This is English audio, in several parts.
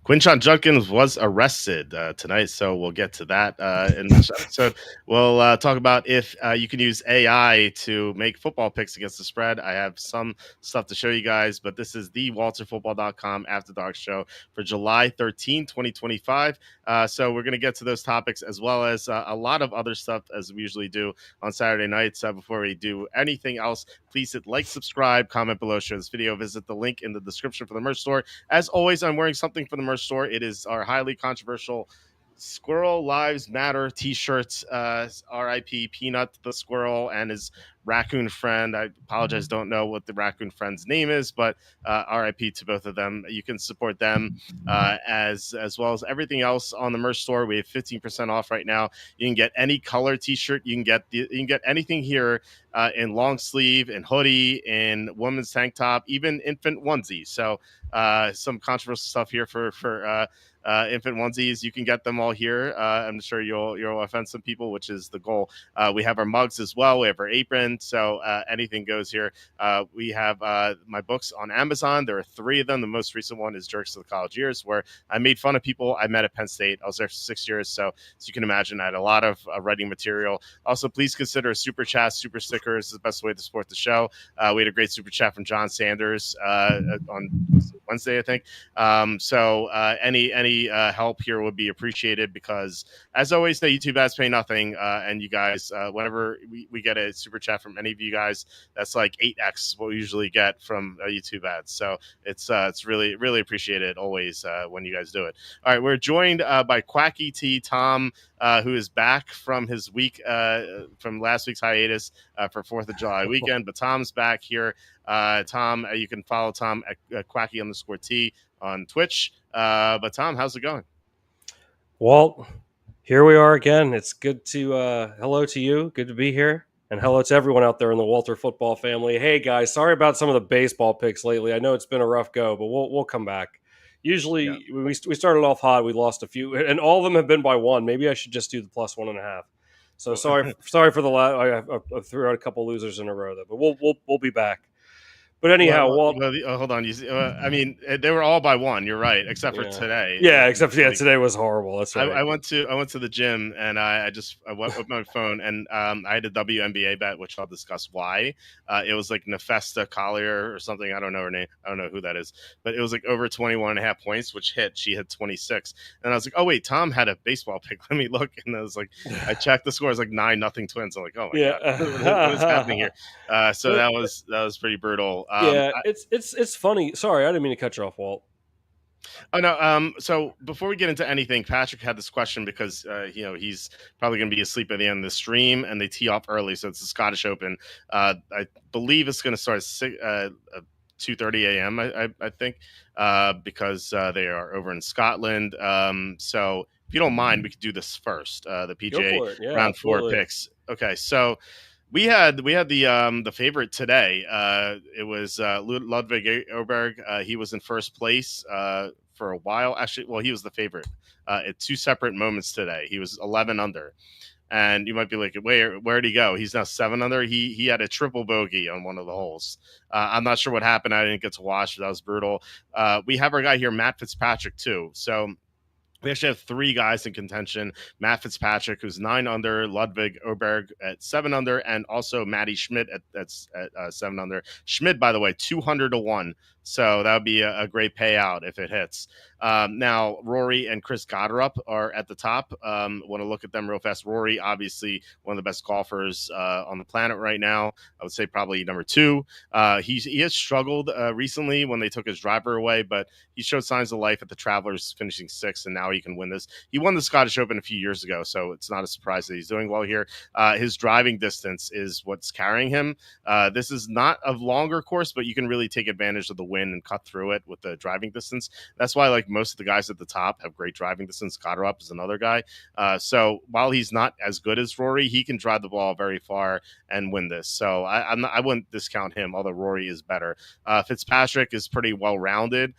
Quinshon Judkins was arrested tonight, so we'll get to that in this episode. We'll talk about if you can use AI to make football picks against the spread. I have some stuff to show you guys, but this is the WalterFootball.com After Dark show for July 13, 2025. So we're going to get to those topics as well as a lot of other stuff as we usually do on Saturday nights. Before we do anything else, please hit like, subscribe, comment below, share this video, visit the link in the description for the merch store. As always, I'm wearing something from the merch store. It is our highly controversial Squirrel Lives Matter t-shirts. RIP Peanut the squirrel and his raccoon friend. I apologize, don't know what the raccoon friend's name is, but RIP to both of them. You can support them as well as everything else on the merch store. We have 15% off right now. You can get any color t-shirt. You can get anything here in long sleeve, in hoodie, in women's tank top, even infant onesie. So some controversial stuff here for infant onesies. You can get them all here. I'm sure you'll offend some people, which is the goal. We have our mugs as well. We have our apron. So anything goes here. We have my books on Amazon. There are 3 of them. The most recent one is Jerks to the College Years, where I made fun of people I met at Penn State. I was there for 6 years. So as you can imagine, I had a lot of writing material. Also, please consider a super chat, super stickers is the best way to support the show. We had a great super chat from John Sanders on Wednesday, I think. So any help here would be appreciated because, as always, the YouTube ads pay nothing. And you guys, whenever we get a super chat from any of you guys, that's like 8x what we usually get from YouTube ads. So it's really, really appreciated always when you guys do it. All right, we're joined by Quacky Tom, who is back from his week, from last week's hiatus for 4th of July weekend. But Tom's back here. Tom, you can follow Tom at Quacky_T on Twitch. But Tom, how's it going? Walt, here we are again. It's good to hello to you. Good to be here. And hello to everyone out there in the Walter football family. Hey guys, sorry about some of the baseball picks lately. I know it's been a rough go, but we'll come back. Usually when we started off hot, we lost a few, and all of them have been by 1. Maybe I should just do the +1.5. So sorry for the I threw out a couple losers in a row, though. But we'll be back. But anyhow, Walt. Hold on. I mean, they were all by 1. You're right, except for today. Yeah, except today was horrible. That's right. I went to the gym and I went with my phone and I had a WNBA bet, which I'll discuss why. It was like Nefesta Collier or something. I don't know her name. I don't know who that is, but it was like over 21.5 points, which hit. She had 26, and I was like, oh wait, Tom had a baseball pick. Let me look, and I was like, I checked the score. It was like 9-0 Twins. I'm like, oh my god, what is happening here? So that was pretty brutal. It's funny. Sorry, I didn't mean to cut you off, Walt. Oh no. So before we get into anything, Patrick had this question because he's probably going to be asleep at the end of the stream, and they tee off early, so it's the Scottish Open. I believe it's going to start at 2:30 a.m. I think because they are over in Scotland. So if you don't mind, we could do this first. The PGA round 4 picks. Okay, so. We had the favorite today. It was Ludwig Oberg. He was in first place for a while. Actually, well, he was the favorite at 2 separate moments today. He was 11 under, and you might be like, where'd he go? He's now 7 under. He had a triple bogey on one of the holes. I'm not sure what happened. I didn't get to watch. That was brutal. We have our guy here, Matt Fitzpatrick, too. So. We actually have 3 guys in contention. Matt Fitzpatrick, who's 9 under, Ludwig Oberg at 7 under, and also Matty Schmidt at 7 under. Schmidt, by the way, 200-1. So that would be a great payout if it hits. Now, Rory and Chris Goddard are at the top. Want to look at them real fast. Rory, obviously, one of the best golfers on the planet right now. I would say probably number 2. He has struggled recently when they took his driver away, but he showed signs of life at the Travelers, finishing 6th, and now he can win this. He won the Scottish Open a few years ago, so it's not a surprise that he's doing well here. His driving distance is what's carrying him. This is not a longer course, but you can really take advantage of the wind and cut through it with the driving distance. That's why like most of the guys at the top have great driving distance. Goddard is another guy. So while he's not as good as Rory, he can drive the ball very far and win this. So I wouldn't discount him, although Rory is better. Fitzpatrick is pretty well-rounded.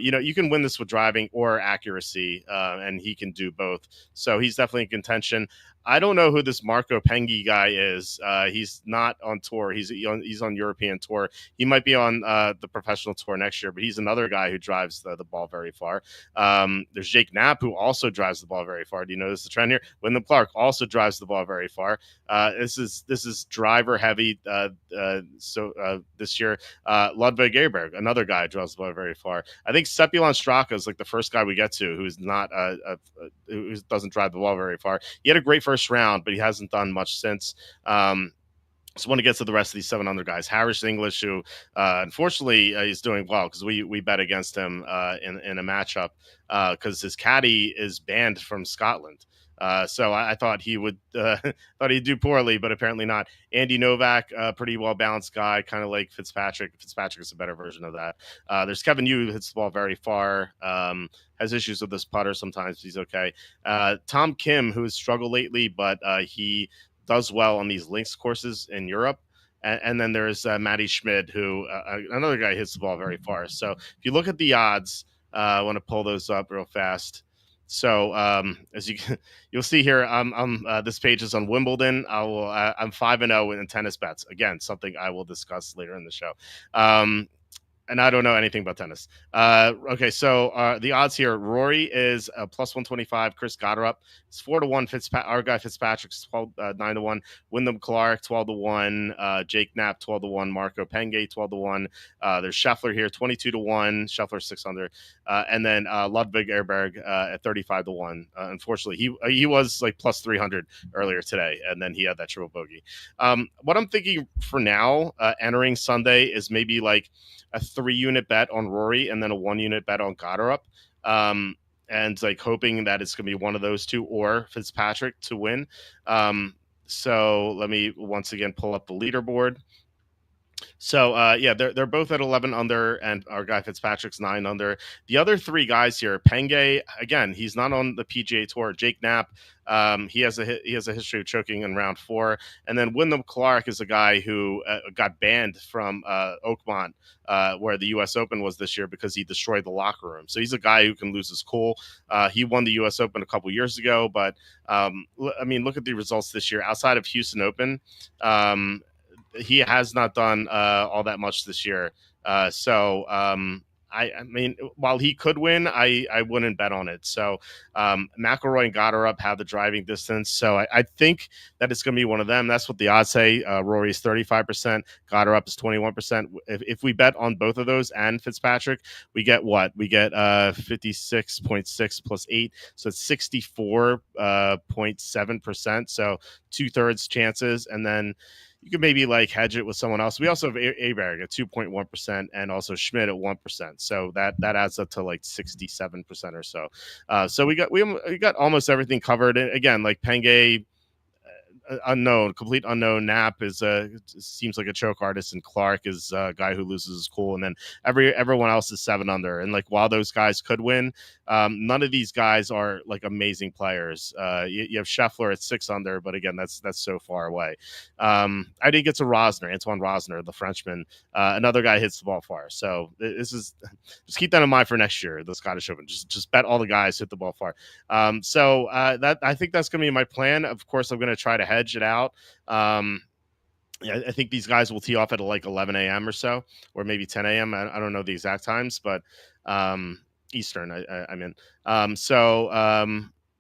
You can win this with driving or accuracy, and he can do both. So he's definitely in contention. I don't know who this Marco Penghi guy is. He's not on tour. He's on European tour. He might be on the professional tour next year, but he's another guy who drives the ball very far. There's Jake Knapp, who also drives the ball very far. Do you notice the trend here? Wyndham Clark also drives the ball very far. This is driver heavy. This year, Ludwig Aberg, another guy, drives the ball very far. I think Sepulon Straka is like the first guy we get to who's not who doesn't drive the ball very far. He had a great first round, but he hasn't done much since. So want to get to the rest of these 7 under guys. Harris English, who unfortunately he's doing well because we bet against him in a matchup because his caddy is banned from Scotland. So I thought he would thought he'd do poorly, but apparently not. Andy Novak, pretty well balanced guy, kind of like Fitzpatrick. Fitzpatrick is a better version of that. There's Kevin Yu, who hits the ball very far. Has issues with his putter sometimes. He's okay. Tom Kim, who has struggled lately, but he does well on these links courses in Europe. And then there's Matty Schmid, who another guy hits the ball very far. So if you look at the odds, I want to pull those up real fast. So as you'll see here, this page is on Wimbledon. I'm 5-0 in tennis bets. Again, something I will discuss later in the show. And I don't know anything about tennis. Okay, so the odds here: Rory is plus 125. Chris Gotterup is 4-1. Our guy Fitzpatrick's 9-1. Wyndham Clark 12-1. Jake Knapp 12-1. Marco Penge 12-1. There's Scheffler here 22-1. Scheffler 600, and then Ludwig Aberg at 35-1. Unfortunately, he was like plus 300 earlier today, and then he had that triple bogey. What I'm thinking for now, entering Sunday, is maybe like a 3-unit bet on Rory and then a 1-unit bet on Gotterup. And like hoping that it's going to be one of those two or Fitzpatrick to win. So let me once again pull up the leaderboard. So yeah, they're both at 11 under, and our guy Fitzpatrick's 9 under. The other 3 guys here, Penge, again, he's not on the PGA Tour. Jake Knapp, he has a history of choking in round 4, and then Wyndham Clark is a guy who got banned from Oakmont, where the U.S. Open was this year because he destroyed the locker room. So he's a guy who can lose his cool. He won the U.S. Open a couple years ago, but I mean, look at the results this year outside of Houston Open. He has not done all that much this year. I mean, while he could win, I wouldn't bet on it. So McIlroy and Gotterup have the driving distance. So I think that it's going to be one of them. That's what the odds say. Rory's 35%. Gotterup is 21%. If we bet on both of those and Fitzpatrick, we get what? We get 56.6 plus 8. So it's 64.7%. So 2/3 chances. And then you could maybe like hedge it with someone else. We also have Aberg at 2.1% and also Schmidt at 1%. So that adds up to like 67% or so. So we got almost everything covered. And again, like Penge, unknown, complete unknown. Knapp is seems like a choke artist, and Clark is a guy who loses his cool, and then everyone else is 7 under. And like while those guys could win, none of these guys are like amazing players. You have Scheffler at 6 under, but again, that's so far away. I didn't get to Antoine Rosner, the Frenchman. Another guy hits the ball far. So this is just keep that in mind for next year, the Scottish Open. Just bet all the guys hit the ball far. So that I think that's going to be my plan. Of course, I'm going to try to hedge it out. Yeah, I think these guys will tee off at like 11 a.m. or so, or maybe 10 a.m. I don't know the exact times, but Eastern, I mean.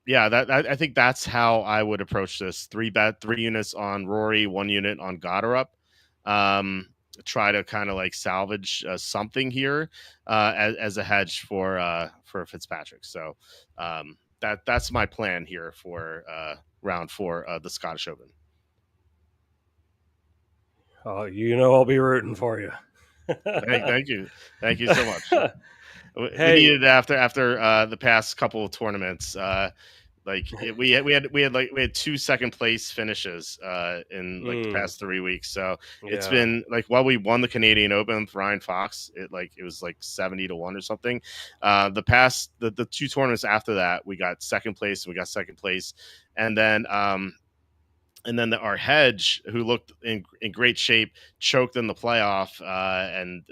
Yeah, I think that's how I would approach this. 3 units on Rory, 1 unit on Gotterup. Try to kind of like salvage something here as a hedge for Fitzpatrick. So that's my plan here for round 4 of the Scottish Open. Oh, I'll be rooting for you. Thank you so much. We needed after the past couple of tournaments. We had 2 second place finishes in like the past 3 weeks. So it's been like while we won the Canadian Open with Ryan Fox, it was like 70-1 or something. The 2 tournaments after that, we got second place, and then our hedge, who looked in great shape, choked in the playoff, and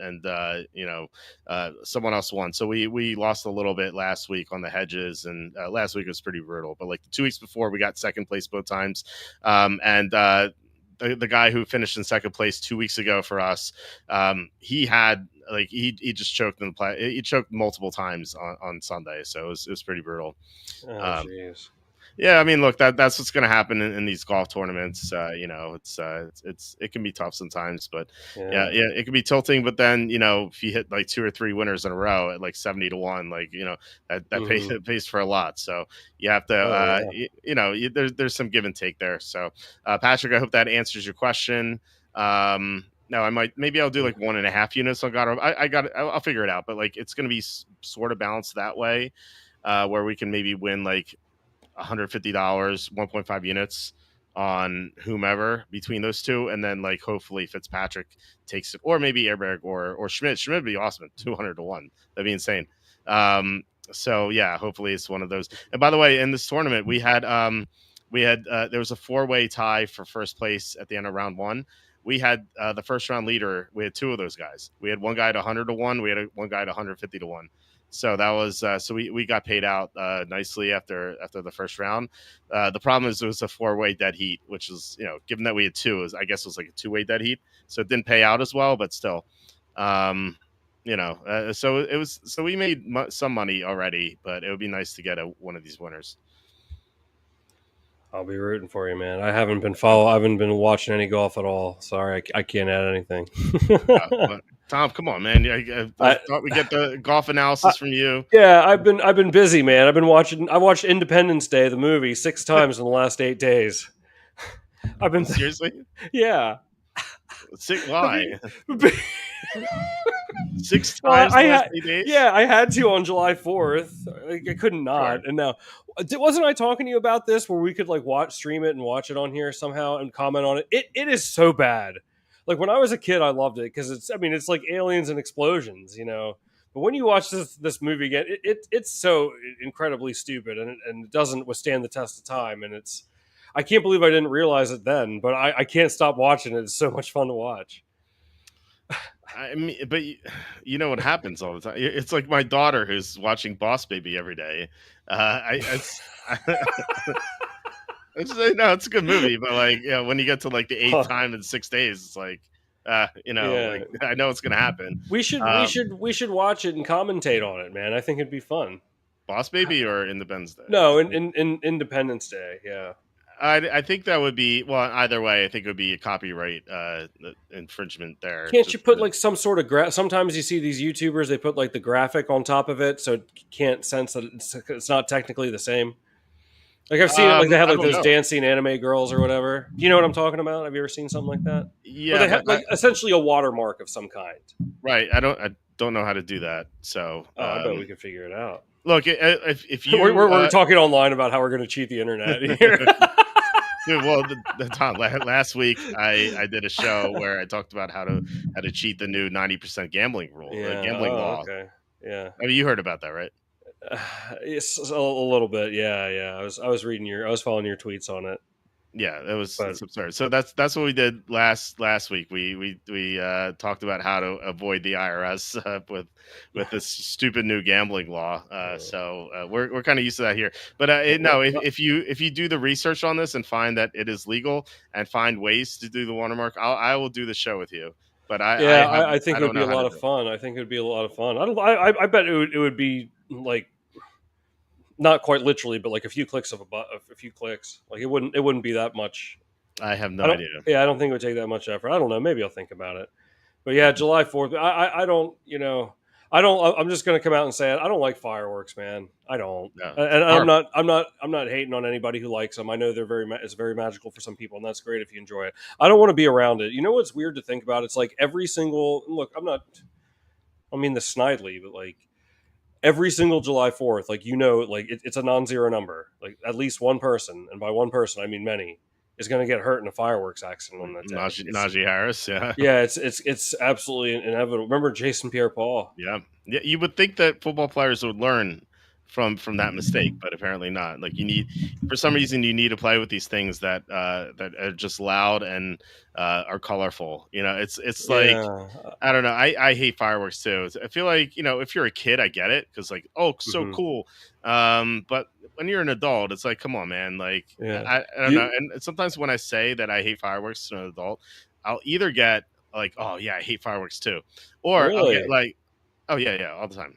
someone else won. So we lost a little bit last week on the hedges, and last week was pretty brutal. But like the 2 weeks before, we got second place both times, the guy who finished in second place 2 weeks ago for us, he had like he just choked in the play. He choked multiple times on Sunday, so it was pretty brutal. Oh, Um, jeez. yeah, I mean, look, that's what's going to happen in these golf tournaments. It can be tough sometimes, but Yeah. yeah, it can be tilting. But then if you hit like 2 or 3 winners in a row at like 70 to 1, like that pays Hmm. it pays for a lot. So you have to, Oh yeah. there's some give and take there. So Patrick, I hope that answers your question. No, maybe I'll do like 1.5 units on God. I'll figure it out, but like it's going to be sort of balanced that way, where we can maybe win like $150, 1.5 units on whomever between those two, and then like hopefully Fitzpatrick takes it, or maybe Airberg or Schmidt. Schmidt would be awesome at 200 to 1. That'd be insane. So yeah, hopefully it's one of those. And by the way, in this tournament, we had there was a 4-way tie for first place at the end of round one. We had the first round leader. We had two of those guys. We had one guy at 100 to 1. We had one guy at 150 to 1. So that was so we got paid out nicely after the first round. The problem is it was a 4-way dead heat, which is given that we had two, I guess it was like a 2-way dead heat, so it didn't pay out as well, but still, so we made some money already, but it would be nice to get one of these winners. I'll be rooting for you, man. I haven't been watching any golf at all. Sorry, I can't add anything. But Tom, come on, man! I I, thought we get the golf I, analysis from you. yeah, I've been busy, man. I watched Independence Day, the movie, 6 times in the last 8 days. I've been Seriously, yeah. sick. Why? Be- 6 Well, times I in the last had 8 days? yeah, I had to on July 4th. I couldn't Sure. not. And now, wasn't I talking to you about this where we could like stream it and watch it on here somehow and comment on it? It is so bad. Like when I was a kid, I loved it because it's like aliens and explosions, you know. But when you watch this movie again, it's so incredibly stupid and it doesn't withstand the test of time. And I can't believe I didn't realize it then, but I can't stop watching it. It's so much fun to watch. I mean, but you know what happens all the time. It's like my daughter who's watching Boss Baby every day. No, it's a good movie, but like, when you get to like the eighth Huh. time in 6 days, it's like, Yeah, like I know it's gonna happen. we should we Um, should we should watch it and commentate on it, man. I think it'd be fun. Boss Baby or Independence No, Day? in Independence Day, yeah. I think that would be, well, either way. I think it would be a copyright infringement there. Can't you Just put like some sort of sometimes you see these YouTubers, they put like the graphic on top of it so it can't sense that it's not technically the same. Like I've seen it, like they have I like don't those know. dancing anime girls or whatever. Do you know what I'm talking about? Have you ever seen something like that? Where Yeah, they have but like essentially a watermark of some kind. right. I don't know how to do that. So Oh, I bet we could figure it out. look, if We're, you we're, we're talking online about how we're going to cheat the internet here. dude, well, Tom, last week I did a show where I talked about how to cheat the new 90% gambling rule, Yeah. gambling Oh, law. okay. Yeah. I mean, you heard about that, right? It's a little bit. Yeah. Yeah. I was I was following your tweets on it, Yeah, but it's absurd. So that's what we did last week. We talked about how to avoid the IRS with this stupid new gambling law. We're kind of used to that here. But no, if you do the research on this and find that it is legal and find ways to do the watermark, I will do the show with you. But yeah, I think I it would don't be know a how to lot do of it. fun. I think it would be a lot of fun. I bet it would be like not quite literally, but like a few clicks of a few clicks. Like it wouldn't be that much. I have no I don't. idea. Yeah, I don't think it would take that much effort. I don't know. Maybe I'll think about it. But yeah, July 4th. I don't. You know. I don't. I'm just gonna come out and say it. I don't like fireworks, man. I don't. No, And horrible. I'm not hating on anybody who likes them. I know they're it's very magical for some people, and that's great if you enjoy it. I don't want to be around it. You know what's weird to think about? It's like every single look. I mean this snidely, but like every single July 4th, like like it's a non-zero number. Like at least one person, and by one person I mean many, is going to get hurt in a fireworks accident on that day. Najee Harris, yeah. Yeah, it's absolutely inevitable. Remember Jason Pierre-Paul? Yeah. Yeah, you would think that football players would learn from that mistake, but apparently not. Like for some reason, you need to play with these things that are just loud and are colorful. It's like, Yeah. I don't know. I hate fireworks too. I feel like, if you're a kid, I get it because like, oh, so Hmm. cool. But when you're an adult, it's like, come on, man. Like, Yeah. I don't know. You, And sometimes when I say that I hate fireworks to an adult, I'll either get like, oh yeah, I hate fireworks too, or I'll get Really? like, oh yeah, all the time,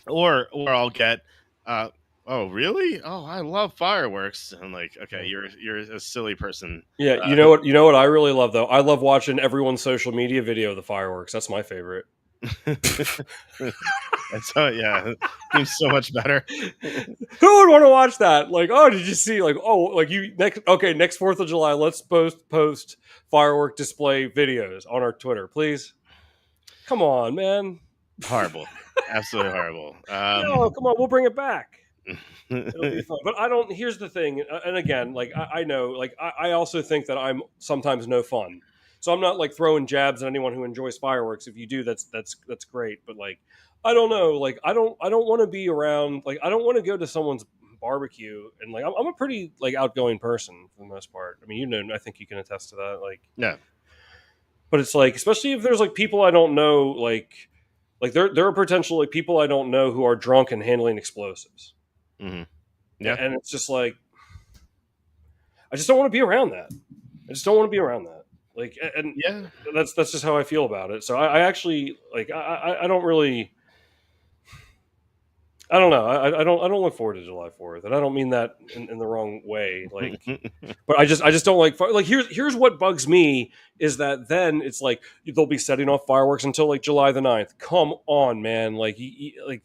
or I'll get, uh, oh really? Oh, I love fireworks. I'm like, okay, Yeah. you're a silly person. Yeah, you Uh, know what? You know what I really love though. I love watching everyone's social media video of the fireworks. That's my favorite. and so yeah, seems so much better. Who would want to watch that? Like, oh, did you see? Like, oh, like you next? Okay, next 4th of July, let's post firework display videos on our Twitter, please. Come on, man. Horrible, absolutely horrible. No, come on, we'll bring it back. It'll be fun. But I don't. Here's the thing, and again, like I know, like I also think that I'm sometimes no fun. So I'm not like throwing jabs at anyone who enjoys fireworks. If you do, that's great. But like, I don't know. Like I don't want to be around. Like I don't want to go to someone's barbecue and like I'm a pretty like outgoing person for the most part. I mean, you know, I think you can attest to that. Like, Yeah. but it's like, especially if there's like people I don't know, like there are potential like people I don't know who are drunk and handling explosives. Hmm. Yeah. And it's just like I just don't want to be around that. I just don't want to be around that. Like, and Yeah. that's just how I feel about it. So I actually like I don't really I don't know I don't look forward to July 4th, and I don't mean that in the wrong way. Like, but I just don't like here's what bugs me is that then it's like they'll be setting off fireworks until like July the 9th. Come on, man! Like like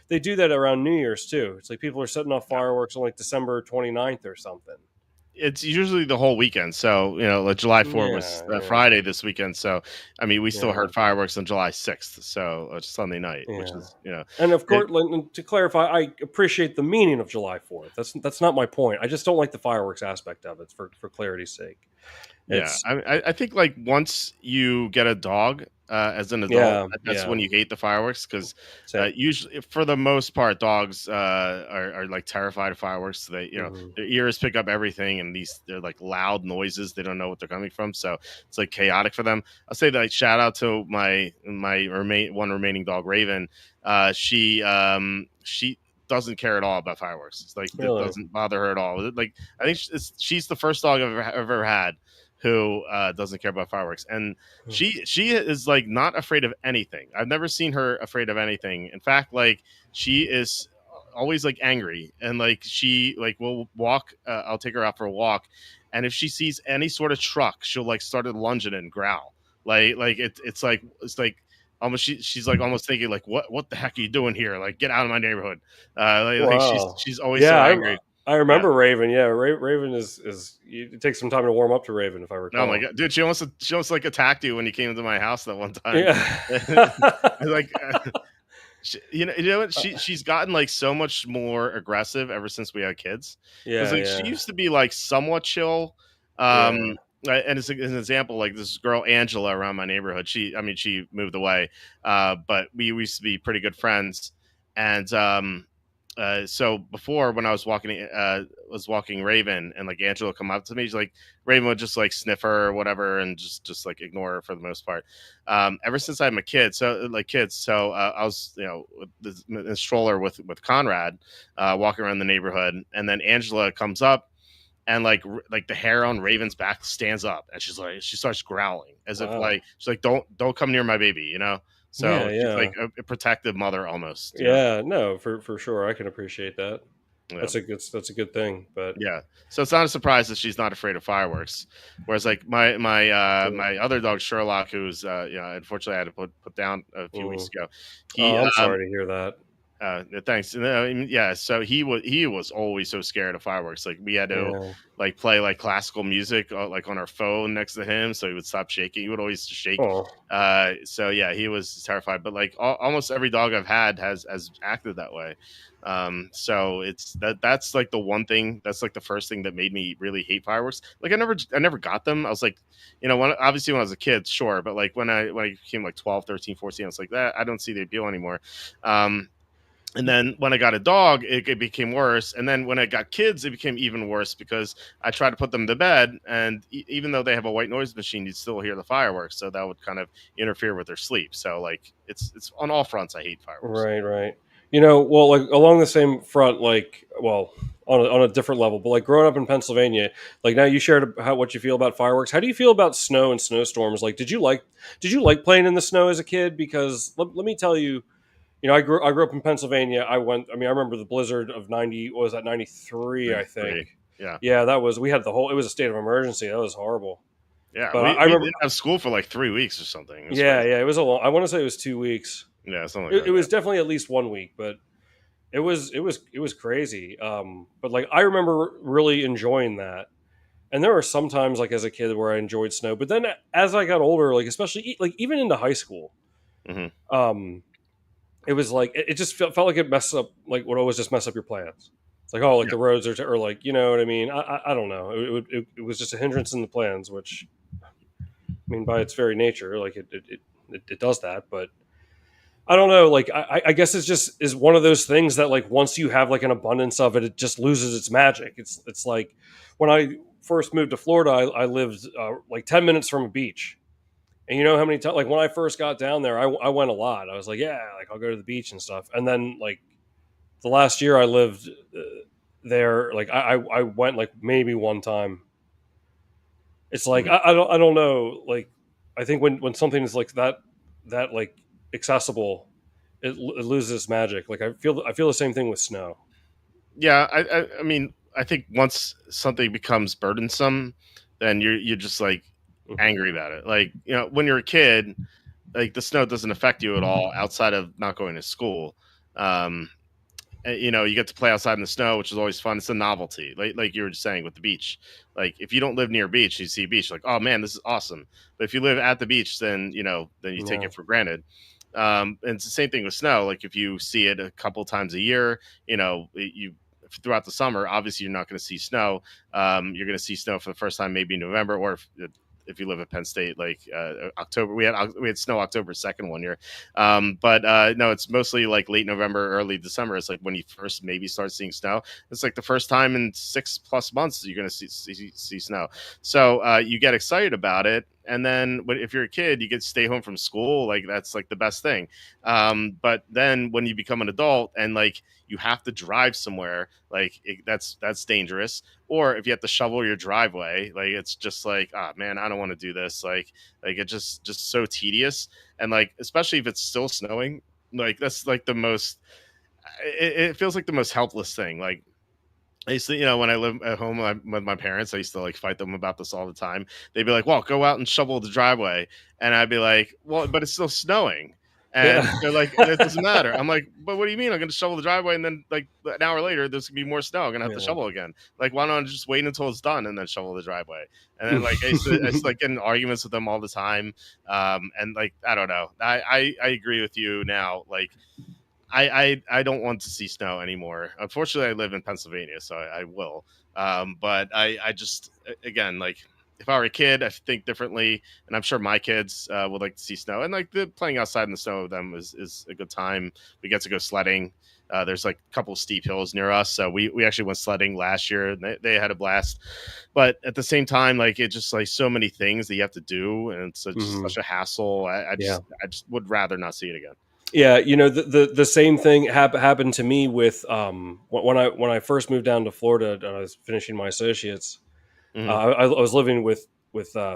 they do that around New Year's too. It's like people are setting off fireworks on like December 29th or something. It's usually the whole weekend. So, like July 4th was Yeah, yeah, Friday this weekend. So, I mean, we still yeah, heard fireworks on July 6th. So, it's Sunday night, which yeah. is, And of it, course, like, to clarify, I appreciate the meaning of July 4th. That's not my point. I just don't like the fireworks aspect of it. For clarity's sake, yeah. it's I think like once you get a dog as an adult, yeah, that's yeah, when you hate the fireworks because same. usually, for the most part, dogs are like terrified of fireworks. So they, Hmm. their ears pick up everything, and they're like loud noises. They don't know what they're coming from, so it's like chaotic for them. I'll say that like, shout out to one remaining dog, Raven. She doesn't care at all about fireworks. It's like it Really. doesn't bother her at all. Like I think she's the first dog I've ever had who doesn't care about fireworks, and she is like not afraid of anything. I've never seen her afraid of anything. In fact, like she is always like angry, and like she like will walk. I'll take her out for a walk, and if she sees any sort of truck, she'll like start lunging and growl. It's like almost she's like almost thinking like what the heck are you doing here? Like get out of my neighborhood. Like Wow. she's always Yeah, so angry. I Yeah. remember Raven. Yeah, Raven is it takes some time to warm up to Raven, if I Oh my recall. god, dude! She almost like attacked you when you came to my house that one time. Yeah. Like, you know what? She's gotten like so much more aggressive ever since we had kids. Because Yeah, like she yeah, used to be like somewhat chill. yeah. And as an example, like this girl Angela around my neighborhood. She moved away, but we used to be pretty good friends. And so before when I was walking Raven and like Angela would come up to me, she's like Raven would just like sniff her or whatever and just like ignore her for the most part. Ever since I'm a kid, I was with this stroller with Conrad, walking around the neighborhood, and then Angela comes up and like the hair on Raven's back stands up, and she starts growling as if Wow. like she's like don't come near my baby. Yeah, So she's yeah. like a protective mother almost. Yeah, no, for sure. I can appreciate that. Yeah. That's a good thing. But Yeah. So it's not a surprise that she's not afraid of fireworks. Whereas like yeah. my other dog Sherlock, who's unfortunately I had to put down a few weeks Mm. ago. He Oh, I'm sorry to hear that. Thanks. No, I mean, yeah, so he was always so scared of fireworks. Like we had to Yeah. like play like classical music like on our phone next to him, so he would stop shaking. He would always shake. Oh, So yeah, he was terrified. But like almost every dog I've had has acted that way. So that's like the one thing. That's like the first thing that made me really hate fireworks. Like I never got them. I was like, obviously when I was a kid, sure, but like when I became like 12, 13, 14, I was like that. I don't see the appeal anymore. And then when I got a dog, it became worse. And then when I got kids, it became even worse because I tried to put them to bed, and even though they have a white noise machine, you'd still hear the fireworks. So that would kind of interfere with their sleep. So like it's on all fronts. I hate fireworks. right, right. Well, like along the same front, like, well, on a different level. But like growing up in Pennsylvania, like now you shared what you feel about fireworks. How do you feel about snow and snowstorms? Like, did you like playing in the snow as a kid? Because let me tell you, I grew up in Pennsylvania. I mean, I remember the blizzard of 90. What was that, 93? I think. 93. Yeah. Yeah, that was. We had the whole. It was a state of emergency. That was horrible. Yeah. But I We remember. didn't have school for like 3 weeks or something. It was Yeah, crazy. yeah. It was a long. I want to say it was 2 weeks. Yeah, something like It that. was definitely at least 1 week, but it was crazy. But like I remember really enjoying that. And there were some times like as a kid where I enjoyed snow, but then as I got older, like especially like even into high school, Hmm. um, it was like it just felt like it messed up, like would always just mess up your plans. It's like, oh, like Yeah. the roads are or like, you know what I mean. I don't know. It was just a hindrance in the plans, which I mean by its very nature, like it does that. But I don't know. Like I guess it's just is one of those things that like once you have like an abundance of it, it just loses its magic. It's like when I first moved to Florida, I lived like 10 minutes from a beach. And you know how many times, like when I first got down there, I went a lot. I was like, yeah, like I'll go to the beach and stuff. And then like the last year I lived there, like I went like maybe one time. It's like Hmm. I don't know. Like I think when something is like that like accessible, it loses its magic. Like I feel the same thing with snow. Yeah. I mean, I think once something becomes burdensome, then you're just like Hmm. angry about it. Like, when you're a kid, like the snow doesn't affect you at all outside of not going to school. Um, you get to play outside in the snow, which is always fun. It's a novelty, like you were just saying with the beach. Like if you don't live near a beach, you see a beach, like, oh man, this is awesome. But if you live at the beach, then then you take Yeah. it for granted. And it's the same thing with snow. Like if you see it a couple times a year, you throughout the summer, obviously you're not going to see snow. You're going to see snow for the first time maybe in November, or if you live at Penn State, like October, we had snow October 2nd one year. But no, it's mostly like late November, early December. It's like when you first maybe start seeing snow. It's like the first time in 6+ months you're going to see snow. So you get excited about it. And then if you're a kid, you get to stay home from school. Like that's like the best thing. But then when you become an adult and like you have to drive somewhere, like that's dangerous. Or if you have to shovel your driveway, like it's just like, oh man, I don't want to do this. Like it's just so tedious. And like especially if it's still snowing, like that's like the most. It feels like the most helpless thing. Like I used to, when I live at home with my parents, I used to like fight them about this all the time. They'd be like, "Well, go out and shovel the driveway," and I'd be like, "Well, but it's still snowing." And Yeah. they're like, "It doesn't matter." I'm like, "But what do you mean? I'm going to shovel the driveway, and then like an hour later, there's going to be more snow. I'm going to have to Yeah. shovel again. Like, why don't I just wait until it's done and then shovel the driveway?" And then like I used to like get in arguments with them all the time. And like I don't know, I agree with you now. Like I don't want to see snow anymore. Unfortunately, I live in Pennsylvania, so I will. But I just again like if I were a kid, I think differently, and I'm sure my kids would like to see snow. And like the playing outside in the snow with them is a good time. We get to go sledding. There's like a couple of steep hills near us, so we actually went sledding last year. And they had a blast, but at the same time, like it's just like so many things that you have to do, and it's Hmm. such a hassle. Yeah. I just would rather not see it again. Yeah, the same thing happened to me with when I first moved down to Florida and I was finishing my associates. Hmm. I was living with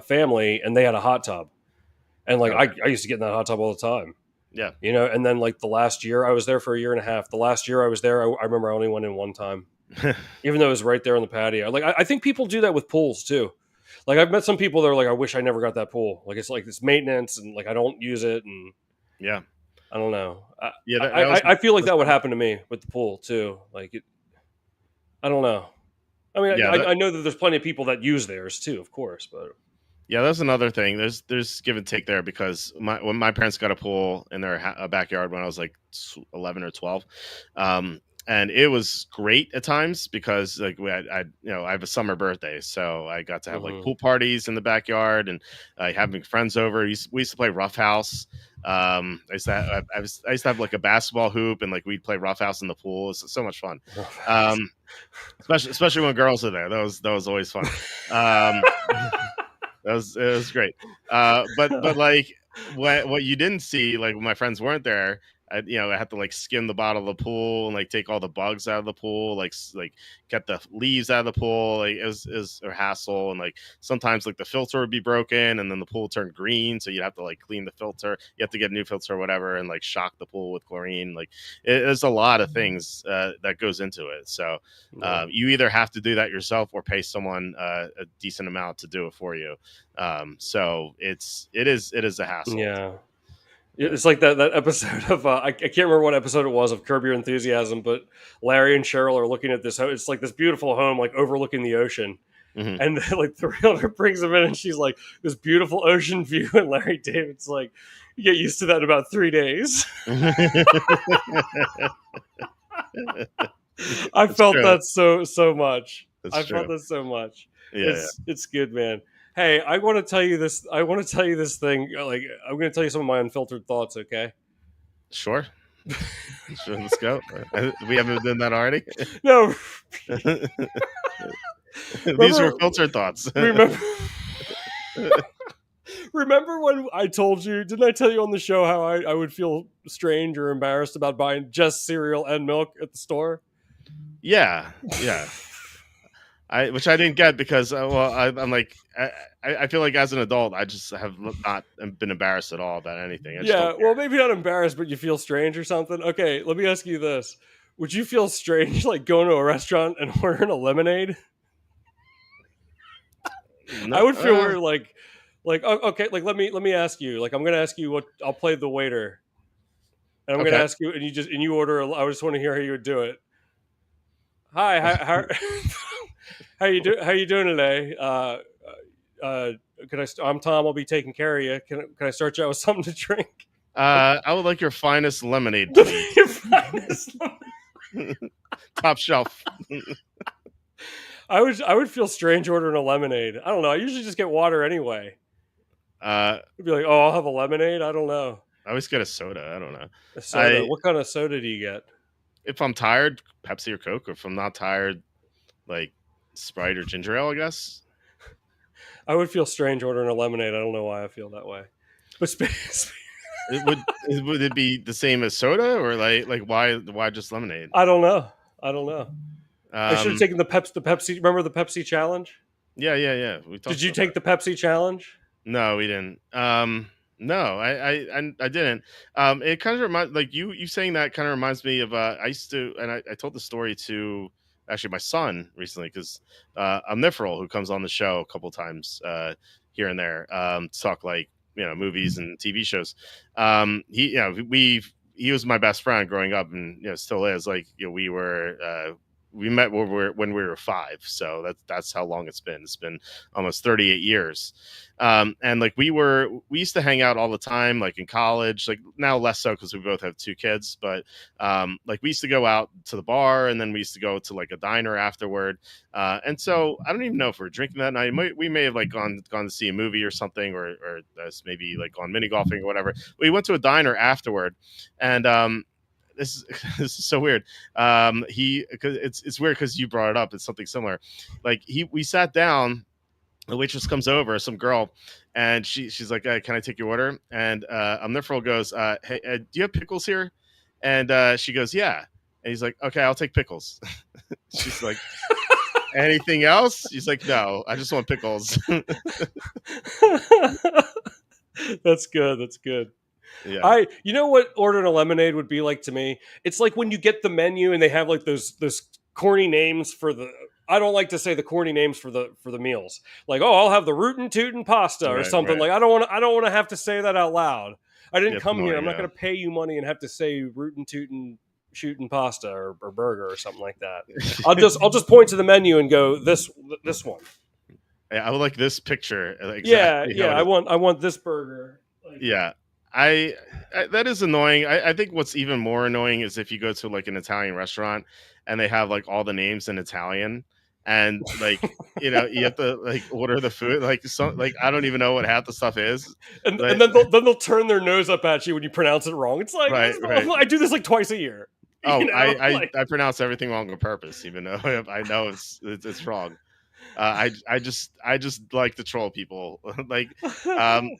family and they had a hot tub, and like Okay. I used to get in that hot tub all the time. Yeah. And then like the last year I was there for a year and a half. The last year I was there, I remember I only went in one time, even though it was right there on the patio. Like I think people do that with pools too. Like I've met some people that are like, I wish I never got that pool. Like it's maintenance and like I don't use it and Yeah. I don't know. Yeah, that was I feel like that's that would one. happen to me with the pool too. I don't know. I mean, Yeah, that I know that there's plenty of people that use theirs too, of course, but yeah, that's another thing. There's give and take there because when my parents got a pool in their backyard when I was like 11 or 12, and it was great at times because like I have a summer birthday, so I got to have like hmm pool parties in the backyard and having friends over. We used to play Rough House. I used to have like a basketball hoop and like we'd play Rough House in the pool. It's so much fun. Um, especially when girls are there. That was always fun. Um, it was great. But like what you didn't see, like when my friends weren't there, I had to like skim the bottom of the pool and like take all the bugs out of the pool, like get the leaves out of the pool. Like it was a hassle, and like sometimes like the filter would be broken, and then the pool turned green, so you'd have to like clean the filter. You have to get a new filter or whatever, and like shock the pool with chlorine. Like there's a lot of things that goes into it. So Yeah. you either have to do that yourself or pay someone a decent amount to do it for you. So it is a hassle. Yeah. Yeah. It's like that episode of I can't remember what episode it was of Curb Your Enthusiasm, but Larry and Cheryl are looking at this. It's like this beautiful home, like overlooking the ocean, Mhm. and like the realtor brings them in, and she's like, "This beautiful ocean view," and Larry David's like, "You get used to that in about 3 days." I That's felt true. that so much. That's I true. felt that so much. Yeah. It's good, man. Hey, I want to tell you this. I want to tell you this thing. Like, I'm going to tell you some of my unfiltered thoughts. Okay. Sure. Sure. Let's go. We haven't done that already. No, These were remember, filtered thoughts. remember, remember when I told you? Didn't I tell you on the show how I would feel strange or embarrassed about buying just cereal and milk at the store? Yeah. Yeah. Which I didn't get because I'm like I feel like as an adult I just have not been embarrassed at all about anything. I just don't Yeah, care. well, maybe not embarrassed, but you feel strange or something. Okay, let me ask you this: would you feel strange like going to a restaurant and ordering a lemonade? No, I would feel weird, okay, like let me ask you. Like, I'm gonna ask you what I'll play the waiter, and I'm gonna okay. ask you, and you order. I just want to hear how you would do it. Hi, how you doing today? Uh, I'm Tom. I'll be taking care of you. Can I start you out with something to drink? I would like your finest lemonade, please. Your finest. Top shelf. I would feel strange ordering a lemonade. I don't know. I usually just get water anyway. I'd be like, oh, I'll have a lemonade. I don't know. I always get a soda. I don't know. A soda. I What kind of soda do you get? If I'm tired, Pepsi or Coke. Or if I'm not tired, like Sprite or ginger ale, I guess. I would feel strange ordering a lemonade. I don't know why I feel that way. But Would it be the same as soda or like why just lemonade? I don't know. I don't know. I should have Um, taken the Pepsi. Remember the Pepsi challenge? yeah. We talked Did you about that. take the Pepsi challenge? No, we didn't. No, I didn't. It kind of reminds like you saying that kind of reminds me of I used to, and I told the story to actually my son recently because Omnifral, who comes on the show a couple times here and there, to talk like movies and TV shows. He was my best friend growing up, and still is. Like we met when we were 5, so that's how long it's been. It's been almost 38 years. And like we used to hang out all the time, like in college, like now less so because we both have 2 kids, but like we used to go out to the bar, and then we used to go to like a diner afterward. And so I don't even know if we're drinking that night. We may have like gone to see a movie or something, or maybe like gone mini golfing or whatever. We went to a diner afterward, and this is this is so weird. Cause it's weird because you brought it up. It's something similar. Like we sat down. The waitress comes over, some girl, and she's like, "Can I take your order?" And Omnifral goes, "Hey, do you have pickles here?" And she goes, "Yeah." And he's like, "Okay, I'll take pickles." She's like, "Anything else?" She's like, "No, I just want pickles." That's good. That's good. Yeah. You know what ordering a lemonade would be like to me? It's like when you get the menu and they have like those corny names for the. I don't like to say the corny names for the meals. Like, oh, I'll have the rootin' tootin' pasta or Right. something. Right. Like, I don't want to have to say that out loud. I Yeah, didn't it's come here. I'm annoying. not Yeah. going to pay you money and have to say rootin' tootin' shooting pasta or burger or something like that. I'll just point to the menu and go this one. Yeah, I would like this picture Yeah, exactly how yeah. it I is. want this burger. Like, Yeah. I that is annoying. I think what's even more annoying is if you go to like an Italian restaurant and they have like all the names in Italian, and like you have to like order the food like I don't even know what half the stuff is. and Like, then they'll turn their nose up at you when you pronounce it wrong. It's like right. I do this like twice a year. Oh, Like I pronounce everything wrong on purpose, even though I know it's wrong. I just like to troll people, like um,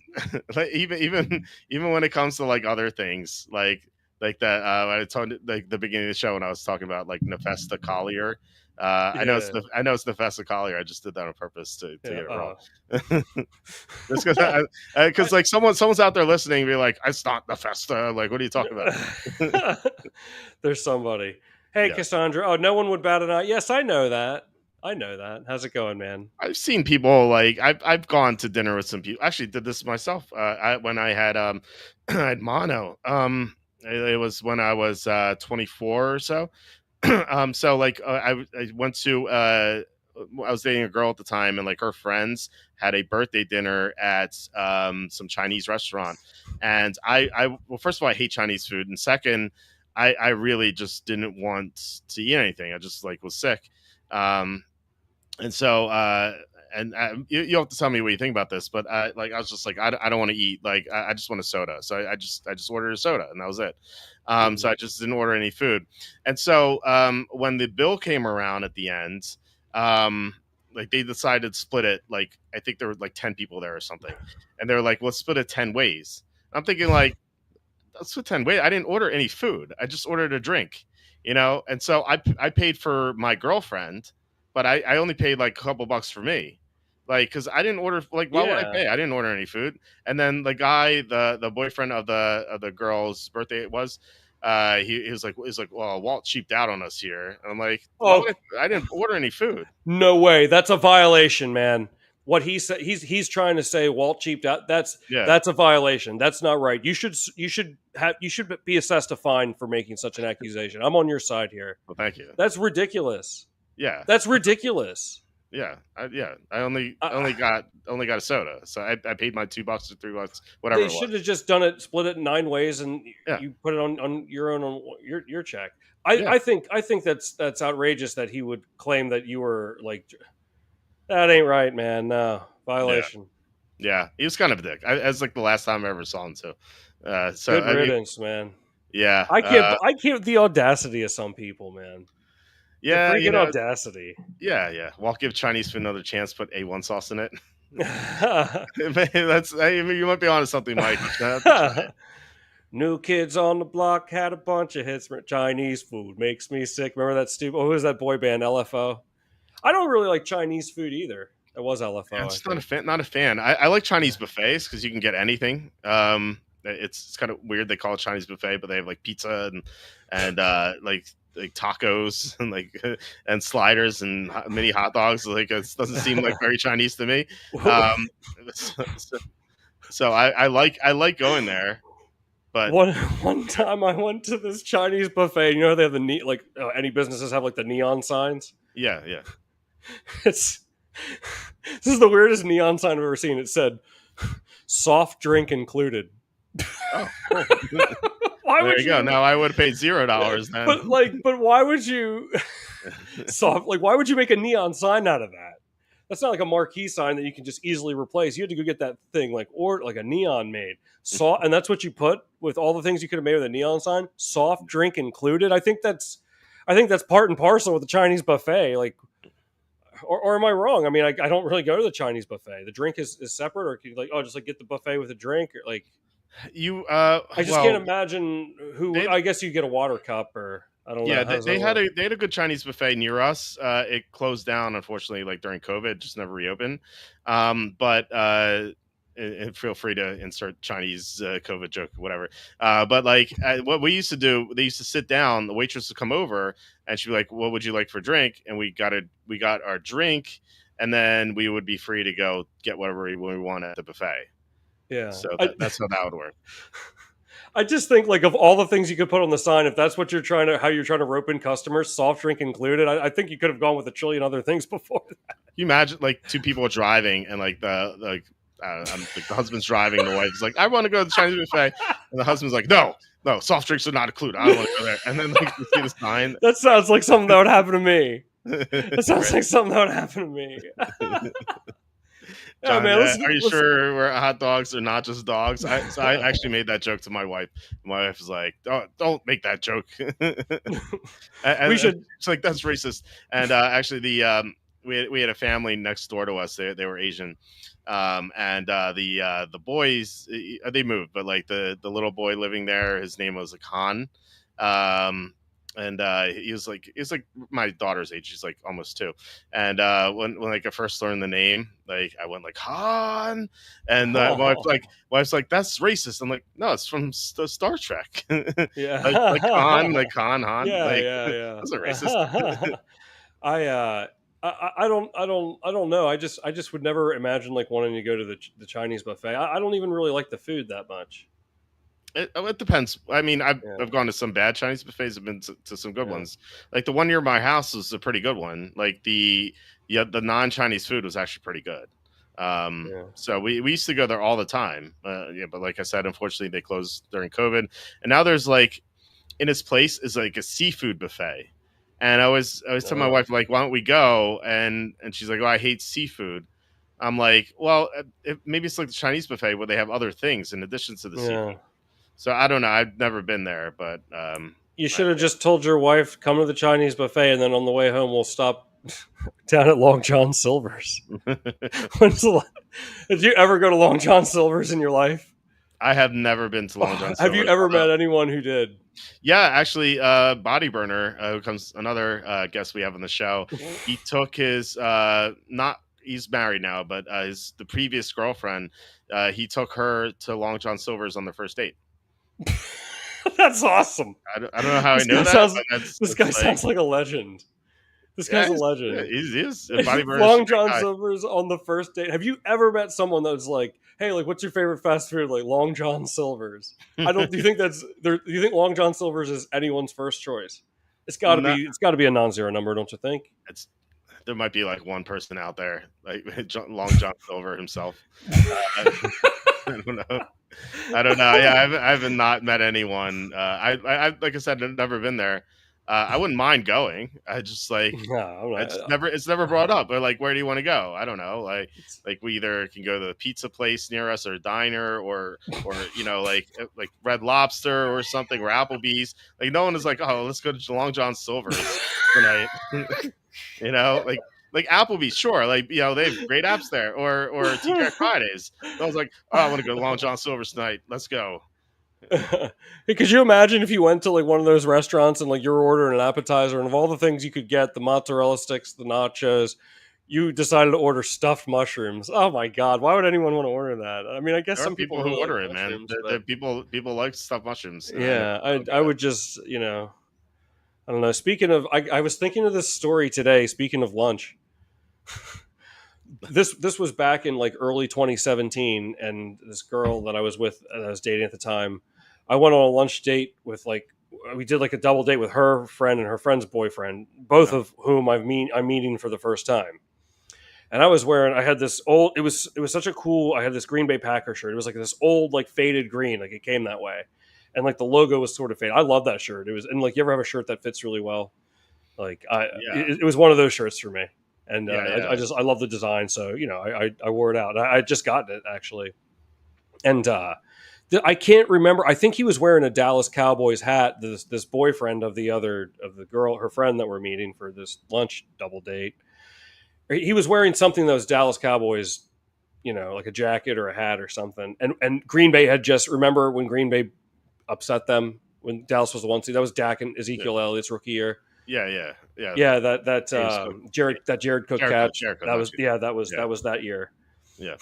like even when it comes to like other things, like like that. I told like the beginning of the show when I was talking about like Nefesta Collier. Yeah, I know it's Nefesta Collier. I just did that on purpose to yeah. get it wrong. Just because like someone's out there listening, and be like, it's not Nefesta. Like, what are you talking about? There's somebody. Hey, Yeah. Cassandra. Oh, no one would bat an eye. Yes, I know that. I know that. How's it going, man? I've seen people like I've gone to dinner with some people. Actually, did this myself. When I had I had mono. It was when I was 24 or so. So like I went to I was dating a girl at the time, and like her friends had a birthday dinner at some Chinese restaurant, and well, first of all, I hate Chinese food, and second, I really just didn't want to eat anything. I just like was sick. Um, and so you have to tell me what you think about this, but like I was just like I don't want to eat, like I just want a soda, so I just ordered a soda and that was it. So Hmm. I just didn't order any food. And so when the bill came around at the end, like they decided to split it, like I think there were like 10 people there or something, and they were like, let's split it 10 ways. I'm thinking like, that's what 10. Wait, I didn't order any food. I just ordered a drink, And so I paid for my girlfriend, but I only paid like a couple bucks for me. Like, cause I didn't order, like, why would I Yeah. pay? I didn't order any food. And then the guy, the boyfriend of the girl's birthday it was, he was like, well, Walt cheaped out on us here. And I'm like, why Oh, would I didn't order any food. no way. That's a violation, man. What he said, he's trying to say Walt cheaped out. Yeah. That's a violation. That's not right. You should be assessed a fine for making such an accusation. I'm on your side here. Well, thank you. That's ridiculous. Yeah. That's ridiculous. Yeah, I only Uh, only got a soda, so I paid my $2 or $3, whatever they it was. should have just done it, split it in 9 ways, and Yeah, you put it on your own on your check. yeah, I think that's outrageous that he would claim that you were like that ain't right, man. No yeah, violation. yeah. He was kind of a dick. That's like the last time I ever saw him too. So Good I mean, riddance, man. yeah, I can't the audacity of some people, man. The yeah, freaking audacity. yeah. Well, give Chinese food another chance. Put A1 sauce in it. That's. I mean, you might be onto something, Mike. You should have to try it. New kids on the block had a bunch of hits. Chinese food makes me sick. Remember that stupid? Who was that boy band? LFO. I don't really like Chinese food either. It was Yeah, I'm LFO, I just not a think. fan. Not a fan. I like Chinese buffets because you can get anything. It's kind of weird they call it Chinese buffet, but they have like pizza and like tacos and like and sliders and mini hot dogs. Like it doesn't seem like very Chinese to me. Um, so, so so I like going there, but One time I went to this Chinese buffet. You know they have any businesses have like the neon signs. yeah, yeah. It's this is the weirdest neon sign I've ever seen. It said soft drink included. Oh, cool. Why There would you go. you? Now I would have paid $0 then. But why would you soft? Like, why would you make a neon sign out of that? That's not like a marquee sign that you can just easily replace. You had to go get that thing or like a neon made and that's what you put with all the things you could have made with a neon sign. Soft drink included. I think that's part and parcel with the Chinese buffet. Like, or am I wrong? I mean, I don't really go to the Chinese buffet. The drink is separate, or can you just like get the buffet with a drink, or like You I just can't well, imagine who. they I guess you get a water cup, or I don't know. yeah, How does they that had work? a good Chinese buffet near us. It closed down unfortunately, like during COVID, just never reopened. But and feel free to insert Chinese COVID joke, whatever. But like what we used to do, they used to sit down. The waitress would come over, and she'd be like, "What would you like for drink?" And we got our drink, and then we would be free to go get whatever we want at the buffet. Yeah, So I that's how that would work. I just think like of all the things you could put on the sign, if that's how you're trying to rope in customers, soft drink included. I think you could have gone with a trillion other things before. You imagine like two people driving and like like the husband's driving and the wife's like, I want to go to the Chinese buffet, and the husband's like, no, soft drinks are not included. I don't want to go there. And then like you see the sign. That sounds like something that would happen to me. That sounds Right. like something that would happen to me. Yeah, John, man. Listen, are you listen. sure we're hot dogs are not just dogs? I actually made that joke to my wife. My wife was like, don't make that joke. We And should. it's like that's racist. And actually, we had a family next door to us. They were Asian, and the boys they moved, but like the little boy living there, his name was Khan, um, and he was like my daughter's age. She's like almost 2, and when like I first learned the name, like I went like Han, and wife's like that's racist. I'm like no, it's from Star Trek, like Han, Yeah. like Han, Yeah, like yeah, that's a racist. yeah. I don't know. I just would never imagine like wanting to go to the Chinese buffet. I don't even really like the food that much. It depends. I mean, Yeah, I've gone to some bad Chinese buffets. I've been to some good yeah, ones. Like the one near my house was a pretty good one. Like the non Chinese food was actually pretty good. yeah. So we used to go there all the time. Yeah, but like I said, unfortunately they closed during COVID, and now there's like in its place is like a seafood buffet. And I was telling my No, wife like, why don't we go? And she's like, oh, I hate seafood. I'm like, well, maybe it's like the Chinese buffet where they have other things in addition to the seafood. yeah. So I don't know. I've never been there, but You I, should have just told your wife, come to the Chinese buffet, and then on the way home, we'll stop down at Long John Silver's. When's the la- Did you ever go to Long John Silver's in your life? I have never been to Long John Have you Silver's. ever Although, met anyone who did? yeah, actually, Body Burner, who comes another guest we have on the show. He took his not he's married now, but his the previous girlfriend. He took her to Long John Silver's on their first date. That's awesome. I don't know how I This know guy that, sounds but that's this guy it's like sounds like a legend. This yeah, guy's a legend. he's Body Burner's a Long great John guy. Silver's on the first date. Have you ever met someone that was like, "Hey, like, what's your favorite fast food?" Like Long John Silver's. I don't. Do you think that's there? Do you think Long John Silver's is anyone's first choice? It's got to No, be. It's got to be a non-zero number, don't you think? it's there might be like one person out there, like Long John Silver himself. Uh, I don't know. I don't know. Yeah, I haven't not met anyone. I like I said, I've never been there. I wouldn't mind going. I just like No, I'm not. it's never brought up. But like, where do you want to go? I don't know. Like we either can go to the pizza place near us or a diner or like Red Lobster or something or Applebee's. Like no one is like, oh, let's go to Long John Silver's tonight. Like Applebee's, sure. Like they have great apps there or TGI Fridays. I was like, oh, I want to go to Long John Silver's tonight. Let's go. Hey, could you imagine if you went to like one of those restaurants and like you're ordering an appetizer and of all the things you could get, the mozzarella sticks, the nachos, you decided to order stuffed mushrooms. Oh my god, why would anyone want to order that? I mean, I guess There are some people people who really like order it, man. mushrooms, The but people like stuffed mushrooms. And I know yeah, people I do would just I don't know. Speaking of, I was thinking of this story today. Speaking of lunch, this was back in like early 2017, and this girl that I was with, and I was dating at the time, I went on a lunch date with like we did like a double date with her friend and her friend's boyfriend, both that. of whom I'm meeting for the first time. And I had this old, it was such a cool, I had this Green Bay Packer shirt. It was like this old, like faded green, like it came that way. And like the logo was sort of faded. I love that shirt. It was, and like you ever have a shirt that fits really well? Like Yeah, it was one of those shirts for me. And yeah, I yeah. just, I love the design. So, I wore it out. I just gotten it actually. And I can't remember. I think he was wearing a Dallas Cowboys hat. This boyfriend of the girl, her friend that we're meeting for this lunch double date, he was wearing something that was Dallas Cowboys, like a jacket or a hat or something. And Green Bay had just remember when Green Bay upset them when Dallas was the one seed. That was Dak and Yeah, Ezekiel Elliott's rookie year. yeah, yeah, yeah. Yeah, The that James Cook, Jared Cook Jericho, catch. Jericho, That not was you. yeah, that was Yeah, that was that year. yeah.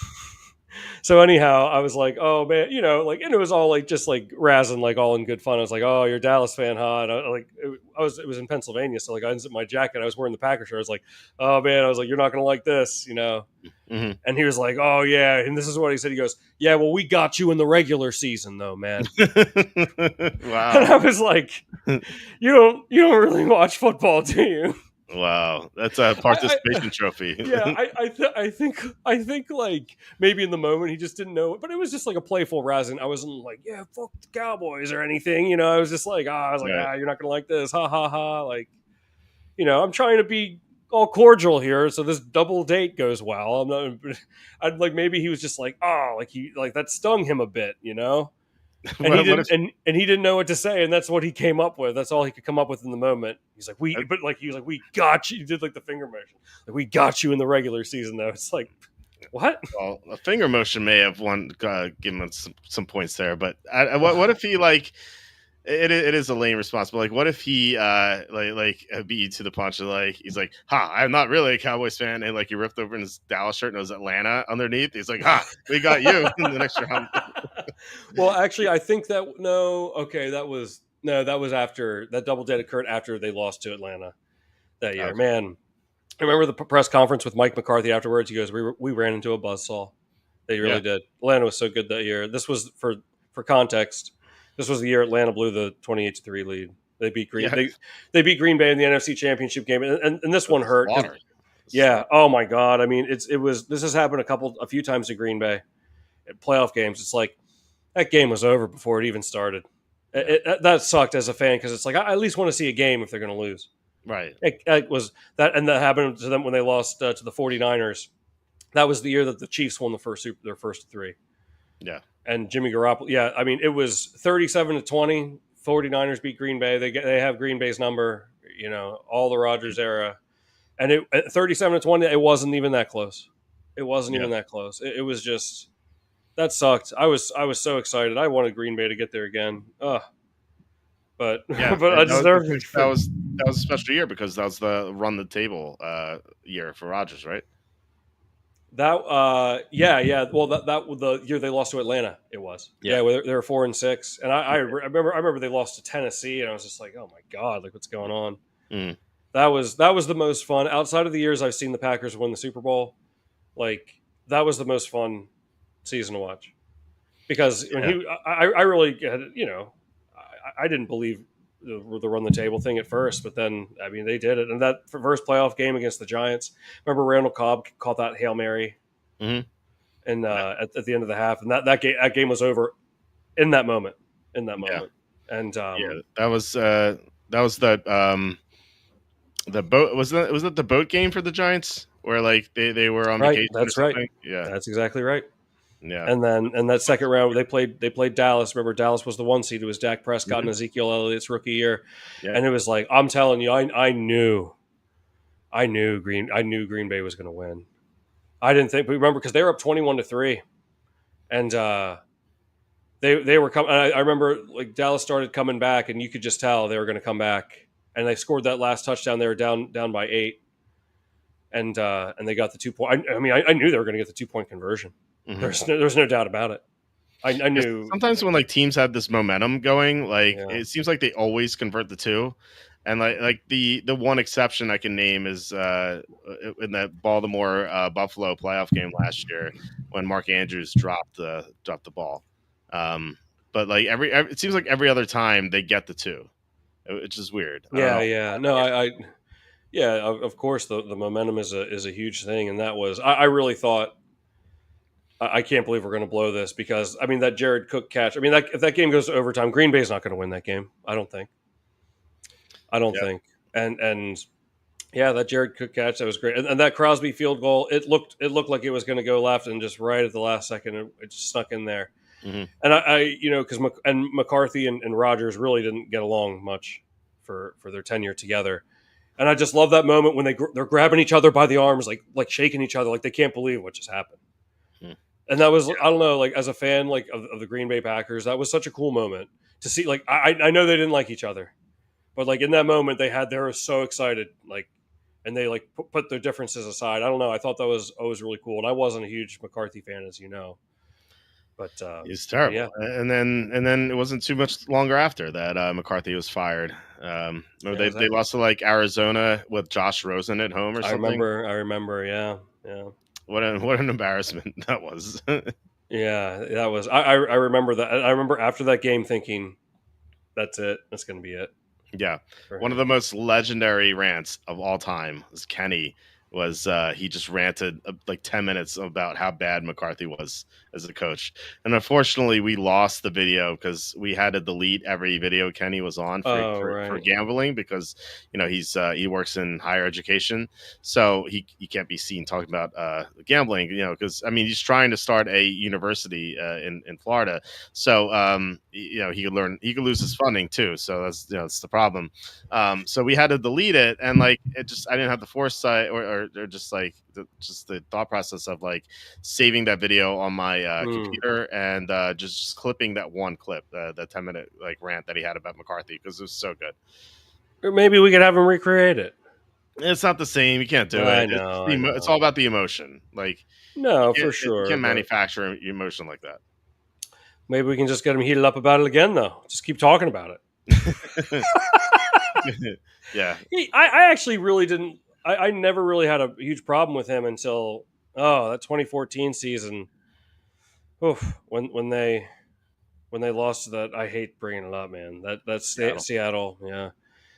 So anyhow, I was like, oh man, like, and it was all like just like razzing, like all in good fun. I was like, oh, you're a Dallas fan, huh? And it was in Pennsylvania, so like I unzipped my jacket. I was wearing the Packer shirt. I was like, oh man, I was like, you're not gonna like this. Hmm. And he was like, oh yeah, and this is what he said. He goes, yeah, well, we got you in the regular season though, man. And Wow, I was like, you don't really watch football, do you? wow. That's a I participation trophy. yeah, I think like maybe in the moment he just didn't know it, but it was just like a playful razzing. I wasn't like, yeah, fuck the Cowboys or anything. I was just like, Right. you're not gonna like this, ha ha ha. Like, I'm trying to be all cordial here, so this double date goes well. I'm not. I'd like maybe he was just like, oh, like he like that stung him a bit. And he What didn't if and he didn't know what to say, and that's what he came up with. That's all he could come up with in the moment. He's like, uh, we got you. He did like the finger motion. Like, we got you in the regular season though. It's like, what? well, a finger motion may have given him some points there, but what if he like it is a lame response, but like, what if he beat you to the punch and like he's like, "Ha, I'm not really a Cowboys fan," and like he ripped over in his Dallas shirt and it was Atlanta underneath. He's like, "Ha, we got you in the next round." Well, actually, I think that no, okay, that was after that double date occurred after they lost to Atlanta that year. Okay, Man, I remember the press conference with Mike McCarthy afterwards. He goes, "We ran into a buzzsaw." They yeah, really did. Atlanta was so good that year. This was for context. This was the year Atlanta blew the 28-3 lead. They beat yeah, they beat Green Bay in the NFC Championship game, and this one hurt because slaughter, yeah. Oh my God. I mean, it was this has happened a few times to Green Bay at playoff games. It's like that game was over before it even started. yeah, That sucked as a fan because it's like I at least want to see a game if they're going to lose. right, It was that, and that happened to them when they lost to the 49ers. That was the year that the Chiefs won their first three. yeah, And Jimmy Garoppolo, yeah, I mean, it was 37-20. 49ers beat Green Bay. They have Green Bay's number, all the Rodgers era. And at 37-20, it wasn't even that close. It wasn't yeah. even that close. It was just that sucked. I was so excited. I wanted Green Bay to get there again. But Yeah, but I and just never. that was a special year because that was the run the table year for Rodgers, right? That yeah. Well, that the year they lost to Atlanta, it was Yeah, they were 4-6, and I remember they lost to Tennessee, and I was just like, oh my God, like what's going on? mm, That was the most fun outside of the years I've seen the Packers win the Super Bowl. Like that was the most fun season to watch because when yeah, I really I didn't believe the run the table thing at first, but then I mean they did it, and that first playoff game against the Giants. Remember Randall Cobb caught that Hail Mary hmm and yeah, at the end of the half, and that game was over in that moment. In that yeah, moment, and yeah. That was the boat was that the boat game for the Giants where like they were on right, vacation or that's right, something. Yeah, that's exactly right. yeah, And then and that second round they played Dallas. Remember Dallas was the one seed. It was Dak Prescott hmm and Ezekiel Elliott's rookie year, yeah, and it was like I'm telling you, I knew Green Bay was going to win. I didn't think, but remember because they were up 21-3, and they were coming. I remember like Dallas started coming back, and you could just tell they were going to come back, and they scored that last touchdown. They were down by 8, and they got the 2 point. I mean, I knew they were going to get the 2 point conversion. hmm There's no doubt about it. I knew. Sometimes when like teams have this momentum going, like Yeah. it seems like they always convert the two. And like the one exception I can name is in that Baltimore Buffalo playoff game last year when Mark Andrews dropped the ball. But like it seems like every other time they get the two. It's just weird. I don't Yeah, know. yeah. No, yeah. Of course, the momentum is a huge thing, and that was I really thought I can't believe we're going to blow this because I mean that Jared Cook catch. I mean if that game goes to overtime, Green Bay's not going to win that game. I don't think. I don't Yeah, think. And yeah, that Jared Cook catch that was great, and that Crosby field goal. It looked like it was going to go left, and just right at the last second, it just snuck in there. hmm And I because McCarthy and Rogers really didn't get along much for their tenure together. And I just love that moment when they're grabbing each other by the arms, like shaking each other, like they can't believe what just happened. And that was I don't know, like as a fan like of the Green Bay Packers, that was such a cool moment to see. Like I know they didn't like each other, but like in that moment they were so excited, like and they like put their differences aside. I don't know. I thought that was always really cool, and I wasn't a huge McCarthy fan, as you know, he's but yeah, terrible. And then it wasn't too much longer after that McCarthy was fired. yeah, They lost to like Arizona with Josh Rosen at home or something. I remember, yeah, yeah. What an embarrassment that was. Yeah, that was. I remember that. I remember after that game thinking, "That's it. That's going to be it Yeah, for one of him." the most legendary rants of all time was Kenny. Was he just ranted like 10 minutes about how bad McCarthy was as a coach, and unfortunately we lost the video because we had to delete every video Kenny was on Oh for right. gambling because he works in higher education, so he can't be seen talking about gambling because I mean he's trying to start a university in Florida, so he could lose his funding too. So that's the problem. So we had to delete it, and like I didn't have the foresight or just like just the thought process of like saving that video on my computer and just clipping that one clip, the 10-minute like rant that he had about McCarthy, because it was so good. Or maybe we could have him recreate it. It's not the same. You can't do I it. know. It's all about the emotion. Like no, for you sure. can't manufacture emotion like that. Maybe we can just get him heated up about it again, though. Just keep talking about it. Yeah. I actually really didn't. I never really had a huge problem with him until that 2014 season. Oof, when they lost to that. I hate bringing it up, man. That's Seattle. Yeah.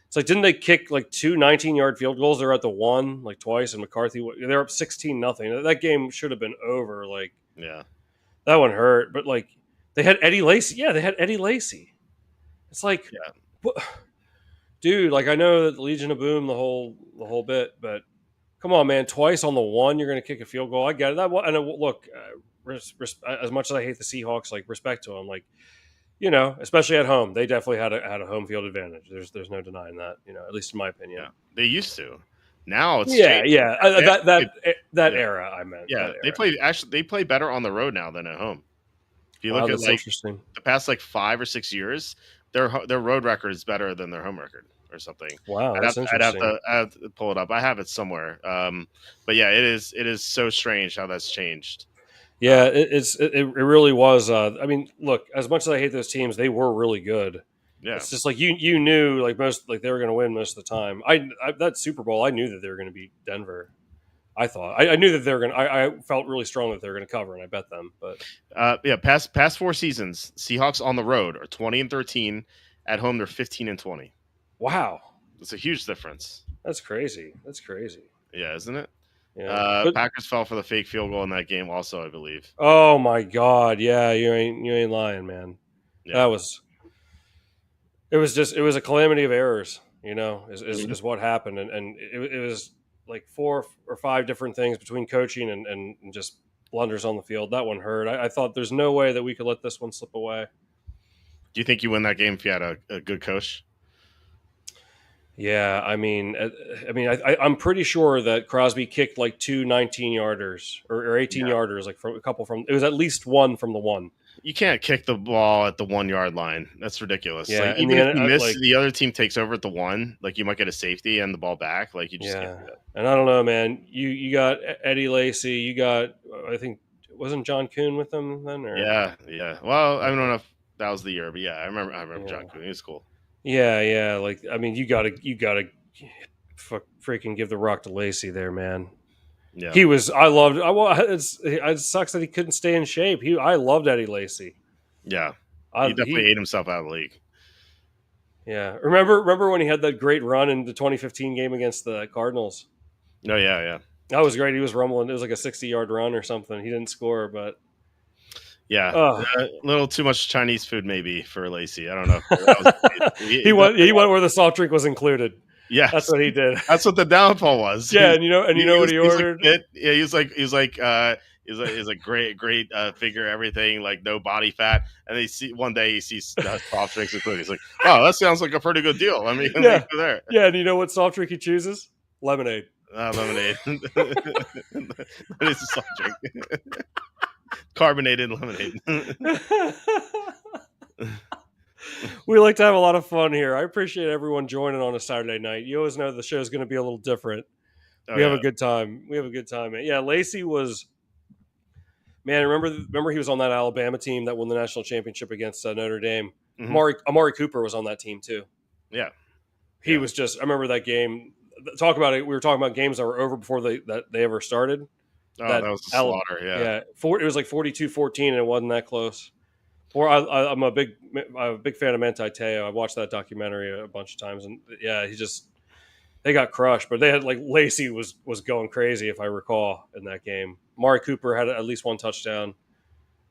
It's like, didn't they kick like 2 19-yard field goals? They're at the one like twice, and McCarthy, they're up 16-0. That game should have been over. Like, yeah, that one hurt. But like, they had Eddie Lacy. Yeah, they had Eddie Lacy. It's like, what? Dude, like, I know that Legion of Boom, the whole bit, but come on, man, twice on the one, you're going to kick a field goal. I get it. And look, as much as I hate the Seahawks, like, respect to them, like, especially at home, they definitely had a home field advantage. There's no denying that, at least in my opinion. Yeah, they used to. Now it's changed. That era, I meant. Yeah, they play better on the road now than at home. If you look at like the past like 5 or 6 years, their road record is better than their home record or something. Wow, that's interesting. I'd have to pull it up. I have it somewhere. But yeah, it is so strange how that's changed. Yeah, it really was. I mean, look, as much as I hate those teams, they were really good. Yeah, it's just like you knew like they were going to win most of the time. That Super Bowl, I knew that they were going to beat Denver. I thought I knew that they were going. I felt really strong that they were going to cover, and I bet them. But past 4 seasons, Seahawks on the road are 20-13. At home, they're 15-20. Wow, it's a huge difference. That's crazy. Yeah, isn't it? Yeah. Packers fell for the fake field goal in that game, also, I believe. Oh my God! Yeah, you ain't lying, man. Yeah. It was a calamity of errors. Is what happened, and it was like 4 or 5 different things between coaching and just blunders on the field. That one hurt. I thought there's no way that we could let this one slip away. Do you think you win that game if you had a good coach? Yeah, I mean, I'm pretty sure that Crosby kicked like 2 19-yarders or 18-yarders, like from a couple from. It was at least one from the one. You can't kick the ball at the 1-yard line. That's ridiculous. Yeah, like, even if you miss, the other team takes over at the 1. Like, you might get a safety and the ball back. Like, you just can't do that. And I don't know, man. You got Eddie Lacy. You got, I think, wasn't John Kuhn with them then? Or? Yeah. Well, I don't know if that was the year, but yeah, I remember John Kuhn. He was cool. Yeah. Like, I mean, you gotta freaking give the rock to Lacy there, man. Yeah, he was. It sucks that he couldn't stay in shape. I loved Eddie Lacy. Yeah, he definitely ate himself out of the league. Yeah, remember when he had that great run in the 2015 game against the Cardinals? Oh yeah. That was great. He was rumbling. It was like a 60-yard run or something. He didn't score, but yeah, a little too much Chinese food maybe for Lacy. I don't know. He went where the soft drink was included. Yeah, that's what he did. That's what the downfall was. Yeah, and you know what he ordered? He was like great figure, everything, like no body fat. And one day he sees soft drinks included. He's like, oh, that sounds like a pretty good deal. I mean, there. Yeah, and you know what soft drink he chooses? Lemonade. Lemonade. That is a soft drink. Carbonated lemonade. We like to have a lot of fun here. I appreciate everyone joining on a Saturday night. You always know the show is going to be a little different. We have a good time. Man. Yeah, Lacy was. Man, remember he was on that Alabama team that won the national championship against Notre Dame. Mm-hmm. Amari Cooper was on that team too. Yeah, he was just. I remember that game. Talk about it. We were talking about games that were over before they ever started. Oh, that was a slaughter. Yeah. It was like 42-14, and it wasn't that close. Or I'm a big fan of Manti Te'o. I watched that documentary a bunch of times, and yeah, they got crushed. But they had like Lacy was going crazy, if I recall, in that game. Amari Cooper had at least one touchdown.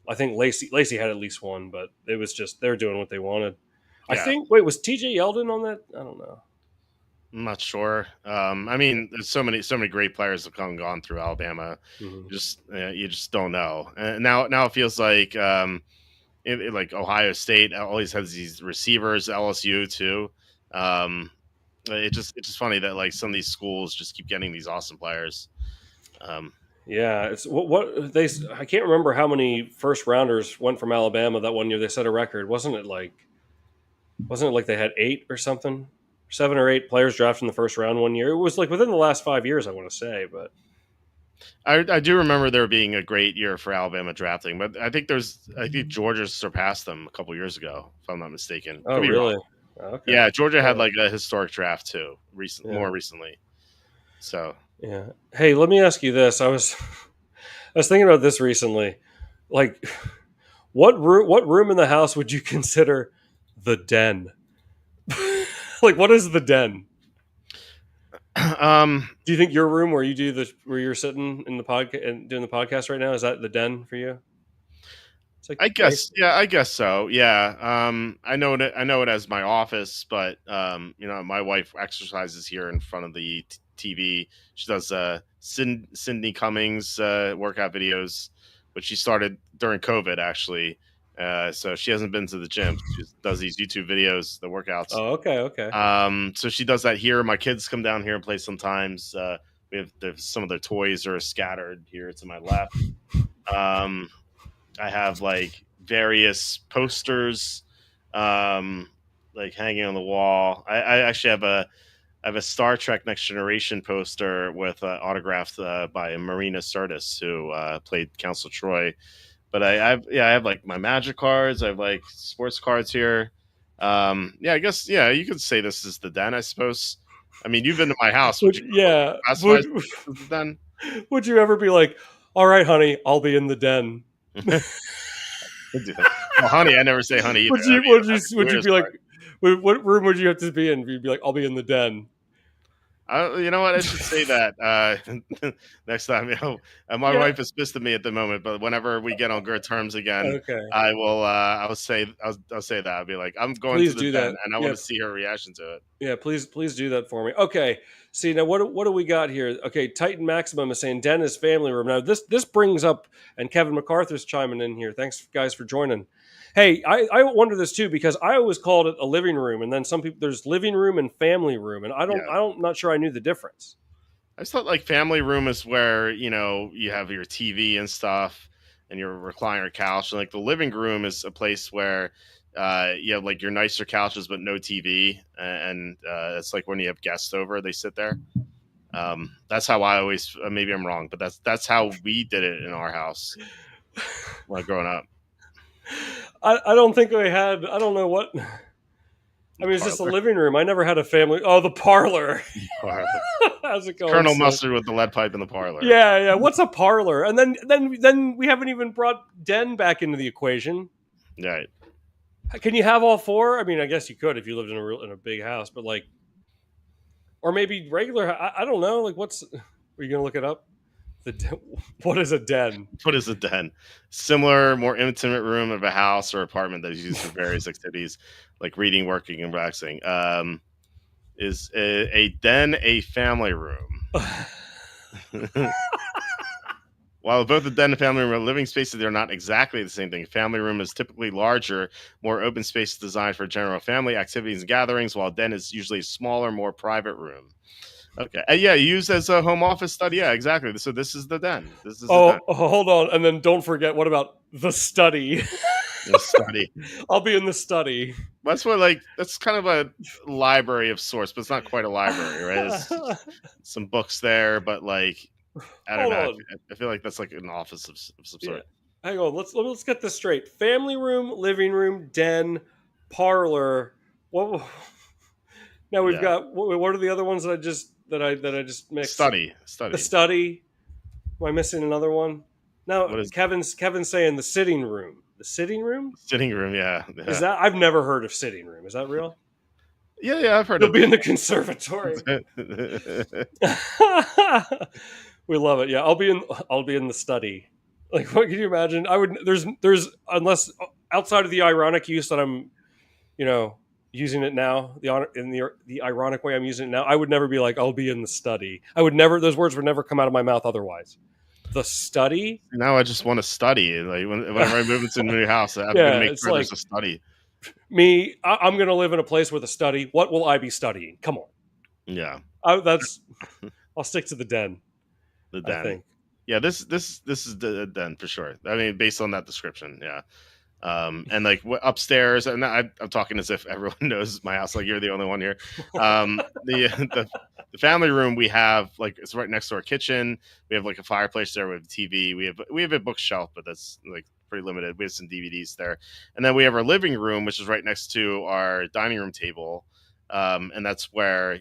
I think Lacy had at least one, but it was just they're doing what they wanted. Yeah. I think. Wait, was TJ Yeldon on that? I don't know. I'm not sure. I mean, there's so many great players have come and gone through Alabama. Mm-hmm. You just don't know. And now it feels like like Ohio State always has these receivers, LSU too. Um, it's just funny that like some of these schools just keep getting these awesome players. Um, Yeah, it's what they. I can't remember how many first rounders went from Alabama that one year. They set a record, wasn't it like they had 8 or something, 7 or 8 players drafted in the first round one year? It was like within the last 5 years, I want to say, but I do remember there being a great year for Alabama drafting, but I think Georgia surpassed them a couple years ago, if I'm not mistaken. oh Could be wrong. really? Okay, Yeah, Georgia had yeah, like a historic draft too, yeah, more recently. So yeah. Hey, let me ask you this. I was thinking about this recently. Like, what room in the house would you consider the den? Like, what is the den? um, Do you think your room where you're sitting in the podcast and doing the podcast right now, is that the den for you? It's like I the place. guess, yeah, I guess so. Yeah. I know it as my office, but you know, my wife exercises here in front of the TV. She does Sydney Cummings workout videos, which she started during COVID actually. So she hasn't been to the gym. She just does these YouTube videos, the workouts. Oh, okay, okay. So she does that here. My kids come down here and play sometimes. We have some of their toys are scattered here to my left. Um, I have like various posters, um, like hanging on the wall. I actually have a Star Trek Next Generation poster with autographed by Marina Sirtis, who played Council Troy. But I have like my Magic cards. I have like sports cards here. Yeah, I guess yeah, you could say this is the den. I suppose. I mean, you've been to my house. Would Would you yeah classify would this as the den? would you ever be like, all right, honey, I'll be in the den? Well, honey, I never say honey either. Would I you mean, would you that's the would you weirdest be like, part. what room would you have to be in? You'd be like, I'll be in the den. You know what? I should say that next time. You know, my Yeah. wife is pissed at me at the moment, but whenever we get on good terms again, Okay. I will. I'll say that. I'll be like, I'm going to Please the do den, that. and I want Yeah. to see her reaction to it. Yeah, please do that for me. Okay. See now, what do we got here? Okay, Titan Maximum is saying den is family room. Now this brings up, and Kevin MacArthur's chiming in here. Thanks guys for joining. Hey, I wonder this too because I always called it a living room, and then some people there's living room and family room, and Yeah, not sure I knew the difference. I just thought like family room is where you know you have your TV and stuff, and your recliner couch, and like the living room is a place where you have like your nicer couches but no TV, and it's like when you have guests over, they sit there. That's how I always. Maybe I'm wrong, but that's how we did it in our house when growing up. I don't think I had. I don't know what. I The mean, it's just a parlor, living room. I never had a family. Oh, the parlor. parlor. How's it going, Colonel sir? Mustard with the lead pipe in the parlor. Yeah, yeah. What's a parlor? And then we haven't even brought den back into the equation. Right. Can you have all four? I mean, I guess you could if you lived in a big house, but like, or maybe regular. I don't know. Like, what's? Are you gonna look it up? What is a den? What is a den? Similar, more intimate room of a house or apartment that is used for various activities like reading, working, and relaxing. Is a den a family room? While both the den and family room are living spaces, they're not exactly the same thing. Family room is typically larger, more open space designed for general family activities and gatherings, while den is usually a smaller, more private room. Okay. Yeah, used as a home office study. Yeah, exactly. So this is the den. This is the den. Hold on, and then don't forget. What about the study? The study. I'll be in the study. That's what like that's kind of a library of sorts, but it's not quite a library, right? It's just some books there, but like I don't Hold know. on. I feel like that's like an office of some Yeah. sort. Hang on. Let's get this straight. Family room, living room, den, parlor. What? Now we've Yeah. got. What are the other ones that I just mixed? Study. The Study. study. Am I missing another one? No. What is Kevin's saying the sitting room. The sitting room sitting room? Yeah. is Yeah. that? I've never heard of sitting room. Is that real? Yeah, yeah, I've heard You'll of be in the conservatory. it. We love it. Yeah, I'll be in the study. Like, what can you imagine? I would. There's unless outside of the ironic use that I'm, you know, using it now. The ironic way I'm using it now. I would never be like, I'll be in the study. I would never. Those words would never come out of my mouth otherwise. the study. Now I just want to study. Like whenever I move into a new house, I'm gonna Yeah, make it's sure there's like a study. I'm going to live in a place with a study. What will I be studying? Come on. Yeah, That's I'll stick to the den, the I den. think. Yeah, this is the den for sure. I mean, based on that description, yeah. And like upstairs, and I'm talking as if everyone knows my house, like you're the only one here. The the family room we have, like, it's right next to our kitchen. We have like a fireplace there. We have a TV. We have a bookshelf, but that's like pretty limited. We have some DVDs there, and then we have our living room, which is right next to our dining room table. And that's where,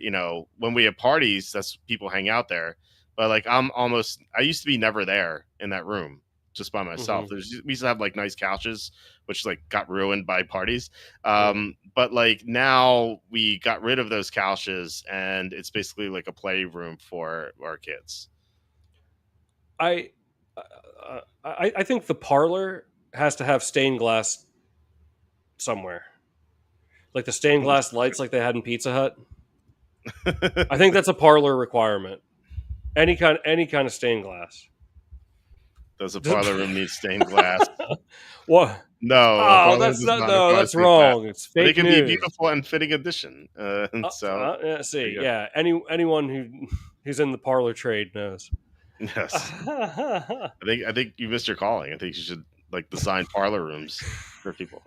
when we have parties, that's people hang out there. But like I used to be never there in that room just by myself. Hmm. We used to have like nice couches, which like got ruined by parties. Yeah. But like now we got rid of those couches, and it's basically like a playroom for our kids. I, I think the parlor has to have stained glass somewhere, like the stained glass lights, like they had in Pizza Hut. I think that's a parlor requirement. Any kind of stained glass. Does a parlor room need stained glass? What? No, a Oh, parlor room that's does not. not No, require that's stained glass, wrong. It's but it fake can be a news. beautiful and fitting addition. And so Yeah, there see, you yeah. Anyone who's in the parlor trade knows. go. Yes, I think you missed your calling. I think you should like design parlor rooms for people.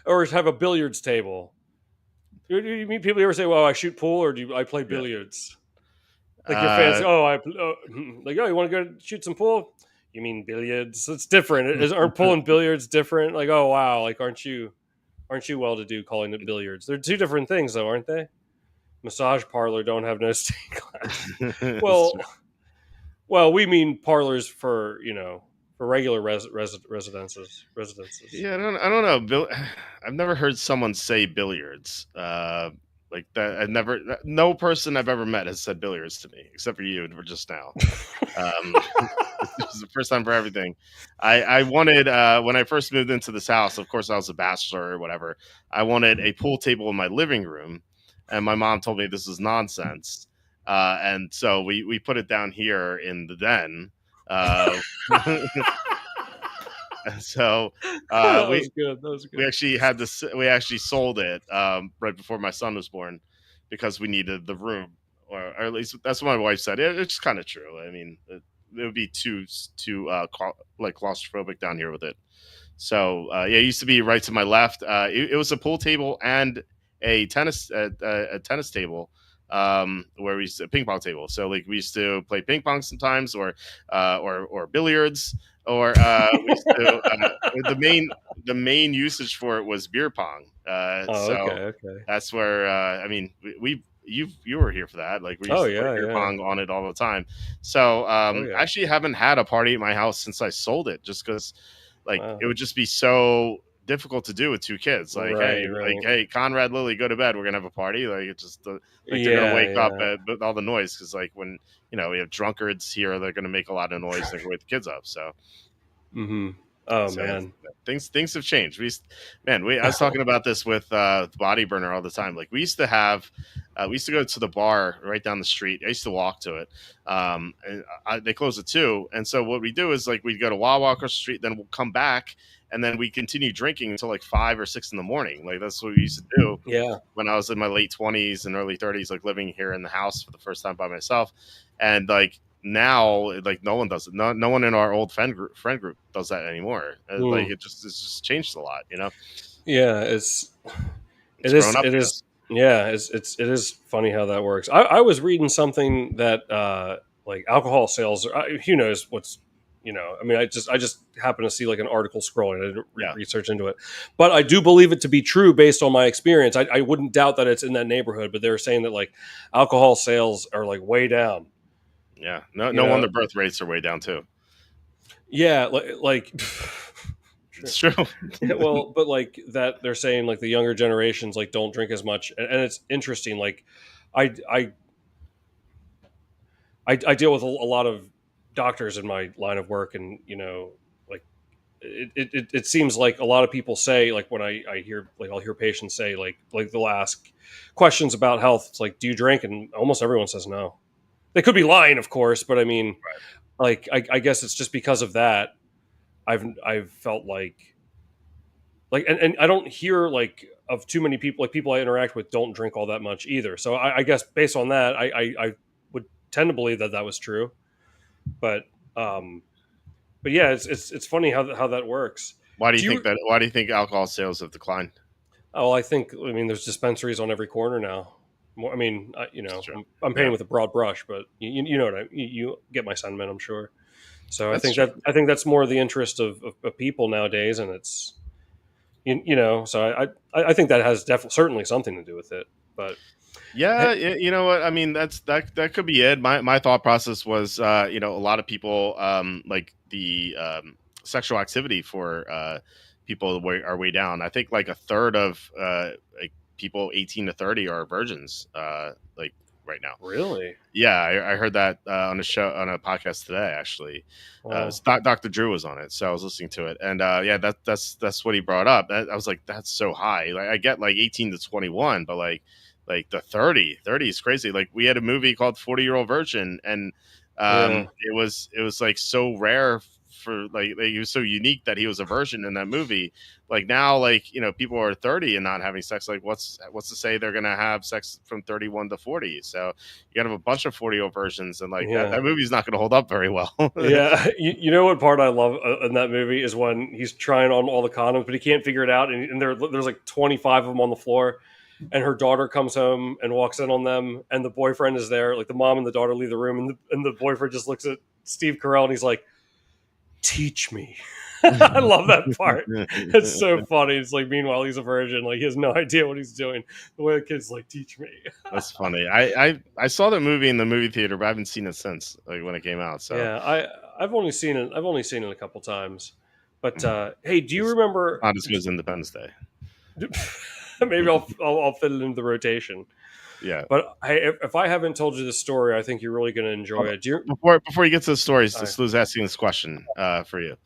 Or have a billiards table. You meet people who ever say, "Well, I shoot pool," or I play Yeah. billiards? Like your fans say, like, oh, you want to go shoot some pool? You mean billiards? It's different. Aren't pool and billiards different? Like, oh wow, like aren't you well to do calling it billiards? They're two different things, though, aren't they? Massage parlor don't have no stained glass. It's Well, well, we mean parlors for for regular residences. Yeah, I don't know. I've never heard someone say billiards. Like that. No person I've ever met has said billiards to me, except for you, for just now. Um, this is the first time for everything. I wanted, when I first moved into this house. Of course, I was a bachelor or whatever. I wanted a pool table in my living room, and my mom told me this was nonsense. And so we put it down here in the den. Uh, and so That we was good. That was we good. actually had this. We actually sold it right before my son was born because we needed the room, or at least that's what my wife said. It's kind of true. I mean, it would be too like claustrophobic down here with it. So yeah, it used to be right to my left. It was a pool table and a tennis table, where we used to, a ping pong table. So like we used to play ping pong sometimes, or billiards, or we used to the main usage for it was beer pong. Oh, okay, So okay. that's where I mean you were here for that. Like we Oh used to play yeah, beer yeah. pong on it all the time. So Oh I yeah. actually haven't had a party at my house since I sold it, just because like it Wow. would just be so difficult to do with two kids. Right, right. Hey, Conrad, Lily, go to bed. We're gonna have a party. Like it just like they're gonna Yeah, wake up yeah. with all the noise, because like when we have drunkards here, they're gonna make a lot of noise. They're gonna wake the kids up. So Mm-hmm. Oh so man. things have changed. I was talking about this with Body Burner all the time. Like we used to go to the bar right down the street. I used to walk to it. And they closed at 2, and so what we do is like we'd go to Wawa across the street, then we'll come back, and then we continue drinking until like 5 or 6 in the morning. Like that's what we used to do Yeah. when I was in my late 20s and early 30s, like living here in the house for the first time by myself. And like now, like no one does it. No one in our old friend group does that anymore. Like Mm. it's just changed a lot. Yeah. It's grown up, It I is. guess. Yeah. It is funny how that works. I was reading something that like alcohol sales. Who knows what's I mean, I just happened to see like an article scrolling. I didn't Yeah, research into it, but I do believe it to be true based on my experience. I wouldn't doubt that it's in that neighborhood. But they were saying that like alcohol sales are like way down. yeah. No, You no know, wonder birth rates are way down too. yeah, like It's true. yeah, well, but like that they're saying like the younger generations like don't drink as much, and it's interesting. Like, I I I deal with a lot of doctors in my line of work, and like it seems like a lot of people say like when I hear like I'll hear patients say like they'll ask questions about health. It's like, do you drink? And almost everyone says no. They could be lying, of course, but I mean, like I guess it's just because of that I've felt like and I don't hear like of too many people, like people I interact with don't drink all that much either. So I guess based on that, I would tend to believe that that was true. But um, but yeah, it's funny how that works. Why do you Do think you? that? Why do you think alcohol sales have declined? Oh, I mean, there's dispensaries on every corner now. I mean, It's true. I'm Yeah. painting with a broad brush, but you know what you get my sentiment, I'm sure. So That's true. I think that's more the interest of people nowadays, and it's you know, so I think that has definitely certainly something to do with it. But hey, Yeah, you know what? I mean, that could be it. My thought process was, a lot of people like the sexual activity for people are way down. I think like a third of like people 18 to 30 are virgins, like right now. really, Yeah, I heard that on a show on a podcast today. Actually, well, Dr. Drew was on it, so I was listening to it, and yeah, that's what he brought up. I was like, that's so high. Like, I get like 18 to 21, but like the 30 is crazy. Like we had a movie called 40-Year-Old Virgin, and yeah, it was like so rare for like he was so unique that he was a virgin in that movie. Like now, like people are 30 and not having sex. Like what's to say they're gonna have sex from 31 to 40? So you got to have a bunch of 40-year-old versions, and like that yeah. movie's not going to hold up very well. Yeah, you know what part I love in that movie is when he's trying on all the condoms, but he can't figure it out, and there's like 25 of them on the floor, and her daughter comes home and walks in on them, and the boyfriend is there, like the mom and the daughter leave the room, and the boyfriend just looks at Steve Carell and he's like, "Teach me." I love that part. It's so funny. It's like meanwhile he's a virgin, like he has no idea what he's doing. The way the kid's like, "Teach me." That's funny. I saw the movie in the movie theater, but I haven't seen it since like when it came out. So Yeah, I've only seen it. I've only seen it a couple times. But hey, do you it's remember? not as good as Independence Day. Maybe I'll fit it into the rotation. Yeah. But hey, if I haven't told you this story, I think you're really going to enjoy it. Do you? Before you get to the stories, I, Lou's asking this question for you.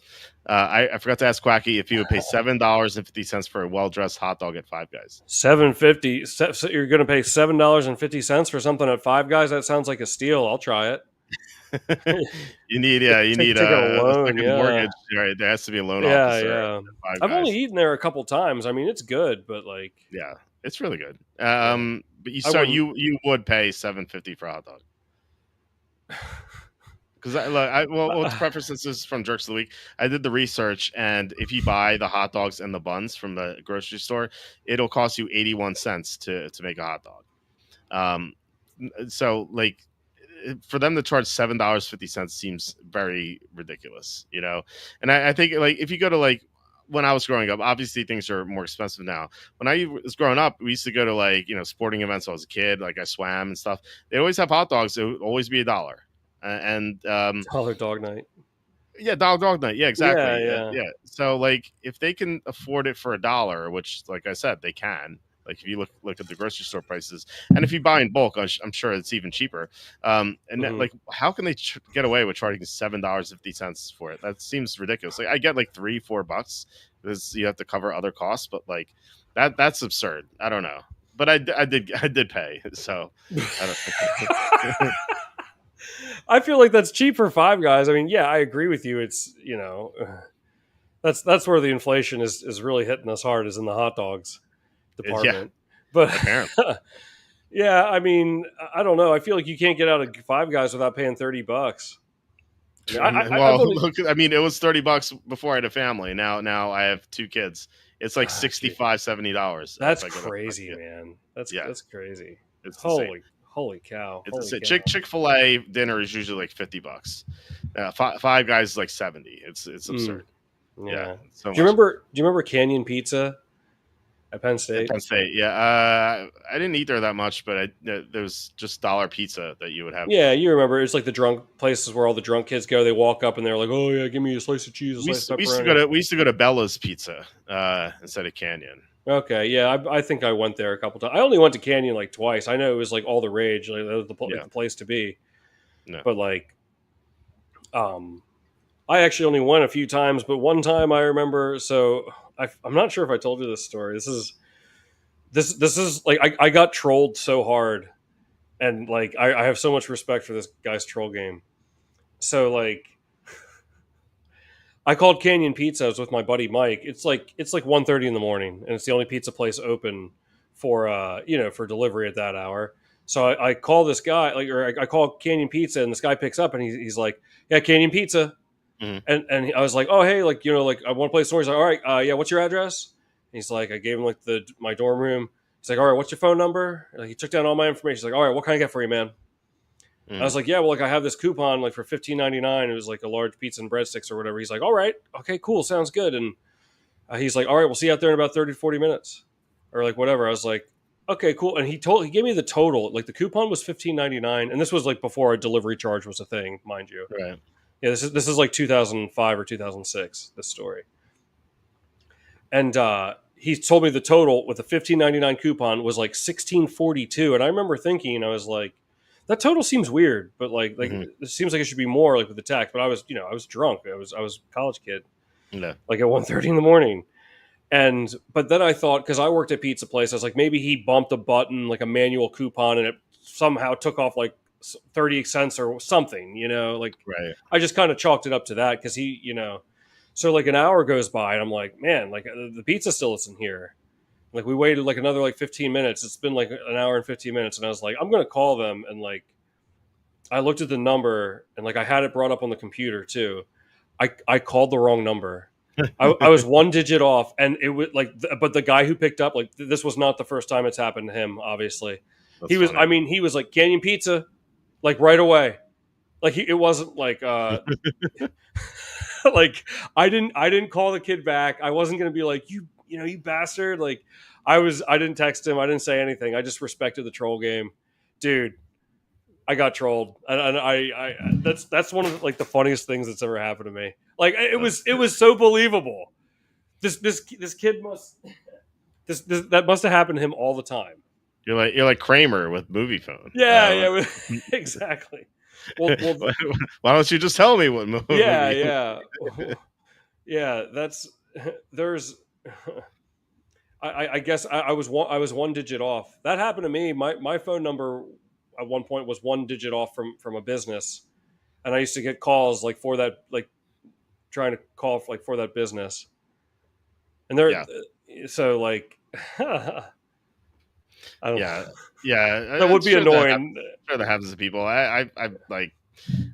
I forgot to ask Quacky if he would pay $7.50 for a well dressed hot dog at Five Guys. $7.50. So you're going to pay $7.50 for something at Five Guys? That sounds like a steal. I'll try it. You need Take out a a loan. second Yeah, mortgage. Right, there has to be a loan yeah, officer yeah. at Five I've only Guys. eaten there a couple times. I mean, it's good, but like, Yeah, it's really good. yeah, But I wouldn't. you would pay $7.50 for a hot dog. Because well, to preface this is from Jerks of the Week. I did the research, and if you buy the hot dogs and the buns from the grocery store, it'll cost you 81 cents to make a hot dog. Um, so like for them to charge $7.50 seems very ridiculous, And I think like if you go to like when I was growing up, obviously things are more expensive now. When I was growing up, we used to go to like sporting events when I was a kid, like I swam and stuff. They always have hot dogs. It would always be $1. And Dollar Dog Night. yeah, dog night. Yeah, Yeah, exactly. yeah. Yeah. So like if they can afford it for $1, which like I said, they can. Like if you look at the grocery store prices, and if you buy in bulk, I'm sure it's even cheaper. And that, Mhm. like, how can they get away with charging $7.50 for it? That seems ridiculous. Like I get like $3-4 because you have to cover other costs, but like that's absurd. I don't know, but I did pay, so I don't. I feel like that's cheap for Five Guys. I mean, yeah, I agree with you. It's that's where the inflation is really hitting us hard is in the hot dogs Yeah, department. But apparently. yeah, I mean, I don't know. I feel like you can't get out of Five Guys without paying $30. I mean, I've Well, only look, I mean, it was $30 before I had a family. Now I have two kids. It's like gee, 65 $70 that's if I go to crazy, yeah, man. yeah, That's crazy. it's insane. Holy cow! It's Holy insane. cow! Chick-fil-A dinner is usually like $50. Five Guys is like 70. It's Mm, absurd. Yeah, yeah. so much. Do you remember Canyon Pizza at Penn At State? Penn State, yeah. I didn't eat there that much, but there's just dollar pizza that you would have. Yeah, you remember. It's like the drunk places where all the drunk kids go. They walk up and they're like, "Oh yeah, give me a slice of cheese, a slice of pepperoni." We used to go to Bella's Pizza instead of Canyon. Okay, yeah, I think I went there a couple times. I only went to Canyon like twice. I know it was like all the rage, like that was like Yeah, the place to be. no. But like, um, I actually only went a few times. But one time I remember. So I'm not sure if I told you this story. This is like I got trolled so hard, and like I have so much respect for this guy's troll game. so like I called Canyon Pizza. I was with my buddy Mike. It's like 1:30 in the morning, and it's the only pizza place open for for delivery at that hour. So I call this guy, I call Canyon Pizza, and this guy picks up, and he's like, "Yeah, Canyon Pizza." Mhm. And I was like, "Oh, hey, like I want to play a store." He's like, "All right, yeah, what's your address?" And he's like, I gave him like my dorm room. He's like, "All right, what's your phone number?" And, like, he took down all my information. He's like, "All right, what can I get for you, man?" I was Mhm. like, "Yeah, well, like I have this coupon like for $15.99. It was like a large pizza and breadsticks or whatever." He's like, "All right, okay, cool, sounds good." And he's like, "All right, we'll see you out there in about 30 to 40 minutes," or like whatever. I was like, "Okay, cool." And he gave me the total. Like the coupon was $15.99, and this was like before a delivery charge was a thing, mind you. Right. Yeah, this is like 2005 or 2006. This story, and he told me the total with the $15.99 coupon was like 1642, and I remember thinking, I was like, that total seems weird, but like Mhm. it seems like it should be more like with the tax. But I was drunk. I was a college kid, Yeah. like at 1:30 in the morning. And but then I thought, because I worked at pizza place, I was like, maybe he bumped a button like a manual coupon, and it somehow took off like 30 cents or something. Like Right. I just kind of chalked it up to that because he. So like an hour goes by, and I'm like, man, like the pizza still isn't here. Like we waited like another like 15 minutes. It's been like an hour and 15 minutes, and I was like, I'm gonna call them. And like I looked at the number, and like I had it brought up on the computer too. I called the wrong number. I was one digit off, and it was like, but the guy who picked up, like, this was not the first time it's happened to him. Obviously, That's funny. he was like Canyon Pizza, like right away. Like it wasn't like, like I didn't call the kid back. I wasn't gonna be like, you bastard. Like I didn't text him. I didn't say anything. I just respected the troll game, dude. I got trolled, and that's one of like the funniest things that's ever happened to me. Like it was so believable. This kid must this that must have happened to him all the time. You're like Kramer with movie phone. Yeah, yeah, exactly. Well, Why don't you just tell me what yeah, movie? yeah, yeah. That's there's. I guess I was one digit off. That happened to me. My phone number at one point was one digit off from a business, and I used to get calls like for that, like trying to call like for that business, and they're Yeah. so like I don't Yeah. Yeah. that I'm would be sure that annoying. sure that happens to people. I like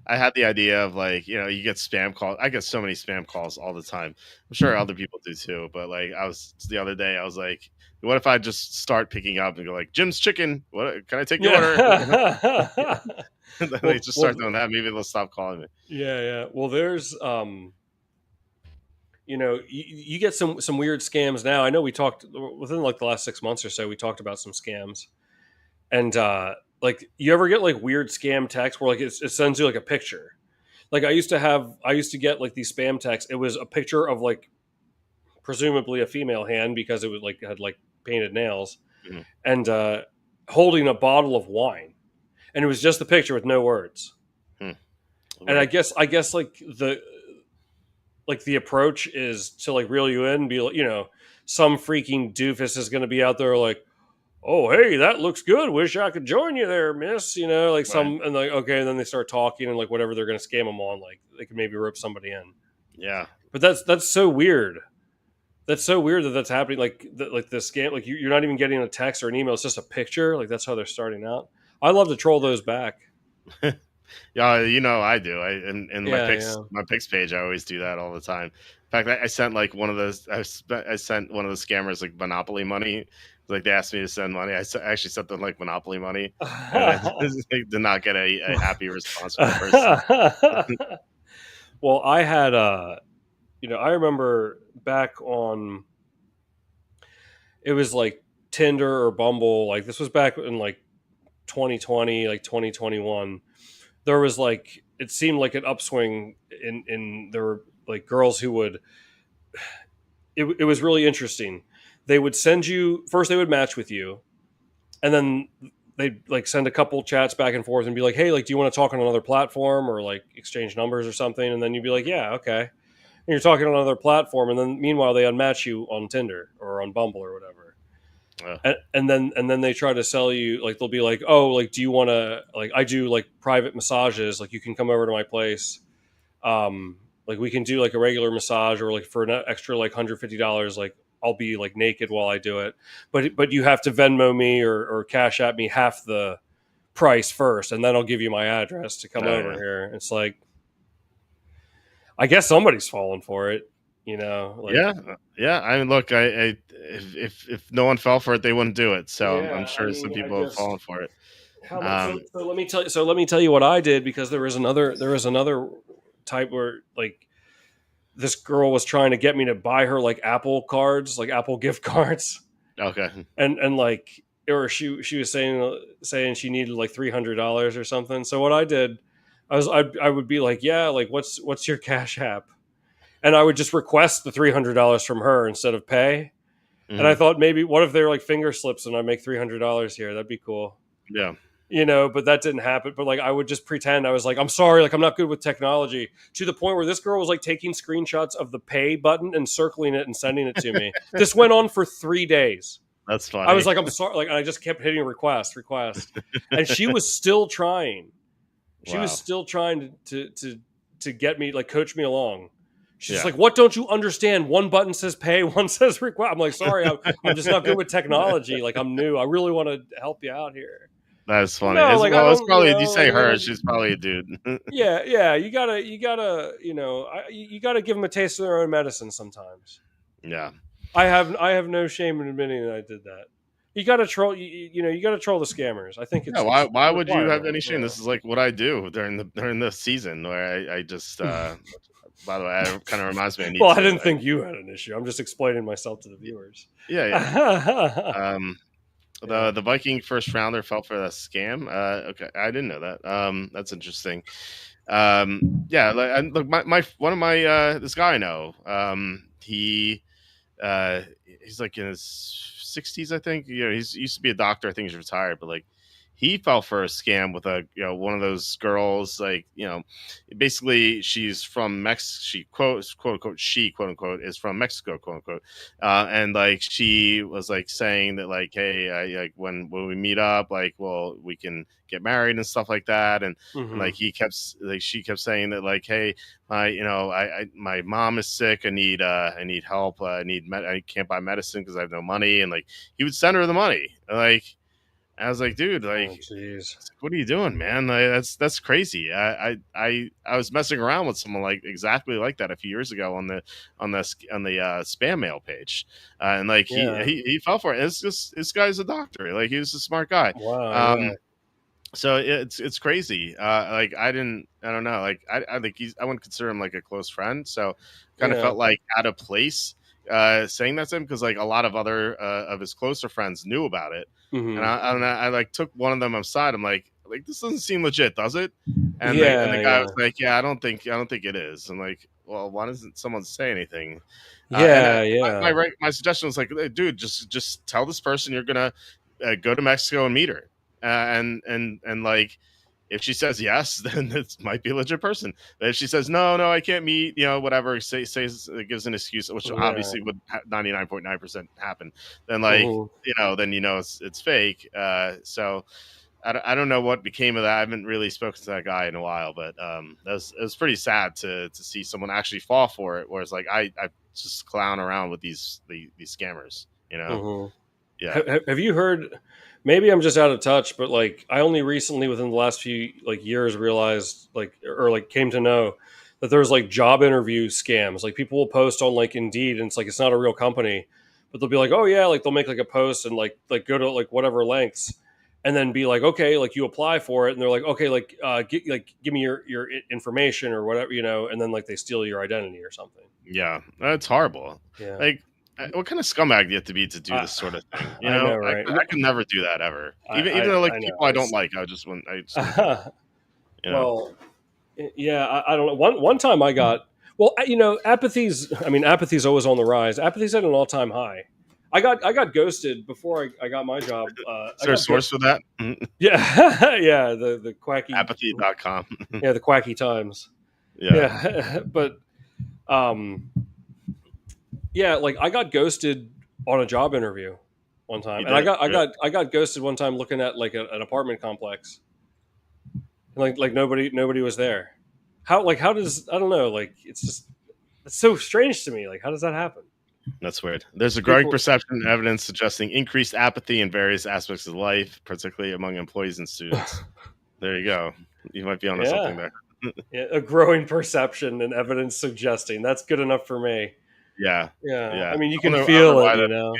I had the idea of like, you get spam calls. I get so many spam calls all the time. I'm sure other people do too. But like I was the other day, I was like, what if I just start picking up and go like, Jim's Chicken? What can I take your order? Yeah. And then they well, just start well, doing that. Maybe they'll stop calling me. yeah, yeah. Well, there's you get some weird scams now. I know we talked within like the last 6 months or so. We talked about some scams, and like you ever get like weird scam texts where like it sends you like a picture. Like I used to get like these spam texts. It was a picture of like presumably a female hand because it was like had like painted nails, Mhm. and holding a bottle of wine, and it was just the picture with no words. Hmm. And I Weird. guess I guess like the approach is to like reel you in and be like, some freaking doofus is going to be out there like, "Oh, hey, that looks good. Wish I could join you there, miss." Like Right. and like, okay, and then they start talking and like whatever they're going to scam them on, like they could maybe rope somebody in. Yeah. But that's so weird. That's so weird that that's happening. Like the scam, like you're not even getting a text or an email. It's just a picture. Like that's how they're starting out. I love to troll those back. Yeah, I do. In my Yeah, picks yeah. my picks page, I always do that all the time. In fact, I sent like one of those. I sent one of those scammers like Monopoly money. Like they asked me to send money. I actually sent them like Monopoly money, and I did not get a happy response from the person. Well, I had I remember back on, it was like Tinder or Bumble. Like this was back in like 2020, like 2021. There was like, it seemed like an upswing in there were like girls who would, it was really interesting. They would send you first, they would match with you, and then they'd like send a couple chats back and forth and be like, "Hey, like, do you want to talk on another platform or like exchange numbers or something?" And then you'd be like, "Yeah, okay." And you're talking on another platform, and then meanwhile they unmatch you on Tinder or on Bumble or whatever. Uh, And then they try to sell you, like they'll be like, "Oh, like, do you want to, like, I do like private massages, like you can come over to my place Like we can do like a regular massage, or like for an extra like $150, like I'll be like naked while I do it, but you have to Venmo me or Cash App me half the price first, and then I'll give you my address to come Oh over yeah. here. It's like, I guess somebody's falling for it, like, Yeah, yeah. I mean, look, if no one fell for it, they wouldn't do it. So I'm yeah. I sure some mean, I people have just fallen for it. how much? Um, So let me tell you. So let me tell you what I did, because there was another type where like this girl was trying to get me to buy her like Apple cards, like Apple gift cards, okay. and like, or she was saying she needed like $300 or something. So what I did, I would be like, yeah, like what's your Cash App, and I would just request the $300 from her instead of pay. And I Hmm. thought, maybe what if they're like finger slips and I make $300 here? That'd be cool. Yeah. But that didn't happen. But like, I would just pretend I was like, I'm sorry, like I'm not good with technology, to the point where this girl was like taking screenshots of the pay button and circling it and sending it to me. This went on for 3 days. That's I was funny. like, I'm sorry, like, and I just kept hitting request, and she was still trying. She was Wow. still trying to get me, like, coach me along. She's Yeah. like, what don't you understand? One button says pay, one says request. I'm like, sorry, I'm just not good with technology. Like, I'm new. I really want to help you out here. That's funny. No, like, I It's don't, probably you like, say her. She's probably a dude. yeah, yeah. You gotta, you gotta give them a taste of their own medicine sometimes. Yeah. I have no shame in admitting that I did that. You gotta troll, you gotta troll the scammers. I think Yeah. it's Why? it's Why a would you have requirement. any shame? This is like what I do during the season where I just. By the way, it kind of reminds me. I need Well, I to. didn't think you had an issue. I'm just explaining myself to the viewers. Yeah. Yeah. Yeah. Um. The Viking first rounder fell for that scam. Okay, I didn't know that. That's interesting. Yeah, like, and look, my one of my this guy I know. Uh, he's like in his 60s, I think. He used to be a doctor. I think he's retired, but like he fell for a scam with a one of those girls. Like basically she's from Mexico. She quote unquote she quote unquote is from Mexico quote unquote, and like she was like saying that like hey like when we meet up like well we can get married and stuff like that and Hmm. like she kept saying that like hey my mom is sick. I need help. I can't buy medicine because I have no money. And like he would send her the money. Like I was like, dude, Oh, like jeez. what are you doing, man? Like, that's crazy. I was messing around with someone like exactly like that a few years ago on the spam mail page, and like Yeah. he fell for it. It's just this guy's a doctor. Like he was a smart guy. Wow. Yeah. Um, so it's crazy. Like I don't know. Like I think I wouldn't consider him like a close friend. So kind of Yeah. felt like out of place saying that to him because like a lot of other of his closer friends knew about it, and Hmm. I don't know. I like took one of them aside. I'm like this doesn't seem legit, does it? And the Yeah. guy Yeah. was like, yeah, I don't think it is. I'm like, well, why doesn't someone say anything? And Yeah. Yeah. my suggestion was like, hey, dude, just tell this person you're gonna go to Mexico and meet her, and like if she says yes, then it might be a legit person. But if she says no, no, I can't meet, whatever, says gives an excuse, which Yeah. obviously would 99.9% happen, then like Hmm. then it's fake. So I don't know what became of that. I haven't really spoken to that guy in a while, but it was pretty sad to see someone actually fall for it. Whereas like I just clown around with these scammers, Hmm. Yeah. Have you heard? Maybe I'm just out of touch, but like I only recently, within the last few like years, realized like, or like came to know that there's like job interview scams. Like people will post on like Indeed, and it's not a real company, but they'll be like, oh yeah, like they'll make like a post and like go to like whatever lengths, and then be like, okay, like you apply for it, and they're like, okay, give me your information or whatever, and then like they steal your identity or something. Yeah, that's horrible. Yeah, Like, what kind of scumbag do you have to be to do I this sort of thing? I know, right? I could never do that ever. I Even though like I people I don't know. like, I just wouldn't do it. You know? Well, yeah, I don't know. One time I got, well, apathy's always on the rise. Apathy's at an all time high. I got ghosted before I got my job. Is there a source for that? Mhm. Yeah, yeah, the quacky, Apathy.com. yeah, the Quacky Times. Yeah, Yeah, but um, yeah, like I got ghosted on a job interview one time, you and I did. got I Really? got I got ghosted one time looking at like an apartment complex, and like nobody was there. how does, I don't know, like it's so strange to me. Like, how does that happen? That's weird. There's a growing People, perception and evidence suggesting increased apathy in various aspects of life, particularly among employees and students. There you go. You might be onto yeah, something there. yeah, a growing perception and evidence suggesting that's good enough for me. Yeah, Yeah, I yeah. mean, you I can don't know feel it, why you that. know.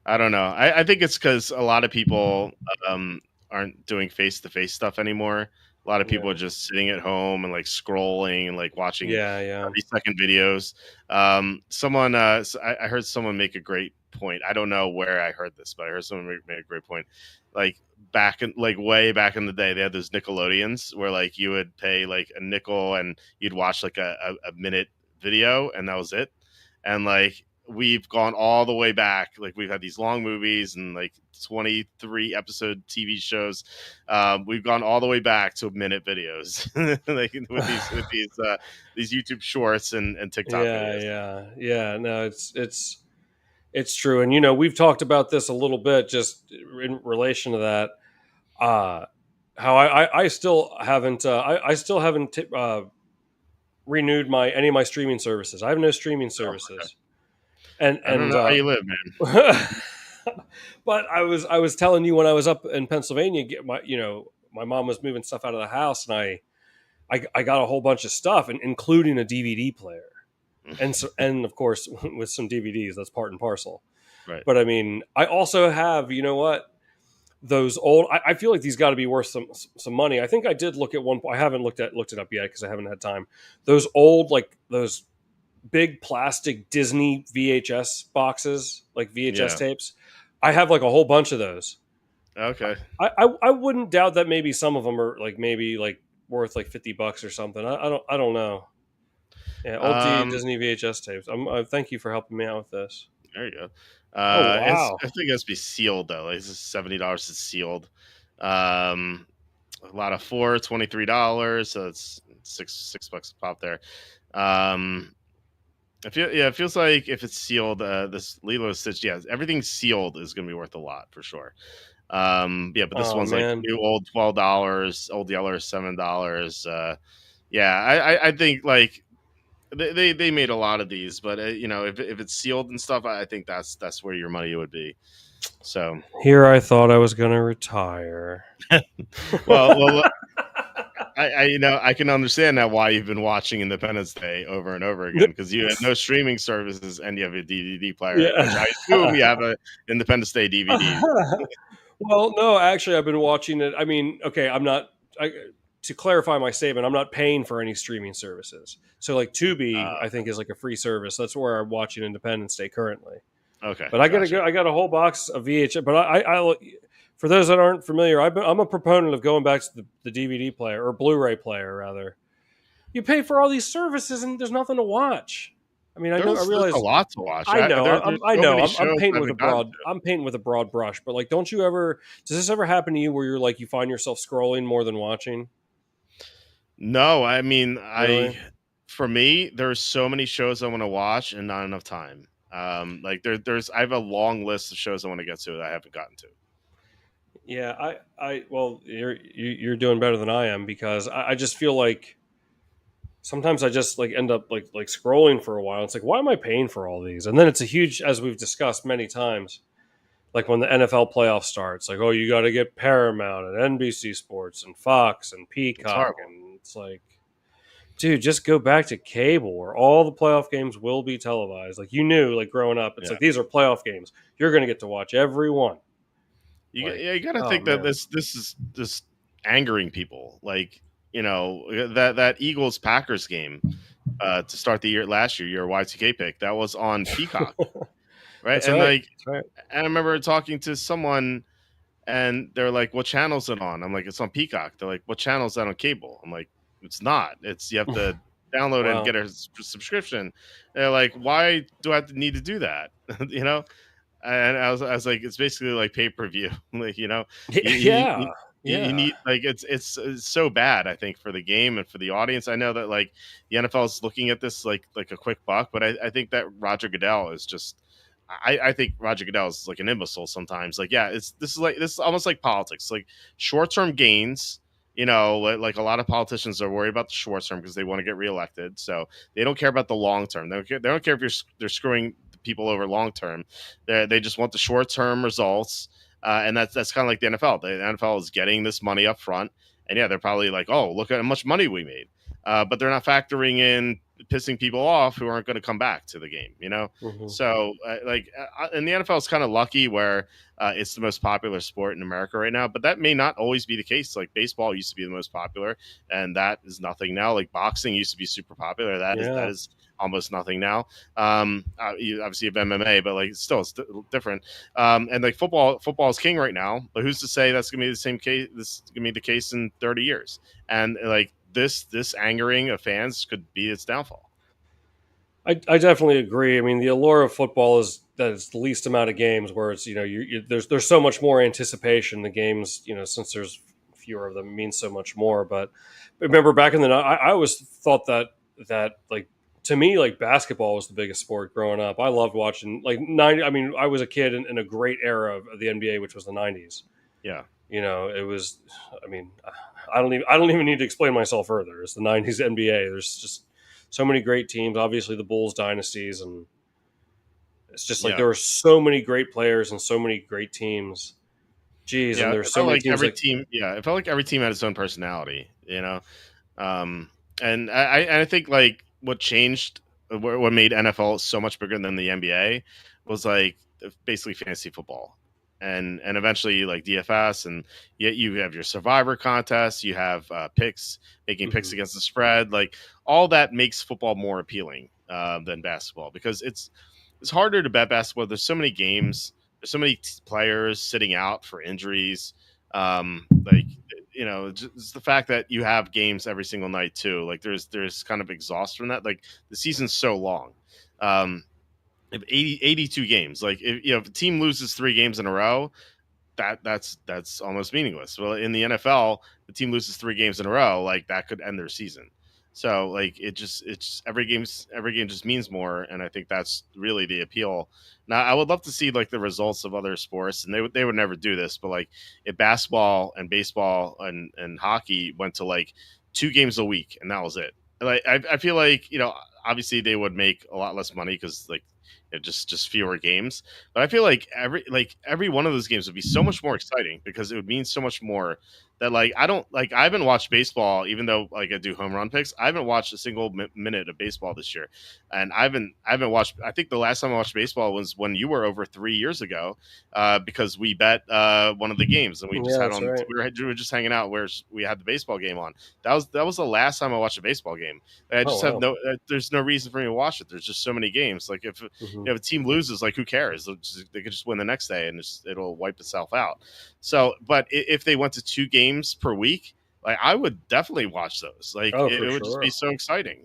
I don't know. I think it's because a lot of people um, aren't doing face to face stuff anymore. A lot of people are Yeah, just sitting at home and like scrolling and like watching yeah, yeah. 30-second videos. I heard someone make a great point. I don't know where I heard this, but I heard someone make a great point. Like way back in the day, they had those Nickelodeons where like you would pay like a nickel and you'd watch like a minute video and that was it. And like we've gone all the way back. Like we've had these long movies and like 23 episode TV shows. We've gone all the way back to minute videos, like these YouTube shorts and TikTok Yeah, videos. yeah, yeah. No, it's true, and you know we've talked about this a little bit just in relation to that. Uh how I still haven't I still haven't renewed my any of my streaming services. I have no streaming Oh, okay. services, I don't and know how you live, man. but I was telling you when I was up in Pennsylvania, get my my mom was moving stuff out of the house, and I got a whole bunch of stuff, and including a DVD player, and of course with some DVDs, that's part and parcel. Right. But I mean, I also have, you know what, those old. I feel like these got to be worth some money. I think I did look at one. I haven't looked it up yet because I haven't had time. Those old, like those big plastic Disney VHS boxes, like VHS Yeah. tapes. I have like a whole bunch of those. Okay. I wouldn't doubt that maybe some of them are like maybe like worth like $50 or something. I don't know. Yeah, old Um. Disney VHS tapes. Thank you for helping me out with this. There you go. Oh wow. I think it has to be sealed though. Like it's $70. It's sealed. Um. A lot of $23, so it's $6 a pop there. Um. It feels like if it's sealed, this Lilo and Stitch, yeah, everything sealed is going to be worth a lot for sure. Yeah, but this Oh one's like man. new old $12, old Yeller $7. Yeah, I think like they made a lot of these, but if it's sealed and stuff, I think that's where your money would be. So Here I thought I was gonna retire. well, I can understand that why you've been watching Independence Day over and over again because you have no streaming services and you have a DVD player, which I assume you Yeah. have a Independence Day DVD. Well, no, actually, I've been watching it. I mean, okay, I'm not. To clarify my statement, I'm not paying for any streaming services. So, like Tubi, I think is like a free service. That's where I'm watching Independence Day currently. Okay, But I got gotcha. I got a whole box of VHS. But for those that aren't familiar, I'm a proponent of going back to the DVD player or Blu-ray player rather. You pay for all these services and there's nothing to watch. I mean, I There's a realize. lot to watch. I know. There's I so know. many I'm shows I painting with a haven't gotten broad. to. I'm painting with a broad brush. But like, don't you ever? Does this ever happen to you where you're like you find yourself scrolling more than watching? No, I mean, Really? for me, there's so many shows I want to watch and not enough time. Like I have a long list of shows I want to get to that I haven't gotten to. Yeah. Well, you're doing better than I am because I just feel like sometimes I just like end up like scrolling for a while. It's like, why am I paying for all these? And then it's a huge, as we've discussed many times, like when the NFL playoff starts, like, oh, you got to get Paramount and NBC Sports and Fox and It's Peacock, horrible. and it's like, dude, just go back to cable where all the playoff games will be televised. Like you knew, like growing up, it's Yeah. like these are playoff games. You're going to get to watch every one. Like, You got to oh think that man, this is just angering people. Like that Eagles Packers game to start the year last year, your Y2K pick that was on Peacock, right? that's And right. like, That's right. and I remember talking to someone, and they're like, "What channel is it on?" I'm like, "It's on Peacock." They're like, "What channel is that on cable?" I'm like, "It's not. It's you have to download and Wow. get a subscription." They're like, "Why do I have to need to do that?" you know. And I was like, it's basically like pay per view. Like Yeah. you Yeah. need like it's so bad. I think for the game and for the audience. I know that like the NFL is looking at this like a quick buck, but I think that Roger Goodell is just. I think Roger Goodell is like an imbecile sometimes. Like, yeah, this is almost like politics, like short term gains like a lot of politicians are worried about the short term because they want to get reelected. So they don't care about the long term. They don't care if they're screwing people over long term. They just want the short term results. And that's kind of like the NFL. The NFL is getting this money up front, and yeah, they're probably like, oh, look at how much money we made, but they're not factoring in pissing people off who aren't going to come back to the game. Hmm. So and the NFL is kind of lucky where it's the most popular sport in America right now, but that may not always be the case. Like baseball used to be the most popular, and that is nothing now. Like boxing used to be super popular. That is that Yeah. is almost nothing now. You obviously have MMA, but like still it's different. And like football is king right now. But who's to say that's gonna be the same case? This is gonna be the case in 30 years. And like this angering of fans could be its downfall. I definitely agree. I mean, the allure of football is that it's the least amount of games where it's there's so much more anticipation. The games, since there's fewer of them, means so much more. But remember back in the I always thought that like to me like basketball was the biggest sport growing up. I loved watching like 90. I mean, I was a kid in a great era of the NBA, which was the 90s. Yeah. It was. I mean, I don't even need to explain myself further. It's the 90s NBA. There's just so many great teams. Obviously, the Bulls dynasties, and it's just like Yeah. there were so many great players and so many great teams. Geez, and Yeah. there's It so felt many like teams every like team, yeah, it felt like every team had its own personality. Um, and I think like what changed, what made NFL so much bigger than the NBA was like basically fantasy football, and eventually like DFS, and yet you have your Survivor contest, you have picks, making picks mhm. against the spread, like all that makes football more appealing than basketball because it's harder to bet basketball. There's so many games, there's so many players sitting out for injuries. Like just the fact that you have games every single night too. Like there's kind of exhaust from that. Like the season's so long. If 82 games, like if a team loses 3 games in a row, that's almost meaningless. Well, in the NFL, the team loses 3 games in a row, like that could end their season. So like it's every game just means more, and I think that's really the appeal. Now, I would love to see like the results of other sports, and they would never do this, but like if basketball and baseball and hockey went to like 2 games a week, and that was it. Like I feel like obviously they would make a lot less money because like just fewer games, but I feel like every one of those games would be so much more exciting because it would mean so much more that like I haven't watched baseball even though like I do home run picks. I haven't watched a single minute of baseball this year, and I haven't watched. I think the last time I watched baseball was when you were over 3 years ago, because we bet one of the games and we just Yeah, had that's on. right. We were just hanging out where we had the baseball game on. That was the last time I watched a baseball game. I Oh just have wow. no. There's no reason for me to watch it. There's just so many games. Like Hmm. if a team loses, like who cares? They could just win the next day and it'll wipe itself out. So, but if they went to 2 games per week, like I would definitely watch those. Like Oh, it for would just be sure. so exciting.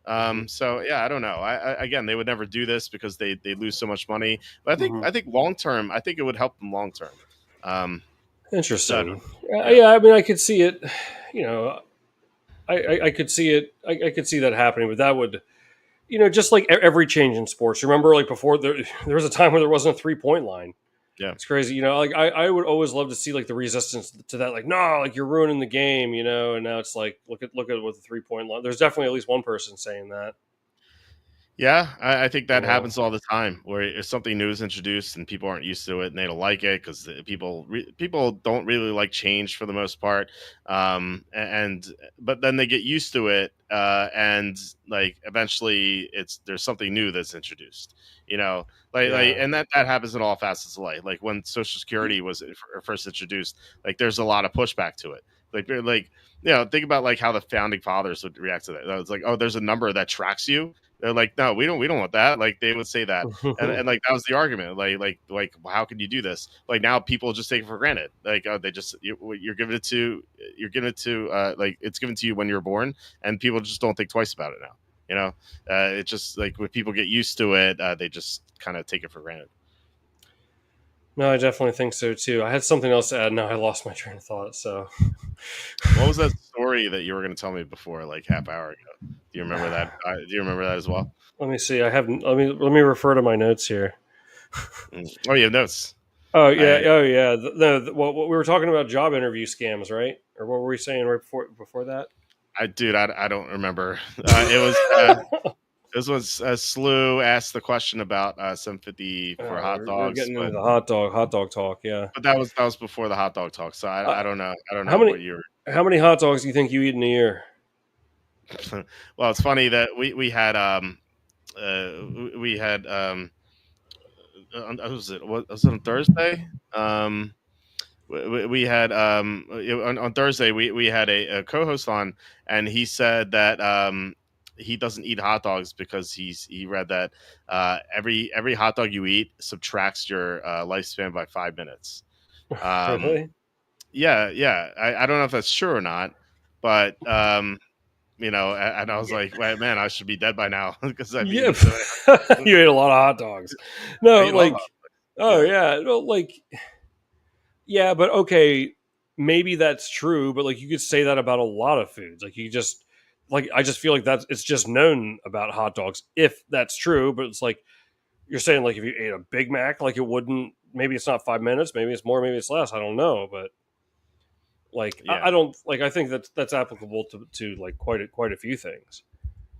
Hmm. So yeah, I don't know. Again, they would never do this because they lose so much money. But I think Hmm. I think long term, I think it would help them long term. Um, so I don't Interesting. know. Yeah, Yeah, I mean, I could see it. You know, I could see it. I could see that happening, but that would just like every change in sports. Remember, like before, there was a time where there wasn't a 3-point line. yeah. It's crazy, like I would always love to see like the resistance to that. Like, no, like you're ruining the game, And now it's like look at what the 3-point line. There's definitely at least one person saying that. Yeah, I think You that know, happens all the time. Where if something new is introduced and people aren't used to it and they don't like it because people don't really like change for the most part, and but then they get used to it, and like eventually there's something new that's introduced. You know, like yeah. and that happens in all facets of life. Like when Social Security was first introduced, like there's a lot of pushback to it. Like think about like how the founding fathers would react to that. It's like, oh, there's a number that tracks you. They're like, no, we don't want that. Like they would say that, and like that was the argument. Like how can you do this? Like now people just take it for granted. Like they just you're giving it to like it's given to you when you're born, and people just don't think twice about it now. It's just like when people get used to it, they just kind of take it for granted. No, I definitely think so too. I had something else to add. Now I lost my train of thought. So What was that story that you were going to tell me before, like half hour ago? Do you remember that? Do you remember that as well? let me see. I have let me refer to my notes here. Oh, you have notes. Oh yeah, oh yeah. What we were talking about job interview scams, right? Or what were we saying right before that? I don't remember. It was this was Slew asked the question about 750 for hot We're dogs, getting into the hot dog talk. Yeah. but that was before the hot dog talk. So I Uh, don't know. I don't how know many what you. how many hot dogs do you think you eat in a year? Well, it's funny that we had what was it on Thursday? We had on Thursday we had a co-host on, and he said that he doesn't eat hot dogs because he read that every hot dog you eat subtracts your lifespan by 5 minutes. Um, Really? yeah. I don't know if that's true or not, but and I was like, "Wait, man, I should be dead by now because I've Yeah, eaten so many hot dogs." you ate a lot of hot dogs. I No, eat a lot of like, hot dogs. oh Yeah, yeah, no, like, yeah, but okay, maybe that's true, but like, you could say that about a lot of foods. Like, you just, like, I just feel like that's it's just known about hot dogs if that's true. But it's like you're saying, like, if you ate a Big Mac, like, it wouldn't. Maybe it's not 5 minutes. Maybe it's more. Maybe it's less. I don't know, but like, yeah. I don't like. I think that's applicable to like quite a few things.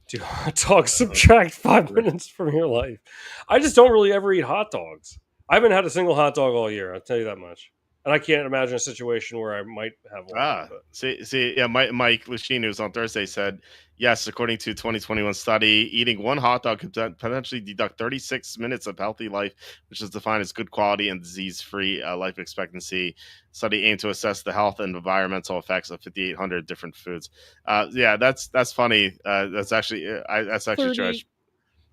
Do hot dogs subtract 5 minutes from your life? I just don't really ever eat hot dogs. I haven't had a single hot dog all year. I'll tell you that much. And I can't imagine a situation where I might have one. But Yeah, Mike Lucchini, who's on Thursday, said, yes, according to 2021 study, eating one hot dog could potentially deduct 36 minutes of healthy life, which is defined as good quality and disease-free life expectancy. Study aimed to assess the health and environmental effects of 5,800 different foods. Yeah, that's funny. That's actually true. 30,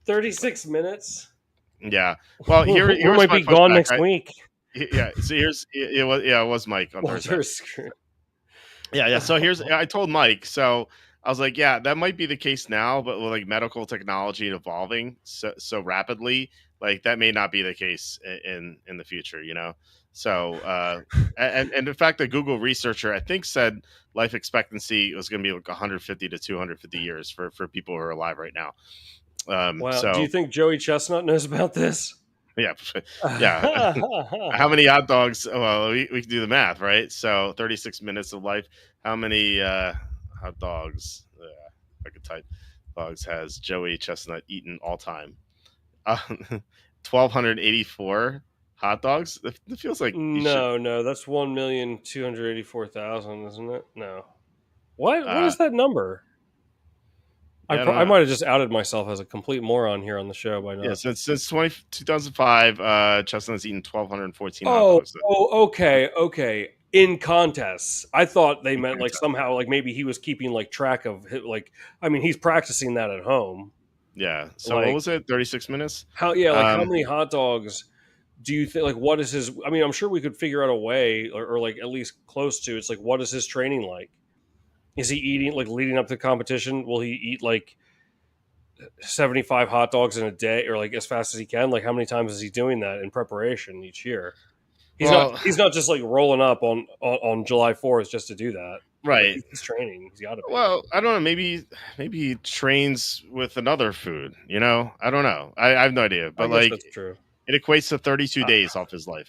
36 minutes? Yeah. Well, We here's might my be gone pushback. next week. Yeah. So it was Mike on Thursday. Walter's screwed. Yeah. So I told Mike. So I was like, yeah, that might be the case now, but with like medical technology evolving so rapidly, like that may not be the case in the future. So and in fact, a Google researcher I think said life expectancy was going to be like 150 to 250 years for people who are alive right now. Wow. Do you So think Joey Chestnut knows about this? yeah, yeah. How many hot dogs? Well, we can do the math, right? So 36 minutes of life. How many hot dogs? I could type dogs has Joey Chestnut eaten all time? 1,284 hot dogs. It feels like you should. No, that's 1,284,000, isn't it? No. What Uh, is that number? yeah, I don't I know. might have just outed myself as a complete moron here on the show by Yeah, not. since 2005, Chestnut's eaten 1,214 hot Oh, dogs. okay. In contests, I thought they In meant like contests. somehow like maybe he was keeping like track of like. I mean, he's practicing that at home. Yeah. So what Like was it? 36 minutes. how? Yeah, like how Um, many hot dogs do you think? Like what is his? I mean, I'm sure we could figure out a way or like at least close to. It's like what is his training like? Is he eating like leading up to the competition? Will he eat like 75 hot dogs in a day or like as fast as he can? Like how many times is he doing that in preparation each year? well, He's not just like rolling up on July 4th just to do that. Like right. he's training. He's got to be. Well, I don't know. Maybe he trains with another food. I don't know. I have no idea. I But guess like, that's true. it equates to 32 Uh, days off his life.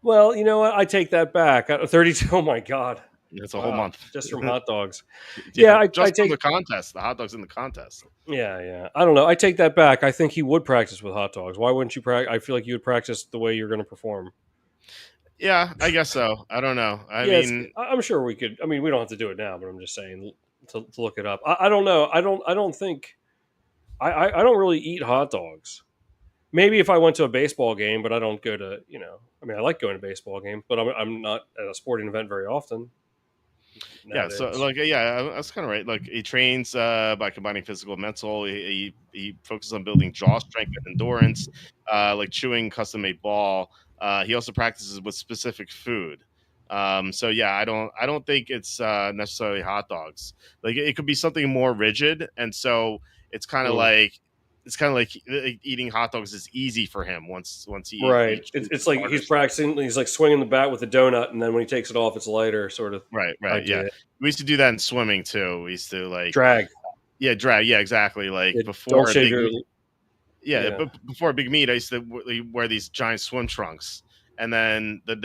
well, you know what? I take that back. 32. Oh my god. It's a whole Wow. month. Just from hot dogs. Yeah, Yeah, I just from take. the contest. The hot dogs in the contest. Yeah. I don't know. I take that back. I think he would practice with hot dogs. Why wouldn't you practice? I feel like you would practice the way you're going to perform. Yeah, I guess so. I don't know. I Yeah, mean, I'm sure we could. I mean, we don't have to do it now, but I'm just saying to look it up. I don't know. I don't think. I don't really eat hot dogs. Maybe if I went to a baseball game, but I don't go to. I mean, I like going to baseball games, but I'm not at a sporting event very often yeah. So nowadays. like, yeah, that's kind of right. Like he trains by combining physical and mental. He focuses on building jaw strength and endurance, like chewing custom made ball. He also practices with specific food. So yeah, I don't think it's necessarily hot dogs. Like it could be something more rigid, and so it's kind of Mm. like eating hot dogs is easy for him once he Right. chews It's the like harder he's stuff. practicing. He's like swinging the bat with the donut, and then when he takes it off, it's lighter, sort of Right, yeah. idea. We used to do that in swimming too. We used to like, Drag. yeah, drag, yeah, exactly. Like Yeah, don't before a shave big your. meet, yeah, Yeah. but before a big meet, I used to wear these giant swim trunks, and then the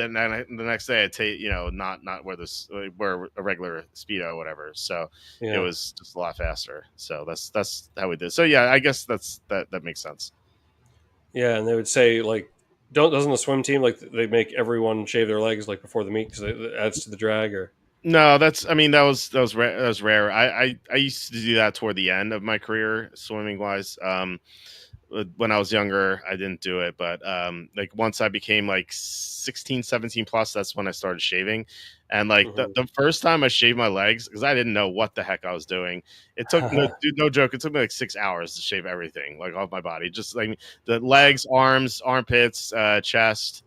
next day I take not wear a regular speedo or whatever. So it Yeah. was just a lot faster. So that's how we did. So yeah, I guess that makes sense. Yeah, and they would say like, doesn't the swim team like they make everyone shave their legs like before the meet because it adds to the drag or? No, I mean that was rare. I used to do that toward the end of my career swimming wise. When I was younger, I didn't do it, but like once I became like 16, 17 plus, that's when I started shaving. And like Mhm. the first time I shaved my legs, because I didn't know what the heck I was doing, it took no, dude, no joke, it took me like 6 hours to shave everything, like off my body, just like the legs, arms, armpits, chest,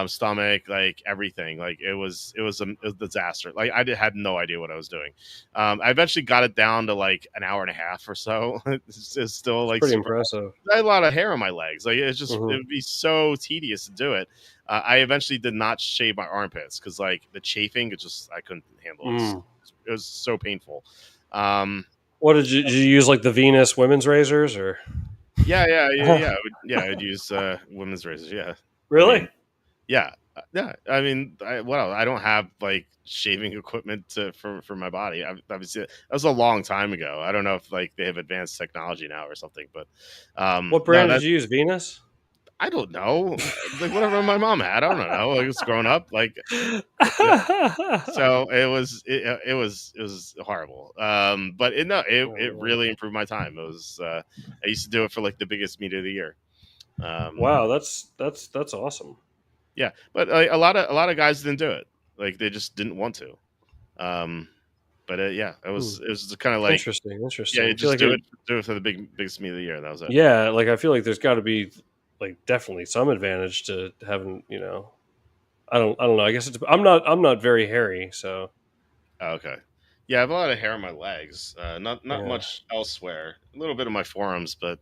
stomach, like everything. Like it was a disaster. Like had no idea what I was doing. I eventually got it down to like an hour and a half or so. It's still It's like pretty super. impressive. I had a lot of hair on my legs. Like it Hmm. would be so tedious to do it. I eventually did not shave my armpits because like the chafing, I couldn't handle it. Mm. It was so painful. Um, What did you use like the Venus women's razors or? yeah. I'd use women's razors. Yeah, I Really? mean, yeah, yeah. I mean, I don't have like shaving equipment for my body. Obviously, that was a long time ago. I don't know if like they have advanced technology now or something, but What no, brand did you use? Venus? I don't know. Like whatever my mom had, I don't know. Like it's grown up. Like so it was horrible. But it Oh, really improved my time. It was I used to do it for like the biggest meet of the year. Um, wow, that's awesome. yeah, but like, a lot of guys didn't do it. Like they just didn't want to. Um, but yeah, Hmm. it was kind of like Interesting, yeah, interesting. I you feel just like it. do it for the biggest meet of the year. That was it. Yeah, like I feel like there's got to be like definitely some advantage to having I don't know. I guess I'm not very hairy, so Oh, okay. Yeah, I have a lot of hair on my legs. Not yeah, much elsewhere. A little bit on my forearms, but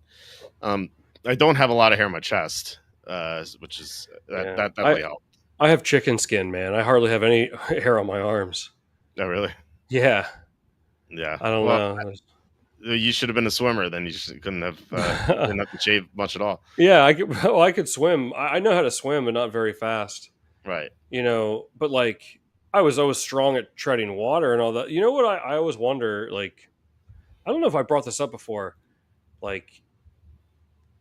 um, I don't have a lot of hair on my chest, which is yeah. that I definitely helped. I have chicken skin, man. I hardly have any hair on my arms. Oh, really? Yeah, Yeah. I don't Well, know. you should have been a there's then you couldn't have didn't have to shave much at all. Yeah, I could. Well, I could swim. I know how to swim, but not very fast. Right. But like I was always strong at treading water and all that. You know what? I always wonder. Like I don't know if I brought this up before. Like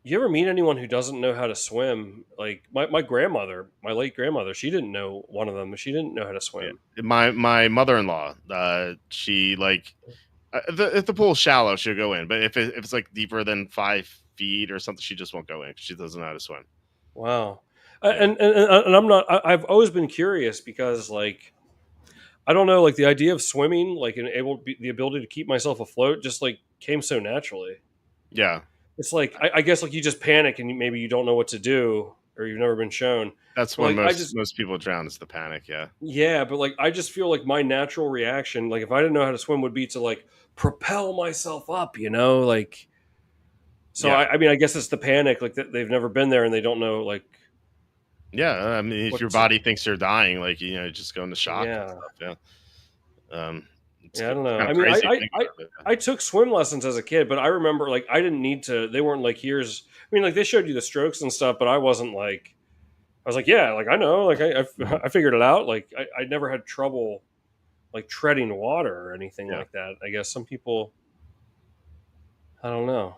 you ever meet anyone who doesn't know how to swim? Like my grandmother, my late grandmother, she didn't know one of them. She didn't know how to Yeah. swim. My mother-in-law, she like if the pool's shallow, she'll go in, but if it's like deeper than 5 feet or something, she just won't go in 'cause she doesn't know how to swim. Wow. Yeah. And I'm not. I've always been curious because like I don't know, like the idea of swimming, like and the ability to keep myself afloat, just like came so naturally. Yeah. It's like I guess like you just panic and maybe you don't know what to do or you've never been shown. That's But when like I just most people drown is the panic. Yeah. yeah, but like I just feel like my natural reaction, like if I didn't know how to swim, would be to like propel myself up, like. So Yeah. I mean, I guess it's the panic, like that they've never been there and they don't know like Yeah, I mean, if what your to. body thinks you're dying, like just go into shock and Yeah, stuff. Yeah, it's yeah, I don't know. kind I of mean, crazy to think about it. I took swim lessons as a kid, but I remember like I didn't need to. They weren't like here's. I mean, like they showed you the strokes and stuff, but I wasn't like. I was like, yeah, like I know, like Mhm. I figured it out. Like I never had trouble like treading water or anything Yeah, like that. I guess some people. I don't know.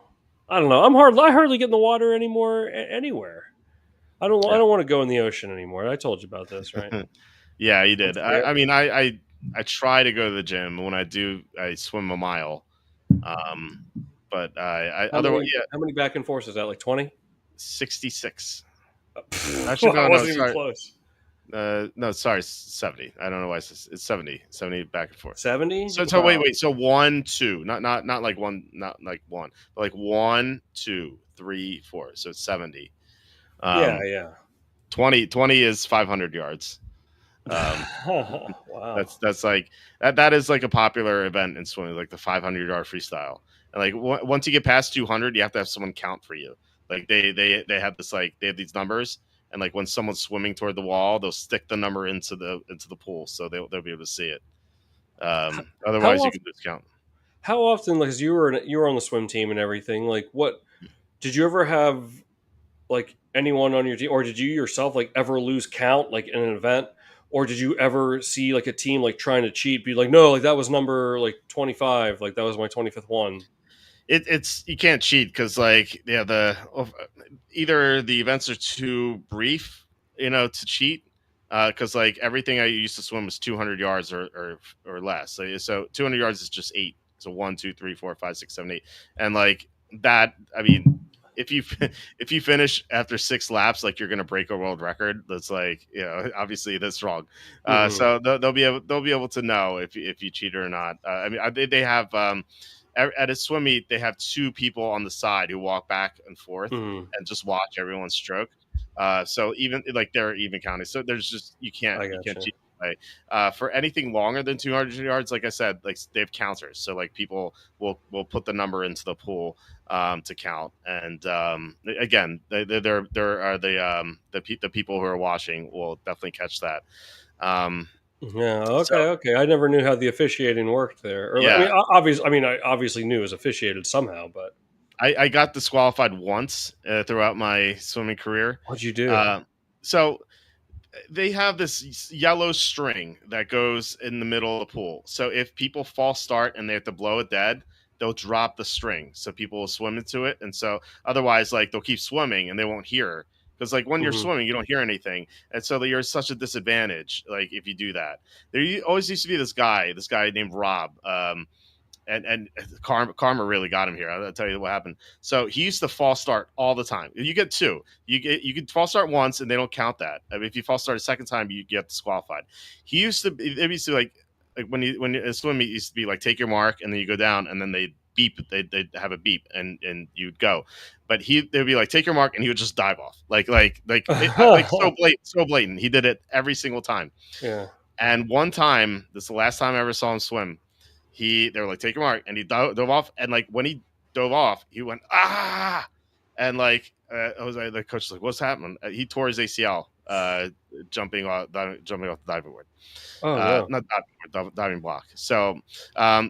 I don't know. I hardly get in the water anymore anywhere. I don't want to go in the ocean anymore. I told you about this, right? yeah, yeah. You I'm did. scared. I mean, I try to go to the gym. When I do, I swim a mile. Um, but I otherwise, yeah, How many back and forths is that? Like 20? 66. Actually, I no, wasn't even sorry. close. No, sorry, 70. I don't know why it's 70. 70 back and forth. 70? So Wow. wait. So one, two, not like one, not like one, but like 1, 2, 3, 4. So it's 70. Yeah, Um, yeah. 20 is 500 yards. Um, Wow. that's like that is like a popular event in swimming, like the 500-yard freestyle. And like once you get past 200, you have to have someone count for you. Like they have this like they have these numbers, and like when someone's swimming toward the wall, they'll stick the number into the pool, so they'll be able to see it. How Otherwise, you often? can just count. How often? Like, you were on the swim team and everything. Like, what did you ever have? Like, anyone on your team, or did you yourself like ever lose count like in an event, or did you ever see like a team like trying to cheat, be like, no, like that was number like 25, like that was my 25th one? It's you can't cheat because like yeah either the events are too brief, to cheat. Because like everything I used to swim was 200 yards or less. So 200 yards is just eight. So one, two, three, four, five, six, seven, eight, and like that. I mean, if you if you finish after six laps, like you're gonna break a world record. That's like obviously that's wrong. Mm-hmm. So they'll be able to know if you cheated or not. I mean, they have at a swim meet, they have two people on the side who walk back and forth Mm-hmm. and just watch everyone stroke. So even like they're even counting. So there's just I you can't gotcha. cheat. Right? For anything longer than 200 yards, like I said, like they have counters. So like people will put the number into the pool to count. And again, there are the people who are watching will definitely catch that. Um, Yeah. so Okay. I never knew how the officiating worked there. Or I yeah, mean, obviously, I mean, I obviously knew it was officiated somehow, but I got disqualified once throughout my swimming career. what'd you do? Uh, so they have this yellow string that goes in the middle of the pool. So if people false start and they have to blow it dead, they'll drop the string so people will swim into it. And so otherwise, like they'll keep swimming and they won't hear because like when you're Mm-hmm. swimming, you don't hear anything, and so you're such a disadvantage. Like if you do that, always used to be this guy named Rob. And karma really got him here. I'll tell you what happened. So he used to false start all the time. You get two. You can false start once and they don't count that. I mean, if you false start a second time, you get disqualified. He used to. It used to like when a swim meet used to be like take your mark and then you go down and then they beep. They'd have a beep and you'd go. But they'd be like take your mark and he would just dive off like so blatant. He did it every single time. Yeah. And one time, this is the last time I ever saw him swim. They were like, take your mark, and he dove off. And like when he dove off, he went and like I was like, the coach was like, what's happening? He tore his ACL jumping off the diving board, Oh no. not diving board, diving block. So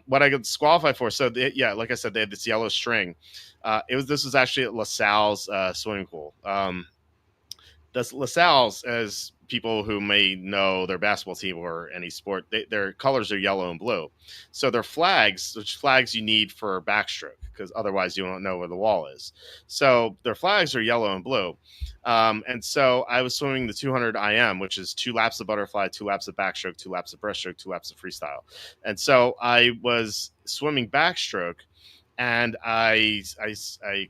what I got disqualified for? So like I said, they had this yellow string. This was actually at LaSalle's swimming pool. The LaSalle's, as people who may know their basketball team or any sport, their colors are yellow and blue. So their flags, which flags you need for backstroke, because otherwise you won't know where the wall is. So their flags are yellow and blue. And so I was swimming the 200 IM, which is 2 laps of butterfly, 2 laps of backstroke, 2 laps of breaststroke, 2 laps of freestyle. And so I was swimming backstroke and I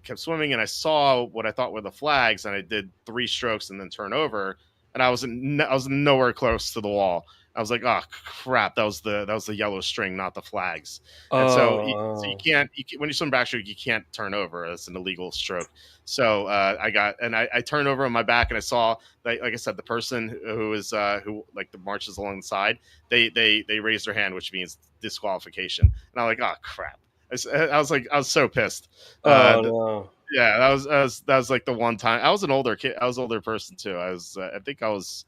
kept swimming and I saw what I thought were the flags and I did 3 strokes and then turn over and I was nowhere close to the wall. I was like, oh crap, that was the yellow string, not the flags. And so you Oh. can't, when you swim backstroke, you can't turn over. That's an illegal stroke. So I turned over on my back and I saw like I said, the person who is who like the marches along the side, they raised their hand, which means disqualification. And I'm like, oh crap. I was so pissed. Oh no. Yeah, that was like the one time I was an older kid. I was an older person too. I think I was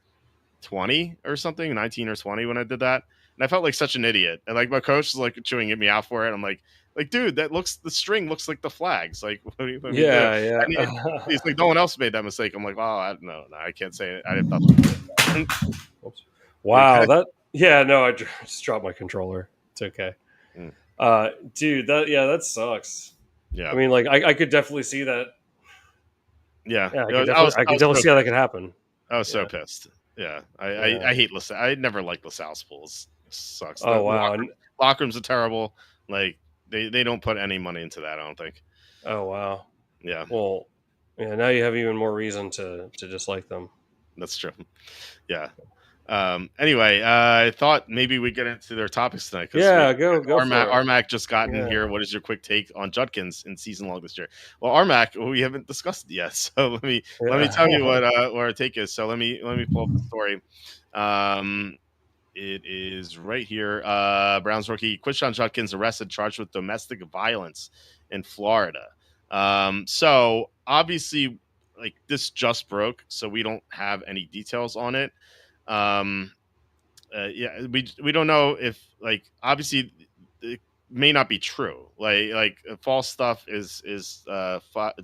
20 or something, 19 or 20 when I did that, and I felt like such an idiot. And like my coach was like chewing at me out for it. I'm like dude, the string looks like the flags. Like what do you do? Yeah. And Yeah. he's like, no one else made that mistake. I'm like, oh, no, I can't say it. I have nothing to do with that. Oops. You Wow. okay? That. Yeah. No. I just dropped my controller. It's okay. Mm, Dude. That sucks. I yeah, mean, like, I could definitely see that. yeah. Yeah. I I could was definitely so see how that could happen. I was so Yeah. pissed. Yeah, Yeah. I hate LaSalle. I never liked LaSalle's pools. It sucks. Oh The wow. locker rooms are terrible. Like they don't put any money into that. I don't think. Oh wow. Yeah, Well. Yeah. Now you have even more reason to dislike them. that's true. Yeah. Anyway, I thought maybe we get into their topics tonight because Yeah. we Go for it. Armac just got in Yeah. here. What is your quick take on Judkins in season long this year? Well, Armac, we haven't discussed it yet, so let me tell you Yeah. what our take is. So let me pull up the story. Um, It is right here. Browns rookie Quinshon Judkins arrested, charged with domestic violence in Florida. So obviously, like this just broke, so we don't have any details on it. Um, yeah, we don't know if like obviously may not be true. Like false stuff is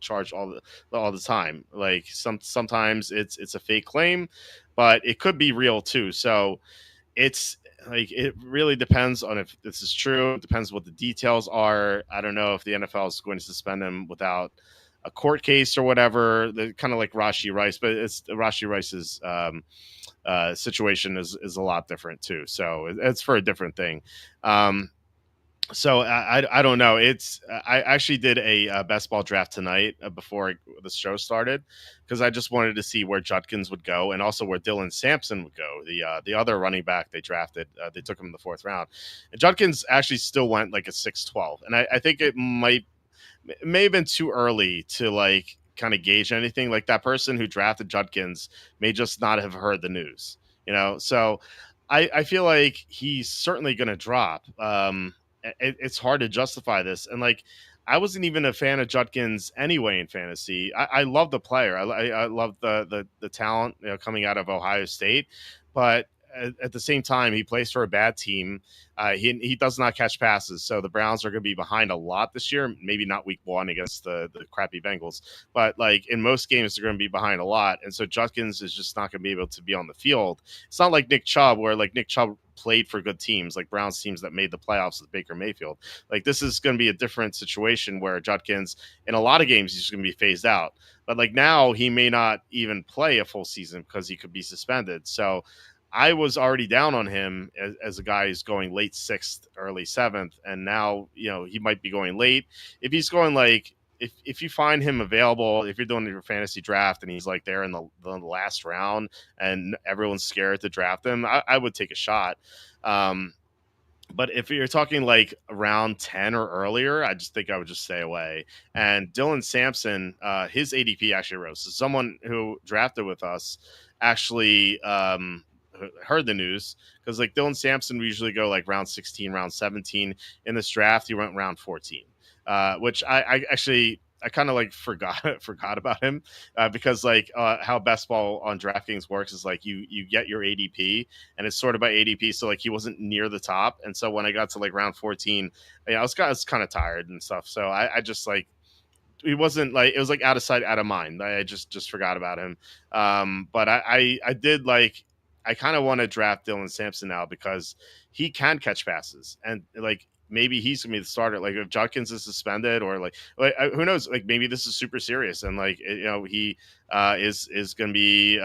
charged all the time. Like sometimes it's a fake claim, but it could be real too. So it's like it really depends on if this is true. It depends what the details are. I don't know if the NFL is going to suspend him without a court case or whatever. Kind of like Rashi Rice, but it's Rashi Rice's situation is a lot different too. So it's for a different thing. So I don't know. I actually did a best ball draft tonight before the show started because I just wanted to see where Judkins would go and also where Dylan Sampson would go. The other running back they drafted, they took him in the fourth round. And Judkins actually still went like a 6'12", and I think it may have been too early to like kind of gauge anything. Like that person who drafted Judkins may just not have heard the news, you know. So I feel like he's certainly going to drop. It's hard to justify this, and like I wasn't even a fan of Judkins anyway in fantasy. I love the player. I love the talent, you know, coming out of Ohio State, but at the same time, he plays for a bad team. He does not catch passes, so the Browns are going to be behind a lot this year. Maybe not week one against the crappy Bengals, but like in most games, they're going to be behind a lot, and so Judkins is just not going to be able to be on the field. It's not like Nick Chubb, where like Nick Chubb played for good teams, like Browns teams that made the playoffs with Baker Mayfield. Like this is going to be a different situation where Judkins, in a lot of games, he's going to be phased out. But like now, he may not even play a full season because he could be suspended. So I was already down on him as a guy who's going late sixth, early seventh, and now you know he might be going late. If he's going like if you find him available, if you're doing your fantasy draft and he's like there in the last round and everyone's scared to draft him, I would take a shot. Um, but if you're talking like around 10 or earlier, I just think I would just stay away. And Dylan Sampson, his ADP actually rose. So someone who drafted with us actually heard the news because like Dylan Sampson, we usually go like round 16, round 17. In this draft, he went round 14, which I actually I kind of like forgot about him because like how best ball on DraftKings works is like you get your ADP and it's sorted by ADP. So like he wasn't near the top, and so when I got to like round 14, I was kind of tired and stuff. So I just like he wasn't like it was like out of sight, out of mind. I just forgot about him. But I did like I kind of want to draft Dylan Sampson now because he can catch passes and like maybe he's gonna be the starter. Like if Judkins is suspended or like who knows? Like maybe this is super serious and like you know he is gonna be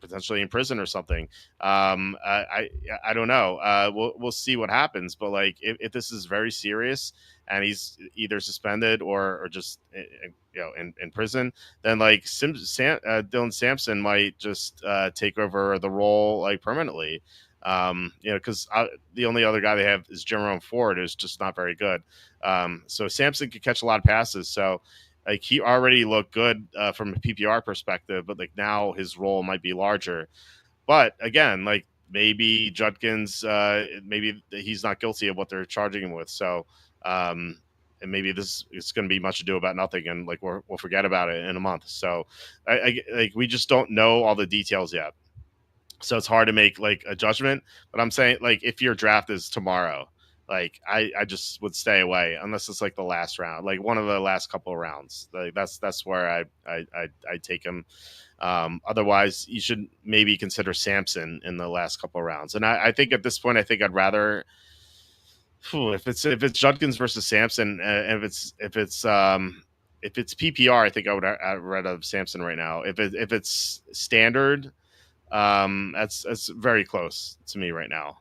potentially in prison or something. I don't know. We'll see what happens. But like if this is very serious and he's either suspended or just you know in prison, then like Dylan Sampson might just take over the role like permanently. You know, because the only other guy they have is Jerome Ford, who's just not very good. So Sampson could catch a lot of passes. So like he already looked good from a PPR perspective, but like now his role might be larger. But again, like maybe Judkins, maybe he's not guilty of what they're charging him with. So, and maybe this is going to be much ado about nothing, and like we'll forget about it in a month. So, like we just don't know all the details yet. So it's hard to make like a judgment. But I'm saying like if your draft is tomorrow, like I just would stay away unless it's like the last round, like one of the last couple of rounds. Like that's where I take him. Otherwise, you should maybe consider Sampson in the last couple of rounds. And I think at this point, I think I'd rather if it's Judkins versus Sampson, if it's PPR, I think I'd rather have Sampson right now. If it's standard, that's very close to me right now.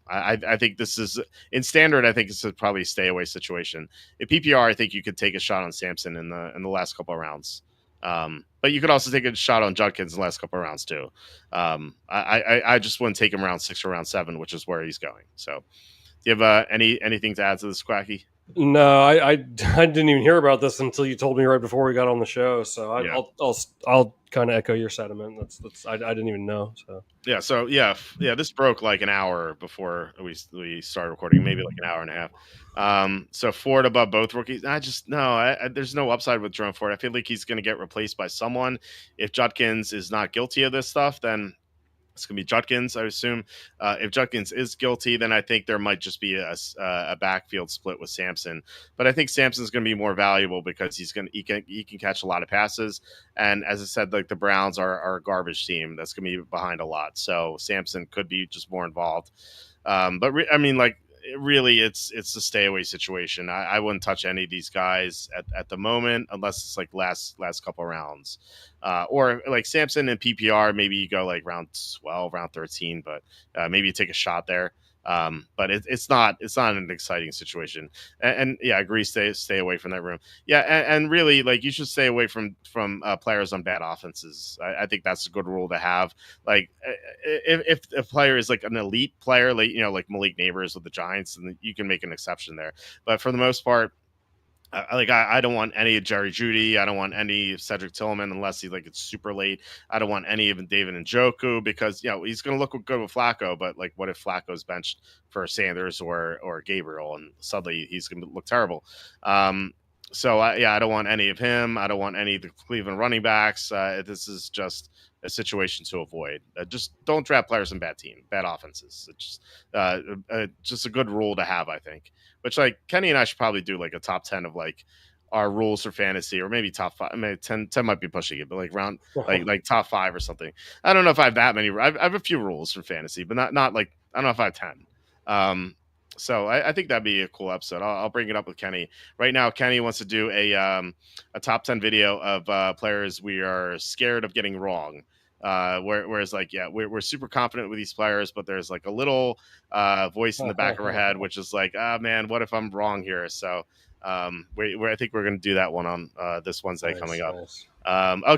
I think this is in standard. I think it's probably a stay away situation. In PPR, I think you could take a shot on Sampson in the last couple of rounds. But you could also take a shot on Judkins in the last couple of rounds too. I just wouldn't take him round 6 or round 7, which is where he's going. So, do you have anything to add to this, Quacky? No, I didn't even hear about this until you told me right before we got on the show. So Yeah. I'll kind of echo your sentiment. That's I didn't even know. So Yeah. This broke like an hour before we started recording, maybe like an hour and a half. So Ford above both rookies. I just no, there's no upside with Jerome Ford. I feel like he's going to get replaced by someone. If Judkins is not guilty of this stuff, then It's going to be Judkins, I assume. If Judkins is guilty, then I think there might just be a backfield split with Sampson. But I think Sampson's going to be more valuable because he can catch a lot of passes. And as I said, like the Browns are a garbage team that's going to be behind a lot. So Sampson could be just more involved. I mean, like really, it's a stay away situation. I wouldn't touch any of these guys at the moment unless it's like last couple rounds, or like Samson and PPR. Maybe you go like round 12, round 13, but maybe you take a shot there. But it's not an exciting situation. And yeah, I agree. Stay away from that room. Yeah, and really, like you should stay away from players on bad offenses. I think that's a good rule to have. Like if a player is like an elite player, like like Malik Neighbors with the Giants, and you can make an exception there. But for the most part, I don't want any of Jerry Jeudy. I don't want any of Cedric Tillman unless he's like it's super late. I don't want any of David Njoku because he's going to look good with Flacco. But like, what if Flacco's benched for Sanders or Gabriel, and suddenly he's going to look terrible? I don't want any of him. I don't want any of the Cleveland running backs. This is just a situation to avoid. Just don't draft players in bad offenses. It's just a good rule to have, I think. Which like Kenny and I should probably do like a top 10 of like our rules for fantasy, or maybe top 5. I mean, 10 might be pushing it, but like round like top 5 or something. I don't know if I have that many. I have a few rules for fantasy, but not like I don't know if I have 10. So I think that'd be a cool episode. I'll bring it up with Kenny. Right now, Kenny wants to do a top 10 video of players we are scared of getting wrong. Whereas like, yeah, we're super confident with these players, but there's like a little voice in the back of our head, which is like, man, what if I'm wrong here? So I think we're going to do that one on this Wednesday coming up. Nice.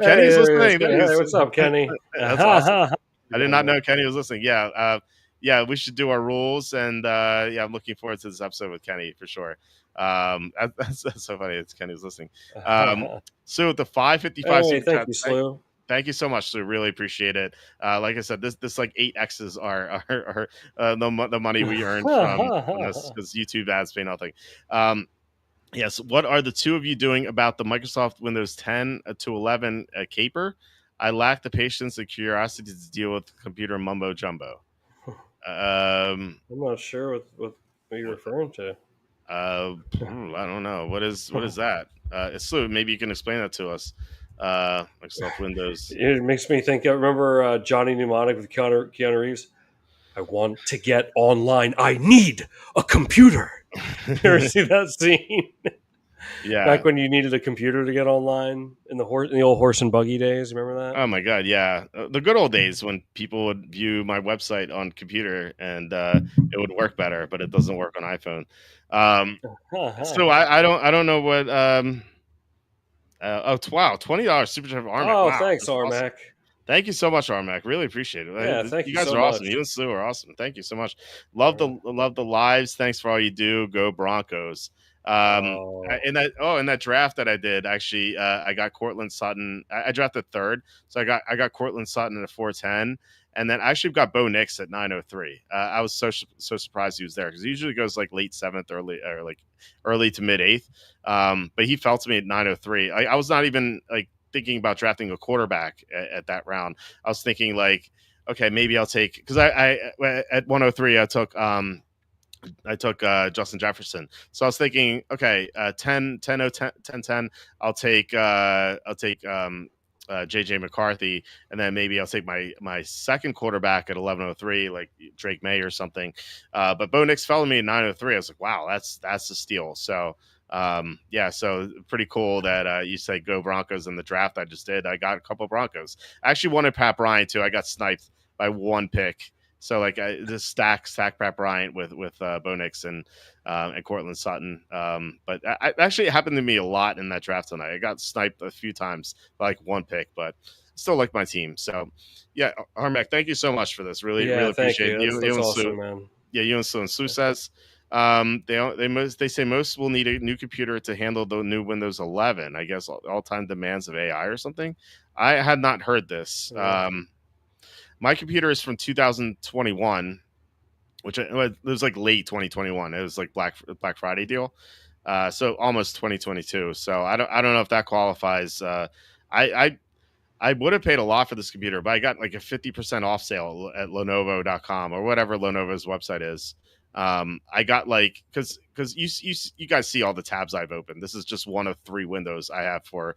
Kenny's listening. Hey, what's up, Kenny? That's awesome. I did not know Kenny was listening. Yeah, we should do our rules, and I'm looking forward to this episode with Kenny for sure. That's so funny. It's Kenny was listening. So the 555. Hey, thank you, Slew. Thank you so much, Slew. Really appreciate it. Like I said, this like 8 X's are the money we earned from this, because YouTube ads pay nothing. Yes. What are the two of you doing about the Microsoft Windows 10 to 11 caper? I lack the patience and curiosity to deal with computer mumbo jumbo. I'm not sure what you're referring to. I don't know. What is that? Slew, maybe you can explain that to us. Microsoft Windows. It makes me think. Remember Johnny Mnemonic with Keanu Reeves? I want to get online. I need a computer. You ever see that scene? Yeah. Back when you needed a computer to get online in the old horse and buggy days. Remember that? Oh my God, yeah. The good old days when people would view my website on computer and it would work better, but it doesn't work on iPhone. So I don't know what. Wow, $20 super chat from Armac. Oh, wow, thanks, Armac. Awesome. Thank you so much, Armac. Really appreciate it. Yeah, thank you. You guys so are awesome. much. You and Slew are awesome. Thank you so much. Love the lives. Thanks for all you do. Go Broncos. In that draft that I did, actually, I got Cortland Sutton. I drafted third, so I got Cortland Sutton at 410, and then I actually got Bo Nix at 903. I was so surprised he was there because he usually goes like late 7th, early to mid 8th. But he fell to me at 903. I was not even like thinking about drafting a quarterback at that round. I was thinking like, okay, maybe I'll take, because I at 103 I took Justin Jefferson. So I was thinking, okay, 10, I'll take JJ McCarthy, and then maybe I'll take my second quarterback at 1103, like Drake May or something. But Bo Nix fell to me at 903. I was like, wow, that's a steal. So so pretty cool that you say go Broncos in the draft I just did. I got a couple of Broncos. I actually wanted Pat Bryant too. I got sniped by one pick. So like I just stack Pat Bryant with Bo Nix and Cortland Sutton. But actually it happened to me a lot in that draft tonight. I got sniped a few times by like one pick, but still like my team. So yeah, Harmac, thank you so much for this. Really appreciate you. That's awesome, Slew. Man. Yeah, you and Slew. And Slew says they say most will need a new computer to handle the new Windows 11. I guess all time demands of AI or something. I had not heard this. Yeah. My computer is from 2021, which it was like late 2021. It was like Black Friday deal, so almost 2022. So I don't know if that qualifies. I I would have paid a lot for this computer, but I got like a 50% off sale at Lenovo.com or whatever Lenovo's website is. I got like because you guys see all the tabs I've opened. This is just one of 3 windows I have for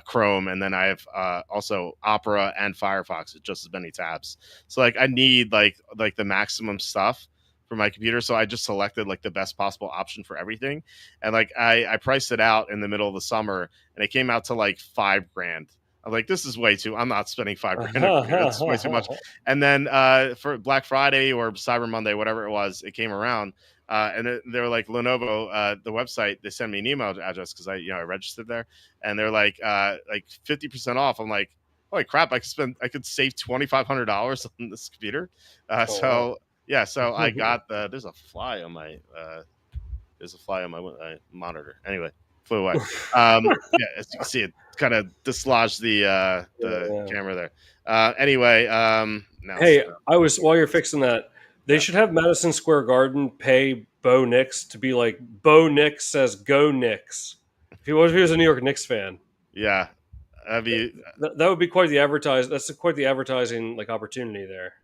Chrome, and then I have also Opera and Firefox with just as many tabs. So like I need like the maximum stuff for my computer, so I just selected like the best possible option for everything, and like I priced it out in the middle of the summer, and it came out to like $5,000. I'm like, this is way too. I'm not spending $5,000 on a computer. That's way too much. And then for Black Friday or Cyber Monday, whatever it was, it came around, and they were like Lenovo, the website. They sent me an email address because I registered there, and they're like 50% off. I'm like, holy crap! I could save $2,500 on this computer. Oh, So wow. yeah, so I got there's a fly on my monitor. Anyway, flew away. Yeah, as you can see, it kind of dislodged the Yeah. camera there. Anyway, now Hey, while you're fixing that, they should have Madison Square Garden pay Bo Nix to be like Bo Nix says go Knicks. What if he was a New York Knicks fan? yeah, have you? That would be quite the advertise. That's quite the advertising like opportunity there.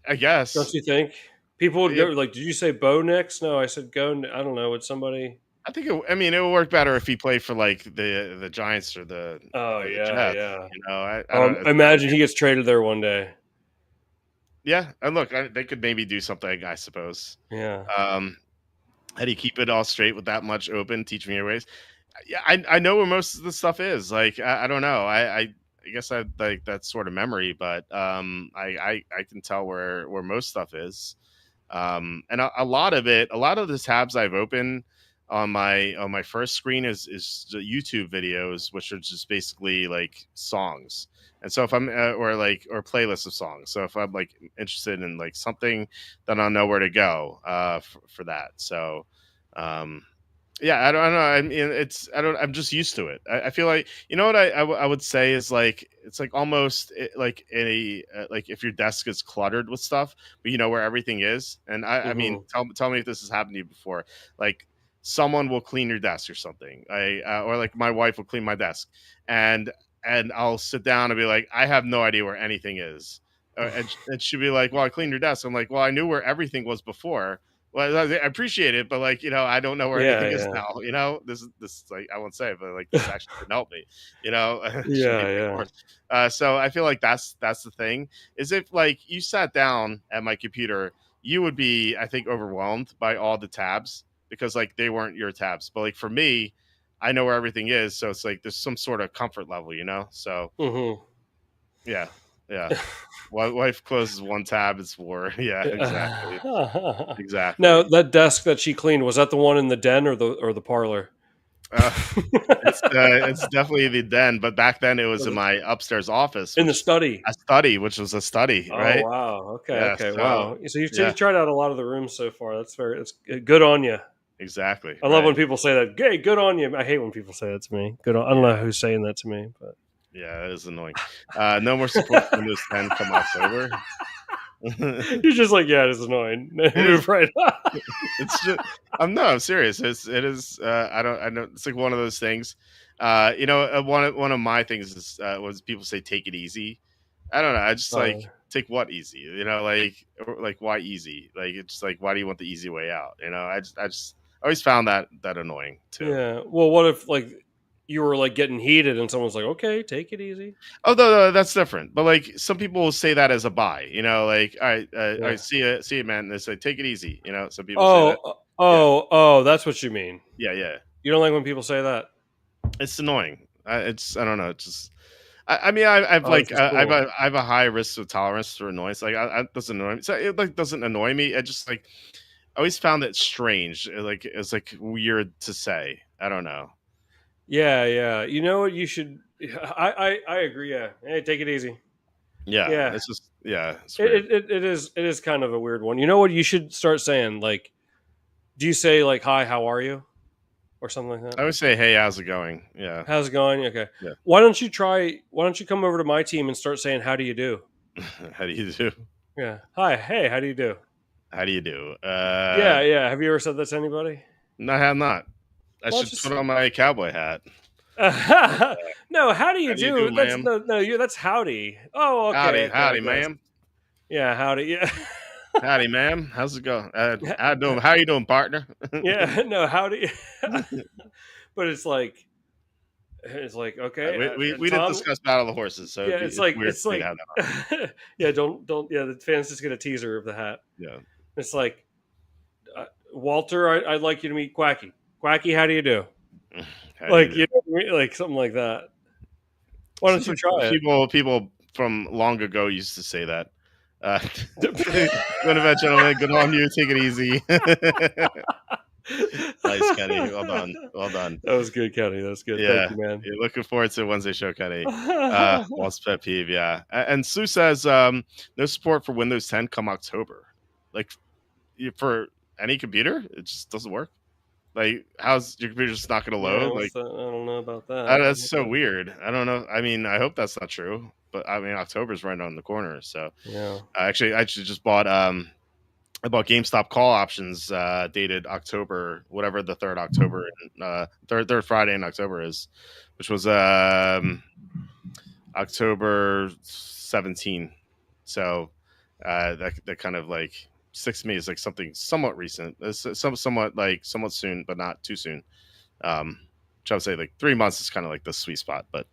I guess. Don't you think? People would go Yeah, like, "Did you say Bo Nix?" No, I said go. I don't know. Would somebody? I think. I mean, it would work better if he played for like the Giants Oh or the yeah, Jets. yeah. I don't. Imagine he gets traded there one day. Yeah, and look, they could maybe do something. I suppose. Yeah. Um, how do you keep it all straight with that much open? Teach me your ways. Yeah, I know where most of the stuff is. Like I don't know. I guess I like that sort of memory, but I can tell where most stuff is. And a lot of it, a lot of the tabs I've opened on my first screen is the YouTube videos, which are just basically like songs. And so if I'm or playlists of songs. So if I'm like interested in like something, then I'll know where to go for that. So um, yeah, I don't know. I mean, I'm just used to it. I feel like what I would say is like it's like almost like like if your desk is cluttered with stuff, but you know where everything is. And I mean, Hmm. tell me if this has happened to you before. Like someone will clean your desk or something. Or like my wife will clean my desk, and I'll sit down and be like, I have no idea where anything is. And she'll be like, well, I cleaned your desk. I'm like, well, I knew where everything was before. Well, I appreciate it, but like I don't know where Yeah, anything is yeah, now. This is like I won't say it, but like this actually didn't help me. It should yeah, make things yeah. worse. So I feel like that's the thing. Is if like you sat down at my computer, you would be I think overwhelmed by all the tabs because like they weren't your tabs. But like for me, I know where everything is, so it's like there's some sort of comfort level. So Hmm. yeah, yeah. Wife closes one tab, it's war. Yeah, exactly, Now, exactly. that desk that she cleaned, was that the one in the den or the parlor? Uh, it's definitely the den, but back then it was Was in it my upstairs office, in the which study? a study, which was a study, Oh right? wow. Okay. Yeah. Okay. So Wow. So yeah, you tried out a lot of the rooms so far. That's good on you. exactly, I love right. when people say that. Hey, good on you. I hate when people say that to me. Good on. I don't Yeah, know who's saying that to me, but yeah, it is annoying. No more support for Windows 10 come October. It you're just like, yeah, it is annoying. is. Move right. It's just. I'm serious. It is. I know. It's like one of those things. One of my things is was people say take it easy. I don't know. I just like Oh, take what easy. Like why easy? Like it's just like why do you want the easy way out? I just always found that annoying too. yeah. Well, what if like you were like getting heated and someone's like, okay, take it easy. Although that's different. But like some people will say that as a buy. Like all Yeah. right, see you, man. They say take it easy. Some people say Oh, that. Yeah, that's what you mean. yeah, yeah. You don't like when people say that? It's annoying. I don't know. It's just I mean I've Oh, this like is cool. I have a high risk of tolerance for annoyance. Like it doesn't annoy me. So it like doesn't annoy me. It just like I always found it strange. Like it's like weird to say. I don't know. Yeah, yeah. You know what? You should. I agree. Yeah. Hey, take it easy. Yeah, Yeah. it's just yeah, it's weird. It is kind of a weird one. You know what? You should start saying like, do you say like, "Hi, how are you?" or something like that? I always say, "Hey, how's it going?" Yeah, How's it going? Okay. yeah. Why don't you try? Why don't you come over to my team and start saying, "How do you do?" How do you do? Yeah. Hi. Hey. How do you do? How do you do? Yeah. Yeah. Have you ever said that to anybody? No, I have not. I Well, should just put on my cowboy hat. No, how do you How do you do, do? That's ma'am? no, you. That's howdy. Oh, okay, Howdy, okay, I howdy, guess. ma'am. Yeah, howdy. Yeah, Howdy, ma'am. How's it going? How you doing, partner? yeah. No, howdy. But it's like okay, and We didn't Tom. discuss Battle of the Horses, so Yeah, it's weird it's for me to like have that on. yeah, don't yeah. The fans just get a teaser of the hat. Yeah. It's like Walter, I'd like you to meet Quacky. Quacky, how do you do? How do you Like do? you know, what I mean? Like something like that. Why don't Seems you like try it? people from long ago used to say that. Uh, Going to bed, gentlemen. Good on you. Take it easy. Nice, Kenny. Well done. Well done. That was good, Kenny. That was good. Thank Yeah. you, man. Yeah, looking forward to Wednesday show, Kenny. Walt's pet peeve, yeah. And Sue says, no support for Windows 10 come October. Like for any computer, it just doesn't work. Like, how's your computer just not going to Yeah, load? what's Like, that? I don't know about that. that's so weird. I don't know. I mean, I hope that's not true. But I mean, October's right on the corner. So Yeah. I actually just bought I bought GameStop call options dated October, whatever the third October, third Friday in October is, which was October 17. So that kind of like sticks to me as like something somewhat recent. It's somewhat soon, but not too soon. Which I would say like 3 months is kind of like the sweet spot, but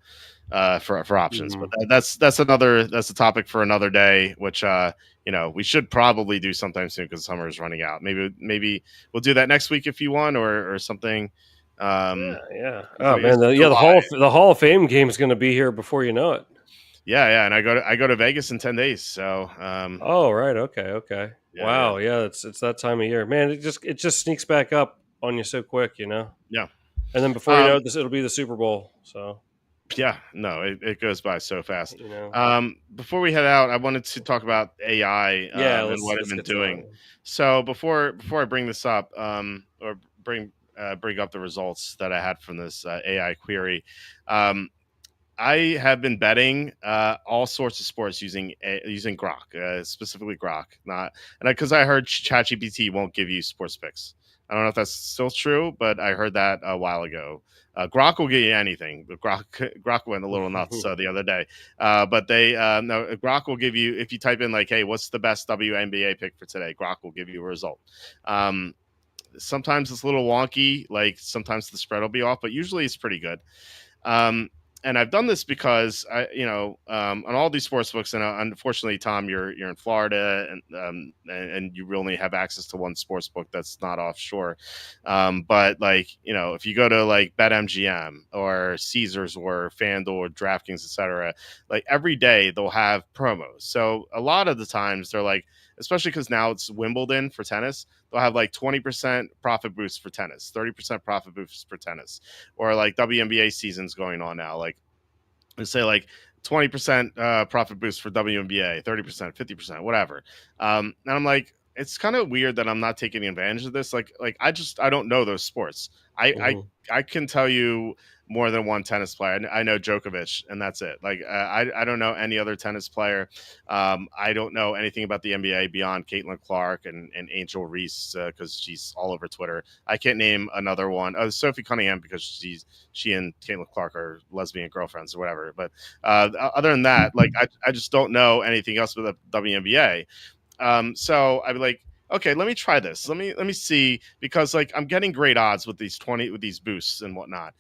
for options. But Mhm. that's a topic for another day, which we should probably do sometime soon because summer is running out. Maybe we'll do that next week if you want, or something. Yeah, Um, yeah. it's Oh like it's man, the July. Hall of Fame game is going to be here before you know it. Yeah, and I go to Vegas in 10 days. So Oh right, okay, okay. yeah, Wow, yeah, it's that time of year, man. It just sneaks back up on you so quick, yeah. And then before you know Um, it, it'll be the Super Bowl. So yeah, no, it goes by so fast. you know, Before we head out, I wanted to talk about AI yeah. and what it's Let's been get to doing. that. So before I bring this up, or bring up the results that I had from this AI query, um, I have been betting all sorts of sports using Grok, specifically Grok. Not and because I heard ChatGPT won't give you sports picks. I don't know if that's still true, but I heard that a while ago. Grok will give you anything. But Grok went a little nuts the other day. But they no Grok will give you if you type in like, hey, what's the best WNBA pick for today? Grok will give you a result. Um, Sometimes it's a little wonky. Like sometimes the spread will be off, but usually it's pretty good. Um, and I've done this because on all these sports books, and unfortunately, Tom, you're in Florida, and you only have access to one sports book that's not offshore. But like, if you go to like BetMGM or Caesars or FanDuel or DraftKings, etc., like every day they'll have promos. So a lot of the times they're like, especially because now it's Wimbledon for tennis, they'll have like 20% profit boost for tennis, 30% profit boost for tennis, or like WNBA seasons going on now. Like let's say like 20% profit boost for WNBA, 30%, 50%, whatever. And I'm like, it's kind of weird that I'm not taking advantage of this. Like I don't know those sports. I I Mhm. I can tell you more than one tennis player. I know Djokovic, and that's it. Like I don't know any other tennis player. I don't know anything about the NBA beyond Caitlin Clark and Angel Reese because she's all over Twitter. I can't name another one. Oh, Sophie Cunningham because she and Caitlin Clark are lesbian girlfriends or whatever. But other than that, like I just don't know anything else with the WNBA. So I'd be like, okay, let me try this. Let me see because like I'm getting great odds with these boosts and whatnot.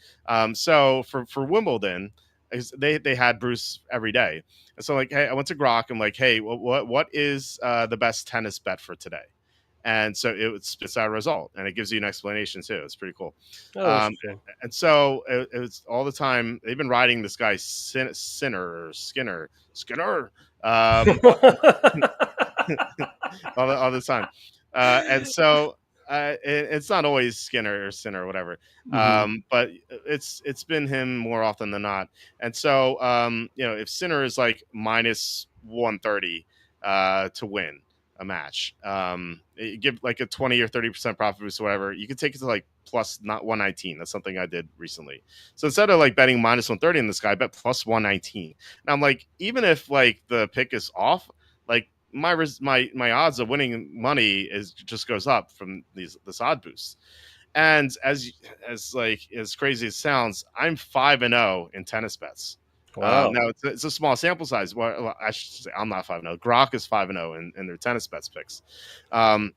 So for Wimbledon, they had Bruce every day, and so like, hey, I went to Grok. I'm like, hey, what is the best tennis bet for today? And so it spits out a result, and it gives you an explanation too. It's pretty cool. Oh, Um, interesting. and so it was all the time. They've been riding this guy Sinner or Skinner. Um, all the time. And so it's not always Skinner or Sinner or whatever, Mhm. but it's been him more often than not. And so if Sinner is like minus 130 to win a match, you give like a 20 or 30% profit boost or whatever, you can take it to like plus not 119. That's something I did recently. So instead of like betting minus 130 in this guy, I bet plus 119. And I'm like, even if like the pick is off, like my odds of winning money is just goes up from this odd boost. And as crazy as it sounds, I'm 5-0 in tennis bets. Wow. Now it's a small sample size. Well, I should say I'm not 5-0. Grok is 5-0 in their tennis bets picks. Um,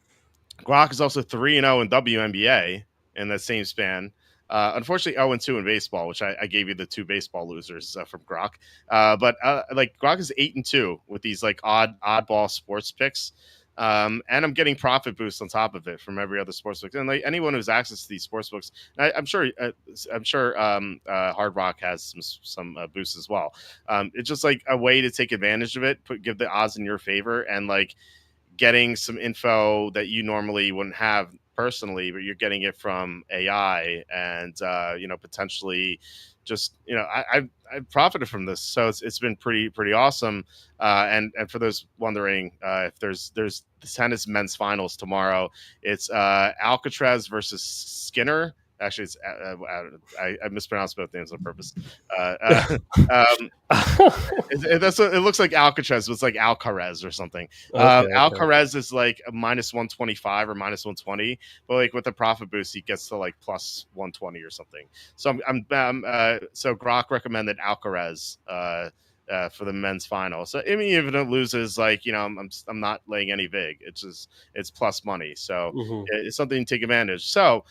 Grok is also 3-0 in WNBA in that same span. Unfortunately, 0-2 in baseball, which I gave you the two baseball losers from Grok. But like Grok is 8-2 with these like oddball sports picks. And I'm getting profit boosts on top of it from every other sports book. And like anyone who's access to these sports books, I'm sure Hard Rock has some boosts as well. It's just like a way to take advantage of it, give the odds in your favor, and like getting some info that you normally wouldn't have personally, but you're getting it from AI, and potentially just I've profited from this, so it's been pretty awesome. And for those wondering, if there's the tennis men's finals tomorrow, it's Alcatraz versus Skinner. Actually, it's I mispronounced both names on purpose. Um, that's what it looks like. Alcatraz was like Alcaraz or something. Okay. Alcaraz is like a minus 125 or minus 120, but like with the profit boost, he gets to like plus 120 or something. So so Grok recommended Alcaraz for the men's final. So I mean, if it loses, like I'm not laying any vig. It's plus money, so Hmm. it's something to take advantage. So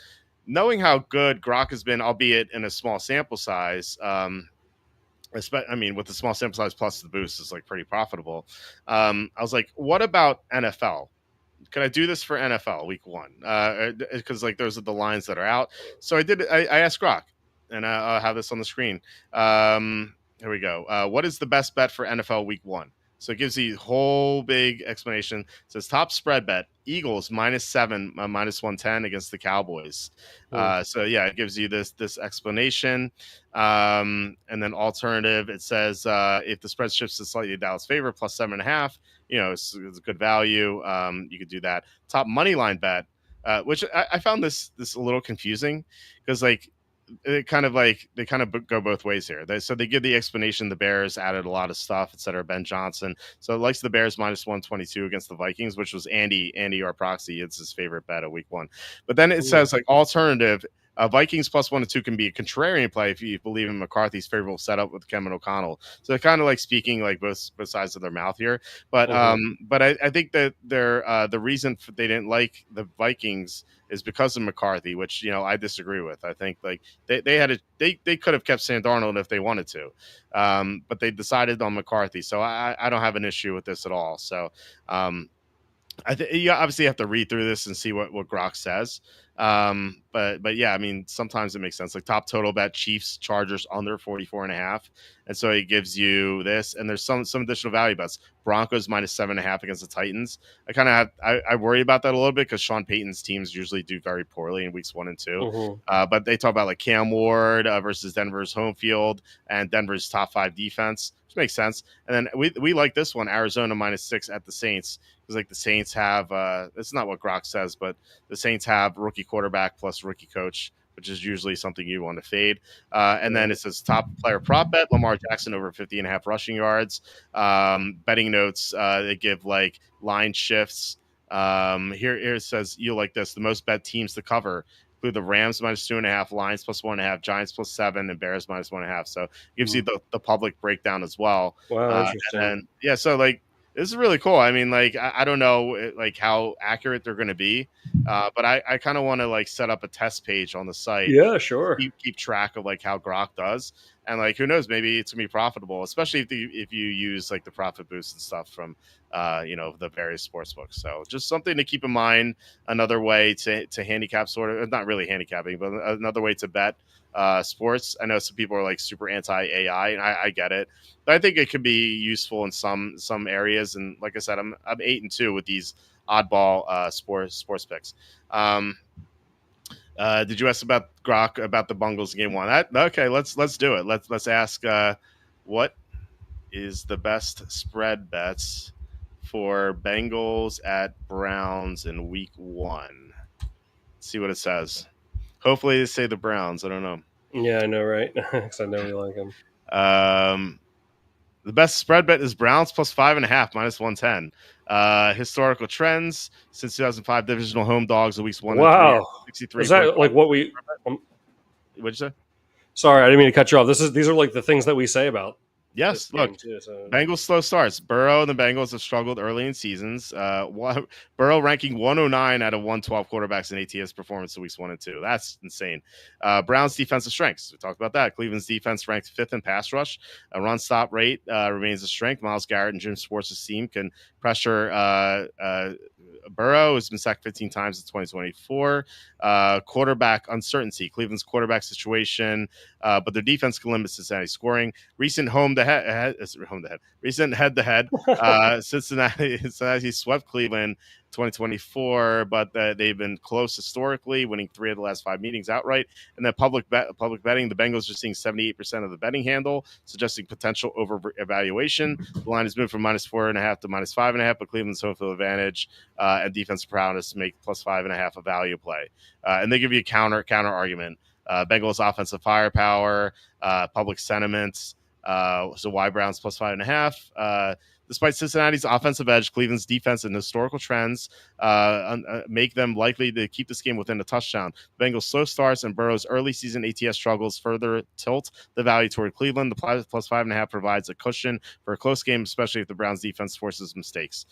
knowing how good Grok has been, albeit in a small sample size. I mean, with the small sample size plus the boost is like pretty profitable. I was like, what about NFL? Can I do this for NFL week one? Because like those are the lines that are out. So I did. I asked Grok, and I'll have this on the screen. Here we go. What is the best bet for NFL week one? So it gives you whole big explanation. It says top spread bet Eagles -7, -110 against the Cowboys. So yeah, it gives you this explanation. And then alternative, it says if the spread shifts to slightly Dallas favor +7.5, it's a good value. You could do that. Top money line bet, which I found this a little confusing because like they kind of go both ways here. They give the explanation. The Bears added a lot of stuff, etc. Ben Johnson, so it likes the Bears -122 against the Vikings, which was Andy or Proxy. It's his favorite bet of week one. But then it says like alternative. Vikings +1-2 can be a contrarian play if you believe in McCarthy's favorable setup with Kevin O'Connell. So they're kind of like speaking like both sides of their mouth here. But I think that the reason they didn't like the Vikings is because of McCarthy, which I disagree with. I think like they could have kept Sam Darnold if they wanted to, but they decided on McCarthy. So I don't have an issue with this at all. So I think you obviously have to read through this and see what Grok says. But yeah, I mean, sometimes it makes sense. Like top total bet Chiefs Chargers under 44.5. And so it gives you this, and there's some additional value bets. Broncos -7.5 against the Titans. I worry about that a little bit because Sean Payton's teams usually do very poorly in weeks 1 and 2. But they talk about like Cam Ward versus Denver's home field and Denver's top 5 defense, which makes sense. And then we like this one, Arizona -6 at the Saints. Because like the Saints have it's not what Grok says, but the Saints have rookie quarterback plus rookie coach, which is usually something you want to fade. And then it says top player prop bet Lamar Jackson over 50.5 rushing yards. Betting notes, they give like line shifts. Here it says you like this: the most bet teams to cover include the Rams -2.5, Lions +1.5, Giants +7, and Bears -1.5. So it gives you the public breakdown as well. Wow, And interesting. then yeah, so like this is really cool. I mean, like I don't know like how accurate they're going to be, but I kind of want to like set up a test page on the site, Yeah, sure. keep track of like how Grok does, and like who knows, maybe it's gonna be profitable, especially if you use like the profit boost and stuff from the various sports books. So just something to keep in mind. Another way to handicap, sort of not really handicapping, but another way to bet sports. I know some people are like super anti AI, and I get it, but I think it could be useful in some areas. And like I said, I'm 8-2 with these oddball sports picks. Did you ask about Grok about the Bungles game one? Okay, let's do it. Let's ask what is the best spread bets for Bengals at Browns in week one. Let's see what it says. Hopefully they say the Browns. I don't know. Yeah, I know, right? Because I know we like them. The best spread bet is Browns +5.5 -110. Historical trends since 2005, divisional home dogs of weeks 1 to 3 Wow. Is 63.5. that like what we? What'd you say? Sorry, I didn't mean to cut you off. These are like the things that we say about this Yes, look, game too. So Bengals slow starts. Burrow and the Bengals have struggled early in seasons. Burrow ranking 109 out of 112 quarterbacks in ATS performance in weeks 1 and 2. That's insane. Browns defensive strengths. We talked about that. Cleveland's defense ranked 5th in pass rush. Run stop rate remains a strength. Myles Garrett and Jim Schwartz's team can pressure Burrow has been sacked 15 times in 2024. Quarterback uncertainty. Cleveland's quarterback situation, but their defense can limit Cincinnati scoring. Recent recent head to head. Cincinnati swept Cleveland 2024, but they've been close historically, winning 3 of the last 5 meetings outright. And then public betting, the Bengals are seeing 78% of the betting handle, suggesting potential over evaluation. The line has moved from -4.5 to -5.5, but Cleveland's home field advantage and defense prowess make +5.5 a value play. And they give you a counter argument. Bengals offensive firepower, public sentiments. So why Browns +5.5? Despite Cincinnati's offensive edge, Cleveland's defense and historical trends make them likely to keep this game within a touchdown. Bengals' slow starts and Burrow's early season ATS struggles further tilt the value toward Cleveland. The +5.5 provides a cushion for a close game, especially if the Browns' defense forces mistakes.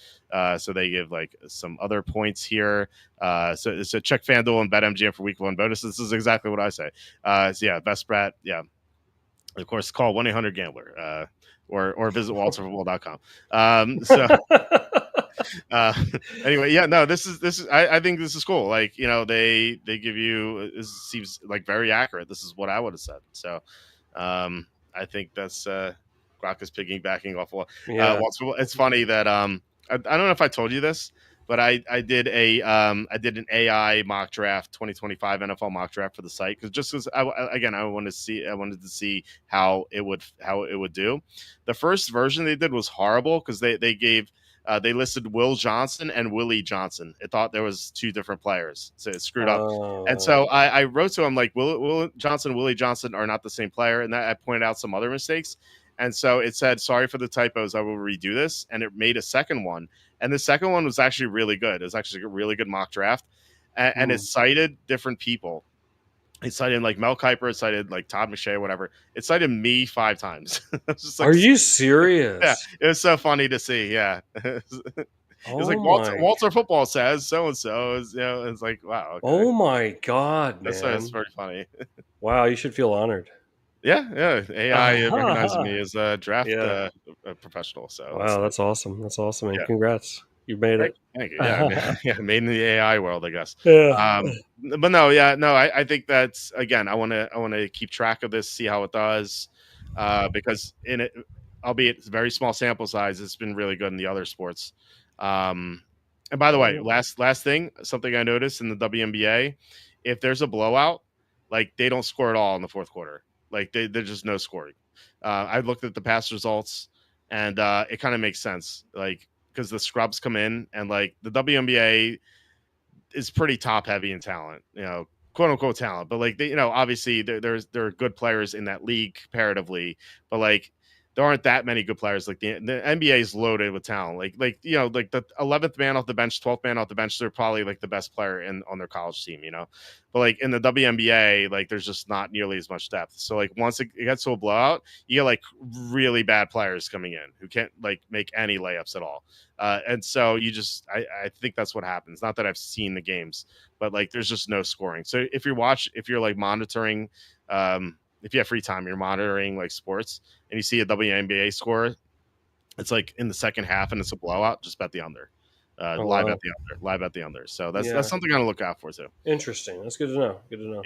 So they give like some other points here. So check FanDuel and BetMGM for week 1 bonuses. This is exactly what I say. So yeah, best bet. Yeah. Of course, call 1-800-GAMBLER or visit walterfootball.com. Anyway, yeah, no, this is I think this is cool. Like, they give you, this seems like very accurate. This is what I would have said. So I think that's Grok is piggybacking off yeah. it's funny that I don't know if I told you this, but I did an AI mock draft 2025 NFL mock draft for the site because I wanted to see how it would do. The first version they did was horrible because they listed Will Johnson and Willie Johnson. It thought there was 2 different players, so it screwed up. And so I wrote to him like Will Johnson, Willie Johnson are not the same player, and that I pointed out some other mistakes. And so it said, sorry for the typos, I will redo this. And it made a second one. And the second one was actually really good. It was actually a really good mock draft. And it cited different people. It cited like Mel Kiper, it cited like Todd McShay, whatever. It cited me 5 times. Just like, are you serious? Yeah, it was so funny to see. Yeah. It's like Walter Football says so and so. It's like, wow. Okay. Oh my God, man. That's very funny. Wow, you should feel honored. Yeah. AI recognizing me as a draft professional. So wow, that's awesome. That's awesome, man. Yeah. Congrats. You made it. Thank you. Yeah, made in the AI world, I guess. Yeah. But no, I think that's, again, I want to keep track of this, see how it does, because in it, albeit it's a very small sample size, it's been really good in the other sports. And by the way, last thing, something I noticed in the WNBA, if there's a blowout, like they don't score at all in the fourth quarter. Like there's just no scoring. I looked at the past results, and it kind of makes sense. Like, because the scrubs come in, and like the WNBA is pretty top heavy in talent, quote unquote talent. But like obviously there are good players in that league comparatively, but like there aren't that many good players. Like the NBA is loaded with talent. Like like the 11th man off the bench, 12th man off the bench, they're probably like the best player on their college team. But like in the WNBA, like there's just not nearly as much depth. So like once it gets to a blowout, you get like really bad players coming in who can't like make any layups at all. And so I think that's what happens. Not that I've seen the games, but like there's just no scoring. So if you're like monitoring, if you have free time, you're monitoring like sports, and you see a WNBA score, it's like in the second half and it's a blowout, just bet the under. Live at the under. So that's something I'm gonna look out for too. Interesting. That's good to know. Good to know.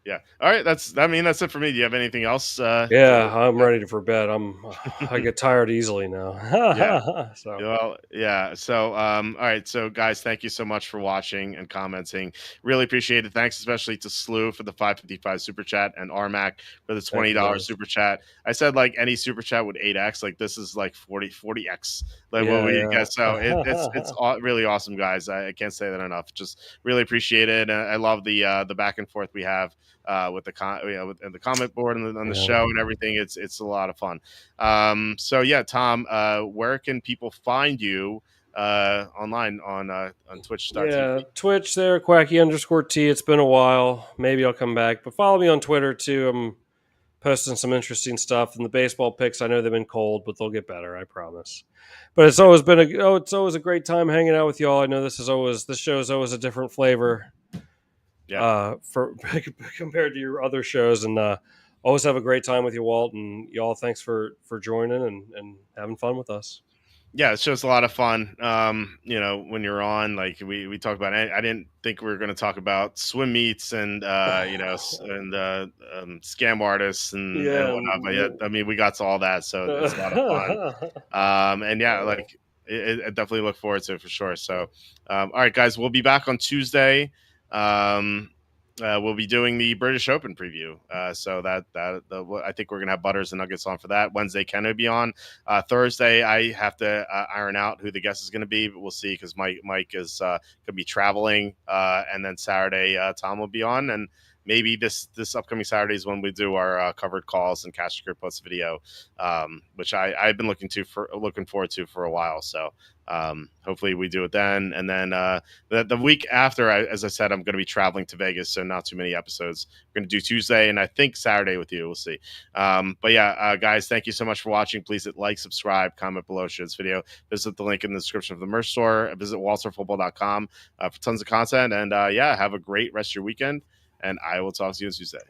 Yeah. All right. That's it for me. Do you have anything else? I'm ready for bed. I get tired easily now. So. Well, yeah. So, all right. So, guys, thank you so much for watching and commenting. Really appreciate it. Thanks especially to Slew for the 555 super chat and Armac for the $20 super chat. I said like any super chat would 8x. Like this is like 40x. Like what we get. So it's really awesome, guys. I can't say that enough. Just really appreciate it. I love the back and forth we have with the the comment board and on the show and everything. It's a lot of fun. So yeah, Tom, where can people find you online on twitch.tv. Yeah, Twitch there, Quacky_T. It's been a while. Maybe I'll come back. But follow me on Twitter too. I'm posting some interesting stuff. And the baseball picks, I know they've been cold, but they'll get better, I promise. But it's always been it's always a great time hanging out with y'all. I know this show is always a different flavor Yeah. for compared to your other shows, and always have a great time with you, Walt, and y'all. Thanks for joining and having fun with us. Yeah, it's just a lot of fun. When you're on, like we talked about, I didn't think we were going to talk about swim meets and scam artists and Yeah. whatnot. But yeah, I mean, we got to all that, so it's a lot of fun. And yeah, like I definitely look forward to it for sure. So, all right, guys, we'll be back on Tuesday. We'll be doing the British Open preview. So I think we're gonna have Butters and Nuggets on for that. Wednesday, Ken will be on. Thursday, I have to iron out who the guest is going to be, but we'll see because Mike is going to be traveling. And then Saturday, Tom will be on, and maybe this upcoming Saturday is when we do our covered calls and Cash Secure Post video, which I've been looking forward to for a while. So hopefully we do it then. And then the week after, as I said, I'm going to be traveling to Vegas, so not too many episodes. We're going to do Tuesday and I think Saturday with you. We'll see. But yeah, guys, thank you so much for watching. Please hit like, subscribe, comment below, share this video. Visit the link in the description of the merch store. Visit walterfootball.com for tons of content. And yeah, have a great rest of your weekend. And I will talk to you on Tuesday.